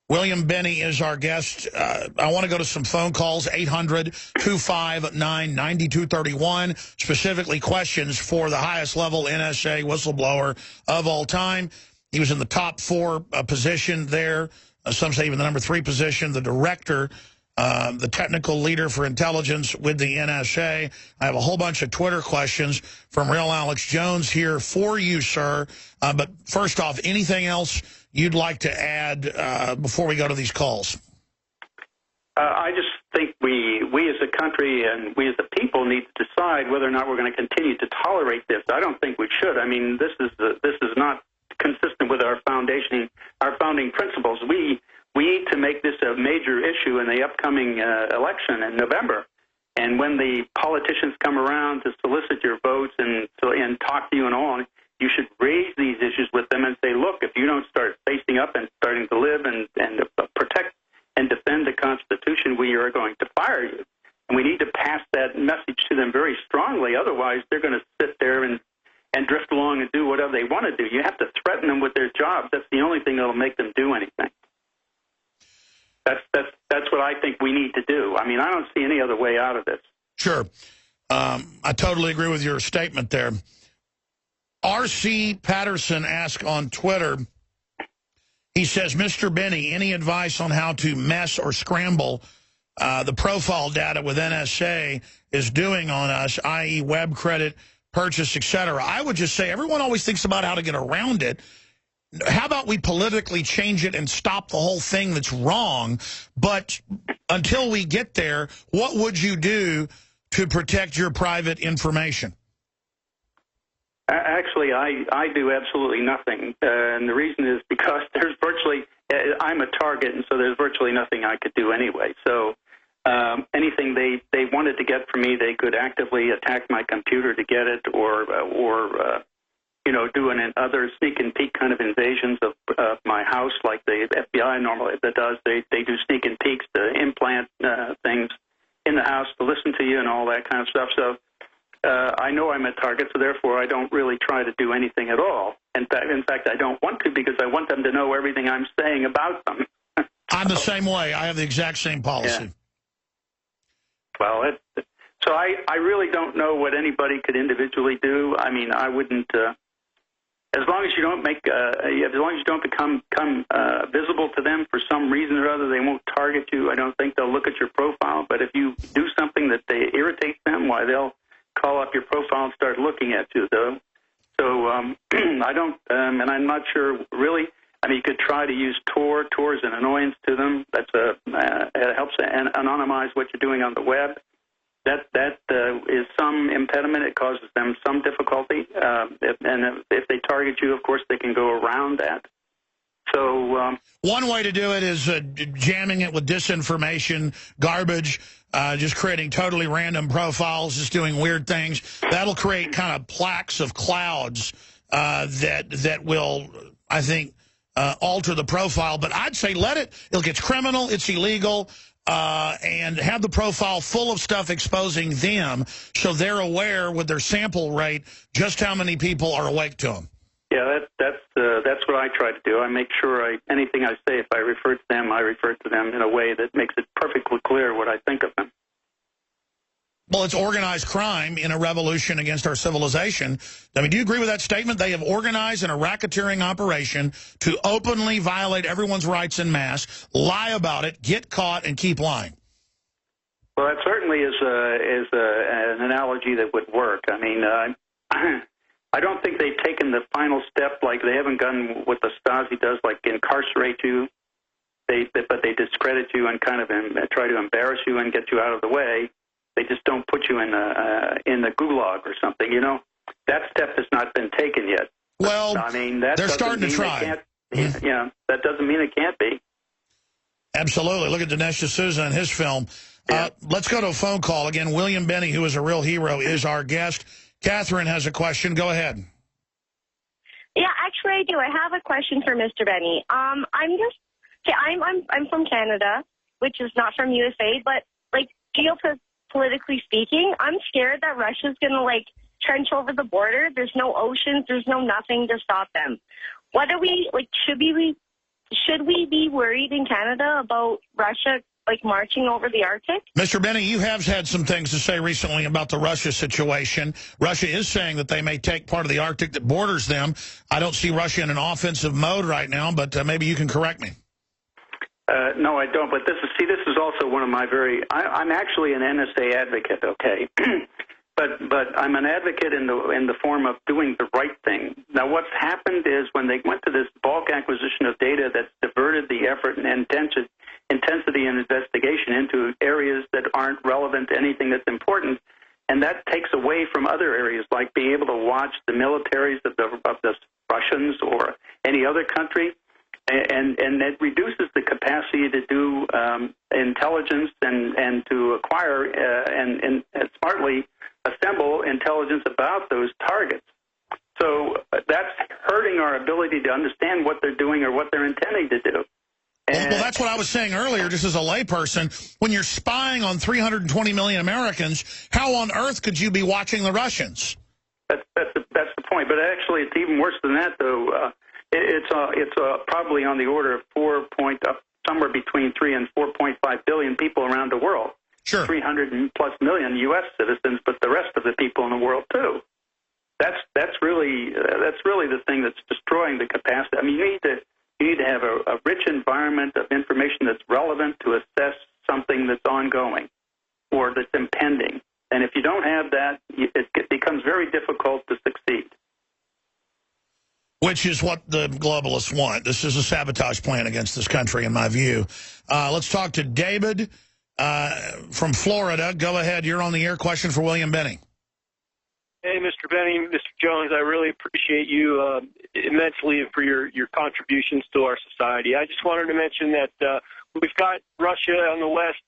William Binney is our guest. I want to go to some phone calls, 800-259-9231, specifically questions for the highest level NSA whistleblower of all time. He was in the top 4 position there. Some say even the number 3 position, the director, the technical leader for intelligence with the NSA. I have a whole bunch of Twitter questions from Real Alex Jones here for you, sir. But first off, anything else you'd like to add before we go to these calls? I just think we as a country and we as a people need to decide whether or not we're going to continue to tolerate this. I don't think we should. I mean, this is not consistent with our founding principles. We need to make this a major issue in the upcoming election in November. And when the politicians come around to solicit your votes and talk to you and all, you should raise these issues with them and say, look, if you don't start facing up and starting to live and protect and defend the Constitution, we are going to fire you. And we need to pass that message to them very strongly. Otherwise, they're going to sit there and drift along and do whatever they want to do. You have to threaten them with their jobs. That's the only thing that will make them do anything. That's what I think we need to do. I mean, I don't see any other way out of this. Sure. I totally agree with your statement there. R.C. Patterson asked on Twitter, he says, Mr. Binney, any advice on how to mess or scramble the profile data with NSA is doing on us, i.e. web credit, purchase, etc.? I would just say everyone always thinks about how to get around it. How about we politically change it and stop the whole thing that's wrong? But until we get there, what would you do to protect your private information? Actually, I do absolutely nothing. And the reason is because there's I'm a target, and so there's virtually nothing I could do anyway. So anything they wanted to get from me, they could actively attack my computer to get it, or do other sneak and peek kind of invasions of my house, like the FBI normally does. They do sneak and peeks to implant things in the house to listen to you and all that kind of stuff. So I know I'm a target, so therefore I don't really try to do anything at all. In fact, I don't want to, because I want them to know everything I'm saying about them. I'm the same way. I have the exact same policy. Yeah. Well, so I really don't know what anybody could individually do. I mean, I wouldn't. As long as you don't make, as long as you don't become visible to them for some reason or other, they won't target you. I don't think they'll look at your profile. But if you do something that they irritate them, why, they'll call up your profile and start looking at you, though. So I don't, and I'm not sure really. I mean, you could try to use Tor. Tor is an annoyance to them. That's it helps anonymize what you're doing on the web. That is some impediment. It causes them some difficulty. If they target you, of course, they can go around that. So one way to do it is jamming it with disinformation, garbage, just creating totally random profiles, just doing weird things. That'll create kind of plaques of clouds that will, I think, alter the profile. But I'd say let it. Look, it's criminal. It's illegal. And have the profile full of stuff exposing them so they're aware with their sample rate just how many people are awake to them. Yeah, that's what I try to do. I make sure anything I say, if I refer to them, I refer to them in a way that makes it perfectly clear what I think of them. Well, it's organized crime in a revolution against our civilization. I mean, do you agree with that statement? They have organized in a racketeering operation to openly violate everyone's rights en masse, lie about it, get caught, and keep lying. Well, that certainly is an analogy that would work. I mean, I don't think they've taken the final step, like they haven't done what the Stasi does, like incarcerate you, but they discredit you and kind of try to embarrass you and get you out of the way. They just don't put you in the gulag or something. You know, that step has not been taken yet. Well, I mean, that they're starting to try. Yeah, that doesn't mean it can't be. Absolutely. Look at Dinesh D'Souza and his film. Yeah. Let's go to a phone call. Again, William Benny, who is a real hero, is our guest. Catherine has a question. Go ahead. Yeah, actually, I do. I have a question for Mr. Benny. I'm from Canada, which is not from USA, but like geopolitically speaking, I'm scared that Russia's going to like trench over the border. There's no oceans. There's no nothing to stop them. What are we like? Should we be worried in Canada about Russia like marching over the Arctic? Mr. Benny, you have had some things to say recently about the Russia situation. Russia is saying that they may take part of the Arctic that borders them. I don't see Russia in an offensive mode right now, but maybe you can correct me. No, I don't. But this is also one of my I'm actually an NSA advocate, okay? But I'm an advocate in the form of doing the right thing. Now, what's happened is when they went to this bulk acquisition of data that's diverted the effort and intensity and investigation into areas that aren't relevant to anything that's important, and that takes away from other areas like being able to watch the militaries of the Russians or any other country. And it reduces the capacity to do intelligence and to acquire and smartly assemble intelligence about those targets. So that's hurting our ability to understand what they're doing or what they're intending to do. Well, that's what I was saying earlier, just as a layperson. When you're spying on 320 million Americans, how on earth could you be watching the Russians? That's the point. But actually, it's even worse than that, though. It's probably on the order of somewhere between 3 and 4.5 billion people around the world. Sure. 300+ million U.S. citizens, but the rest of the people in the world too. That's really the thing that's destroying the capacity. I mean, you need to have a rich environment of information that's relevant to assess something that's ongoing or that's impending. And if you don't have that, it becomes very difficult to succeed. Which is what the globalists want. This is a sabotage plan against this country, in my view. Let's talk to David from Florida. Go ahead. You're on the air. Question for William Benny. Hey, Mr. Benny, Mr. Jones, I really appreciate you immensely for your contributions to our society. I just wanted to mention that we've got Russia on the west,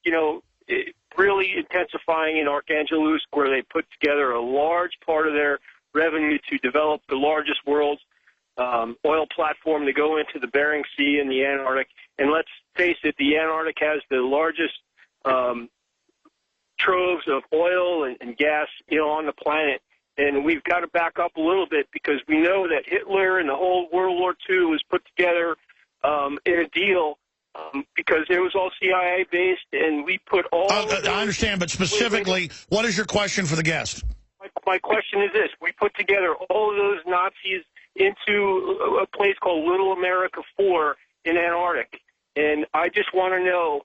really intensifying in Archangelsk, where they put together a large part of their revenue to develop the largest world's oil platform to go into the Bering Sea and the Antarctic. And let's face it, the Antarctic has the largest troves of oil and gas, on the planet. And we've got to back up a little bit because we know that Hitler and the whole World War II was put together in a deal because it was all CIA-based, and we put all... I understand, but specifically, what is your question for the guest? My question is this. We put together all of those Nazis into a place called Little America 4 in Antarctic, and I just want to know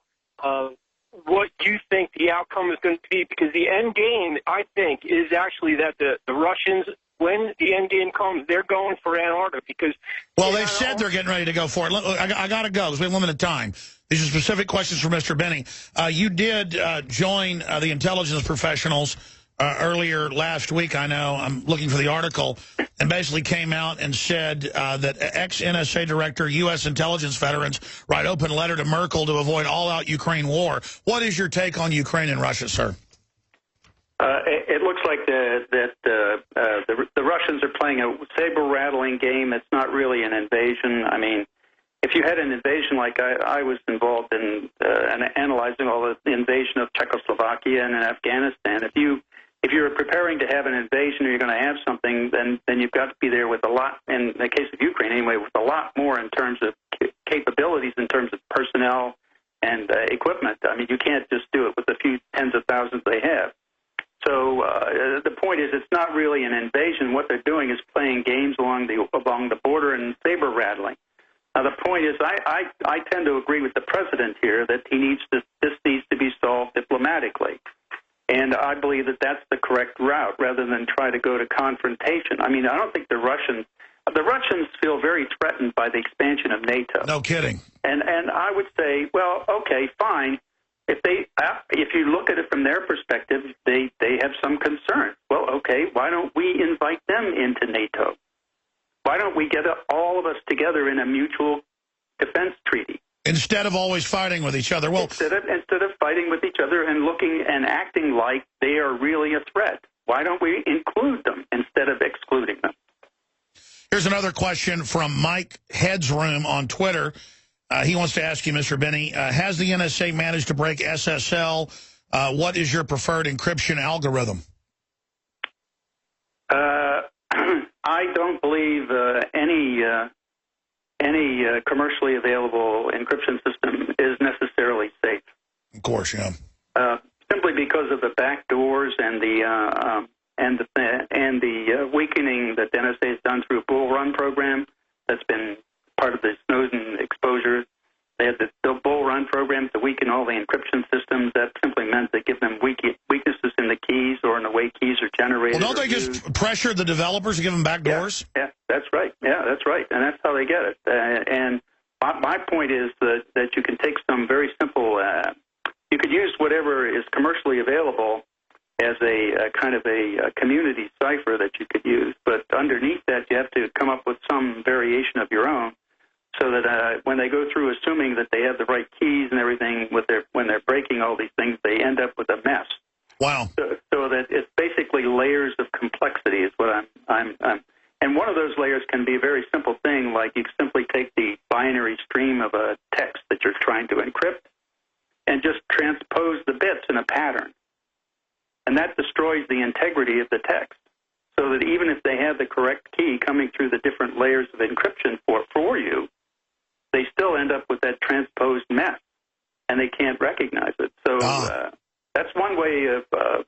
what you think the outcome is going to be, because the end game, I think, is actually that the Russians, when the end game comes, they're going for Antarctica because... Well, they've said they're getting ready to go for it. I got to go because we have limited time. These are specific questions for Mr. Benny. You did join the intelligence professionals earlier last week, I know. I'm looking for the article, and basically came out and said that ex-NSA director, U.S. intelligence veterans write open letter to Merkel to avoid all-out Ukraine war. What is your take on Ukraine and Russia, sir? It looks like the Russians are playing a saber-rattling game. It's not really an invasion. I mean, if you had an invasion like I was involved in analyzing all the invasion of Czechoslovakia and Afghanistan, if you're preparing to have an invasion or you're going to have something, then you've got to be there with a lot, in the case of Ukraine anyway, with a lot more in terms of capabilities, in terms of personnel and equipment. I mean, you can't just do it with a few tens of thousands they have. So the point is, it's not really an invasion. What they're doing is playing games along the border and saber rattling. Now, the point is, I tend to agree with the president here that this needs to be solved diplomatically. And I believe that that's the correct route, rather than try to go to confrontation. I mean, I don't think the Russians feel very threatened by the expansion of NATO. No kidding. And I would say, well, okay, fine. If you look at it from their perspective, they have some concern. Well, okay, why don't we invite them into NATO? Why don't we get all of us together in a mutual defense treaty? Instead of always fighting with each other. Well, instead of fighting with each other and looking and acting like they are really a threat, why don't we include them instead of excluding them? Here's another question from Mike Headsroom on Twitter. He wants to ask you, Mr. Benny, has the NSA managed to break SSL? What is your preferred encryption algorithm? I don't believe any commercially available encryption system is necessarily safe. Of course, yeah. Simply because of the back doors and the weakening that the NSA has done through a Bull Run program. That's been part of the Snowden exposure. They had the Bull Run program to weaken all the encryption systems. That simply meant they give them weaknesses in the keys or in the way keys are generated. Well, don't they just pressure the developers to give them back doors? Yeah, that's right. Yeah, that's right. And that's how they get it. And my point is that you can take some very simple, you could use whatever is commercially available as a kind of a community cipher that you could use. But underneath that, you have to come up with some variation of your own, so that when they go through assuming that they have the right keys and everything when they're breaking all these things, they end up with a mess. Wow. So that it's basically layers of complexity is what I'm and one of those layers can be a very simple thing, like you simply take the binary stream of a text that you're trying to encrypt and just transpose the bits in a pattern. And that destroys the integrity of the text. So that even if they have the correct key coming through the different layers of encryption for you, they still end up with that transposed mess, and they can't recognize it. So that's one way of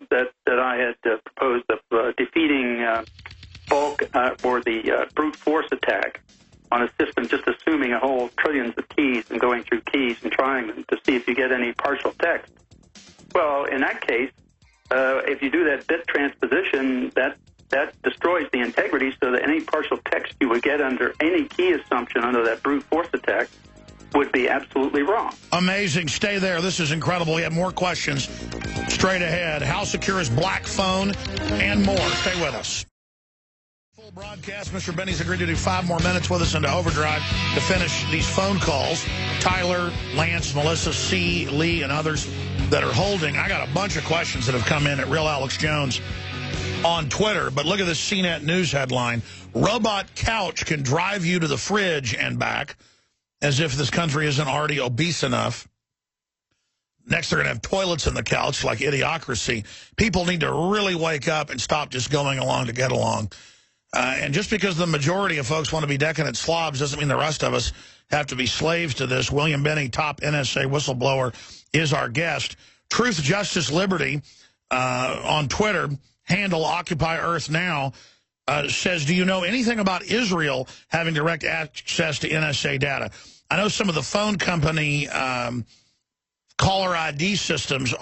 that I had proposed of defeating bulk or the brute force attack on a system, just assuming a whole trillions of keys and going through keys and trying them to see if you get any partial text. Well, in that case, if you do that bit transposition, that destroys the integrity, so that any partial text you would get under any key assumption under that brute force attack would be absolutely wrong. Amazing. Stay there. This is incredible. We have more questions straight ahead. How secure is Black Phone and more. Stay with us. Full broadcast. Mr. Benny's agreed to do 5 more minutes with us into overdrive to finish these phone calls. Tyler, Lance, Melissa, C, Lee, and others that are holding. I got a bunch of questions that have come in at Real Alex Jones on Twitter, but look at this CNET News headline. Robot couch can drive you to the fridge and back, as if this country isn't already obese enough. Next, they're going to have toilets in the couch, like Idiocracy. People need to really wake up and stop just going along to get along. And just because the majority of folks want to be decadent slobs doesn't mean the rest of us have to be slaves to this. William Binney, top NSA whistleblower, is our guest. Truth, Justice, Liberty on Twitter, handle Occupy Earth Now, says, do you know anything about Israel having direct access to NSA data? I know some of the phone company caller ID systems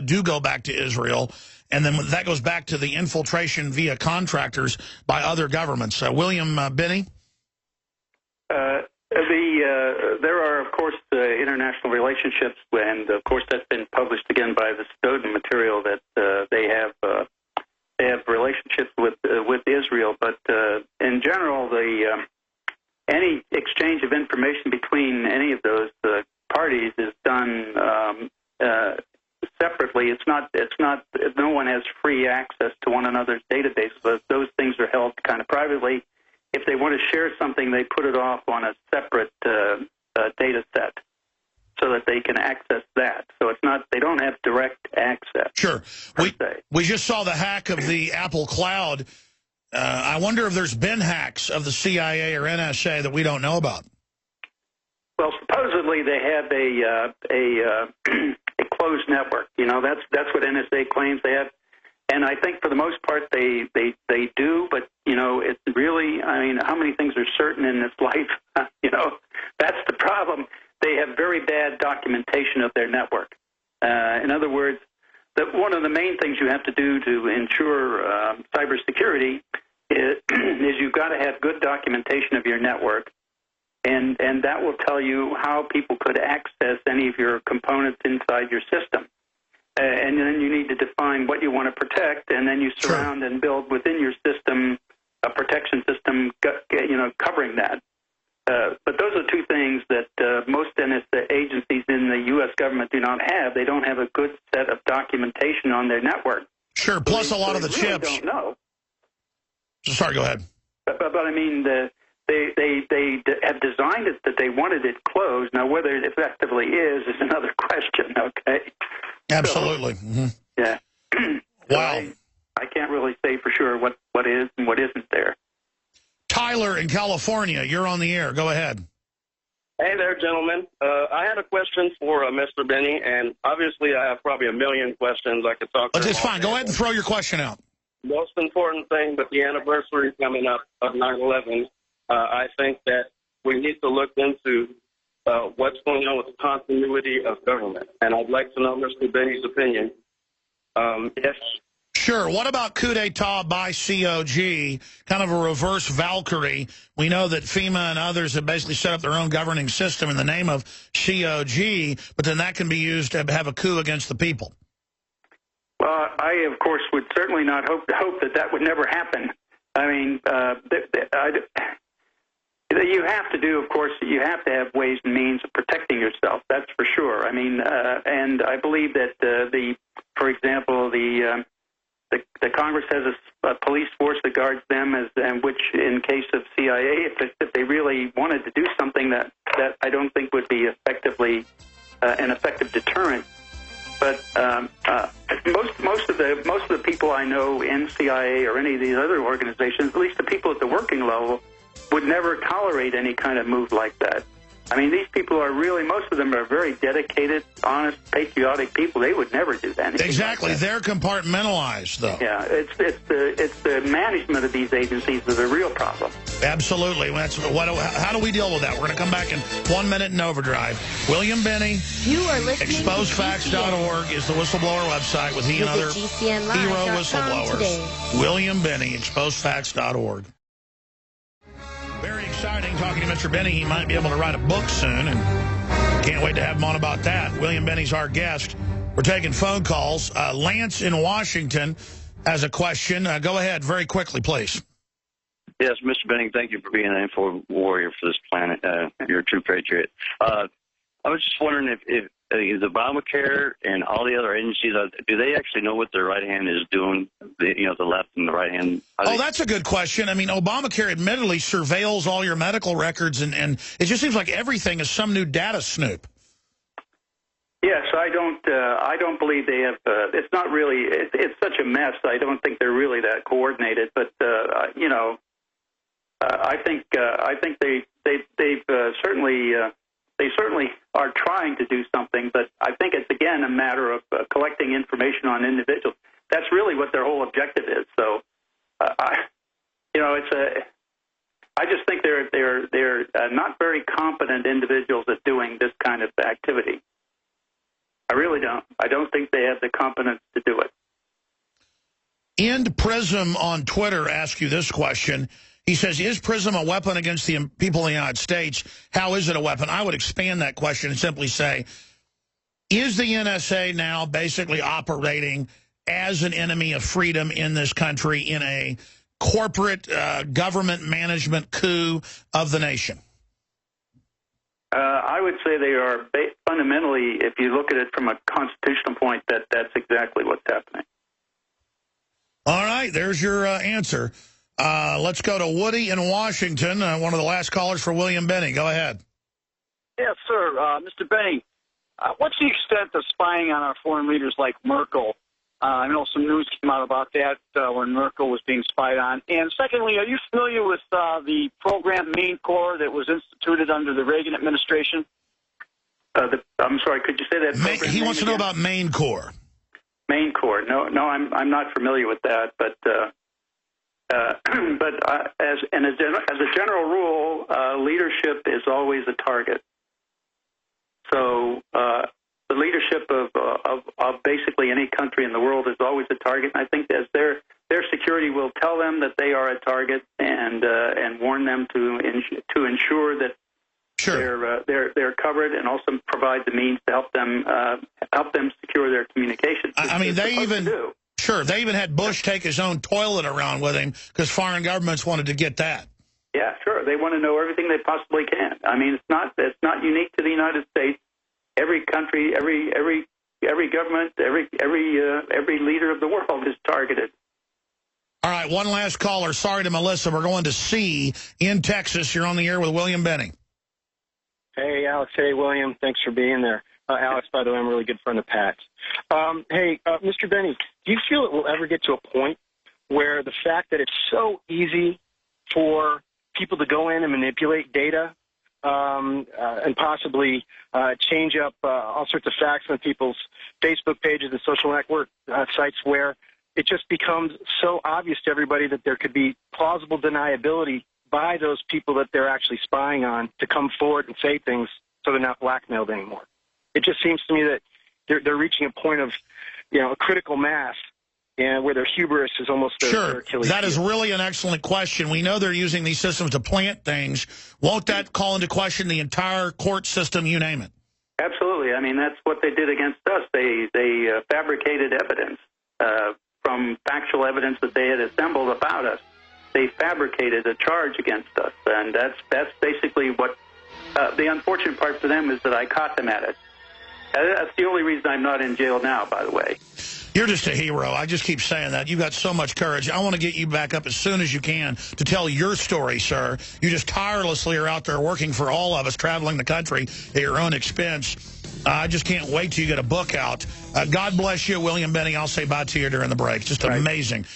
do go back to Israel, and then that goes back to the infiltration via contractors by other governments. William Binney? There are, of course, international relationships, and of course that's been published again by the Snowden material that they have relationships with Israel. But in general, any exchange of information between any of those parties is done separately. It's not. No one has free access to one another's databases. Those things are held kind of privately. If they want to share something, they put it off on a separate data set so that they can access that. So it's not, they don't have direct access. Sure. We just saw the hack of the Apple Cloud. I wonder if there's been hacks of the CIA or NSA that we don't know about. Well, supposedly they have a closed network. You know, that's what NSA claims they have. And I think for the most part they do, but, you know, it's really, I mean, how many things are certain in this life? You know, that's the problem. They have very bad documentation of their network. In other words, one of the main things you have to do to ensure cybersecurity is you've got to have good documentation of your network, and that will tell you how people could access any of your components inside your system. And then you need to define what you want to protect, and then you surround and build within your system a protection system, you know, covering that. But those are two things that most NSA agencies in the U.S. government do not have. They don't have a good set of documentation on their network. Sure. Plus, a lot of the really chips. Don't know. Sorry. Go ahead. But I mean, they have designed it that they wanted it closed. Now, whether it effectively is another question. Okay. Absolutely. Yeah. Wow. I can't really say for sure what is and what isn't there. Tyler in California, you're on the air. Go ahead. Hey there, gentlemen. I had a question for Mr. Binney, and obviously I have probably a million questions I could talk to him. It's fine. Go ahead and throw your question out. Most important thing, but the anniversary coming up of 9/11, I think that we need to look into what's going on with the continuity of government. And I'd like to know Mr. Binney's opinion. If Sure. What about coup d'etat by COG, kind of a reverse Valkyrie? We know that FEMA and others have basically set up their own governing system in the name of COG, but then that can be used to have a coup against the people. Well, I, of course, would certainly not hope that would never happen. I mean, you have to do, of course, you have to have ways and means of protecting yourself. That's for sure. I mean, and I believe that for example, the Congress has a police force that guards them, and which, in case of CIA, if they really wanted to do something that I don't think would be effectively an effective deterrent. But most of the people I know in CIA or any of these other organizations, at least the people at the working level, would never tolerate any kind of move like that. I mean, these people are really, most of them are very dedicated, honest, patriotic people. They would never do that. Exactly. Like that. They're compartmentalized, though. Yeah, it's the management of these agencies is a real problem. Absolutely. How do we deal with that? We're going to come back in 1 minute in overdrive. William Binney, you are listening ExposeFacts.org is the whistleblower website with he and other hero whistleblowers. Today. William Binney, ExposeFacts.org. Very exciting talking to Mr. Binney. He might be able to write a book soon, and can't wait to have him on about that. William Binney's our guest. We're taking phone calls. Lance in Washington has a question. Go ahead very quickly, please. Yes, Mr. Binney, thank you for being an info warrior for this planet. You're a true patriot. I was just wondering if the Obamacare and all the other agencies, do they actually know what their right hand is doing, the left and the right hand? That's a good question. I mean, Obamacare admittedly surveils all your medical records, and it just seems like everything is some new data snoop. Yes, I don't believe they have. It's not really. It's such a mess. I don't think they're really that coordinated. But I think they've certainly they certainly are trying to do something, but I think it's again a matter of collecting information on individuals. That's really what their whole objective is. So, I just think they're not very competent individuals at doing this kind of activity. I really don't. I don't think they have the competence to do it. End Prism on Twitter asks you this question. He says, is PRISM a weapon against the people of the United States? How is it a weapon? I would expand that question and simply say, is the NSA now basically operating as an enemy of freedom in this country in a corporate government management coup of the nation? I would say they are fundamentally, if you look at it from a constitutional point, that's exactly what's happening. All right, there's your answer. Let's go to Woody in Washington, one of the last callers for William Benny. Go ahead. Yes, sir. Mr. Benny, what's the extent of spying on our foreign leaders like Merkel? I know some news came out about that when Merkel was being spied on. And secondly, are you familiar with the program Main Core that was instituted under the Reagan administration? I'm sorry, could you say that? He wants to know about Main Core. Main Core. No, I'm not familiar with that, but as a general rule, leadership is always a target. So the leadership of basically any country in the world is always a target. And I think as their security will tell them that they are a target and warn them to ensure that they're covered, and also provide the means to help them secure their communications. I mean, they even had Bush take his own toilet around with him because foreign governments wanted to get that. Yeah, sure. They want to know everything they possibly can. I mean, it's not unique to the United States. Every country, every government, every leader of the world is targeted. All right, one last caller. Sorry to Melissa. We're going to C in Texas. You're on the air with William Benny. Hey, Alex. Hey, William. Thanks for being there. Alex, by the way, I'm a really good friend of Pat's. Mr. Benny, do you feel it will ever get to a point where the fact that it's so easy for people to go in and manipulate data and possibly change up all sorts of facts on people's Facebook pages and social network sites, where it just becomes so obvious to everybody that there could be plausible deniability by those people that they're actually spying on to come forward and say things so they're not blackmailed anymore? It just seems to me that they're reaching a point of, a critical mass, and where their hubris is almost their Achilles heel. That is really an excellent question. We know they're using these systems to plant things. Won't that call into question the entire court system, you name it? Absolutely. I mean, that's what they did against us. They fabricated evidence from factual evidence that they had assembled about us. They fabricated a charge against us, and that's basically what the unfortunate part for them is that I caught them at it. That's the only reason I'm not in jail now, by the way. You're just a hero. I just keep saying that. You've got so much courage. I want to get you back up as soon as you can to tell your story, sir. You just tirelessly are out there working for all of us, traveling the country at your own expense. I just can't wait till you get a book out. God bless you, William Benny. I'll say bye to you during the break. Just amazing.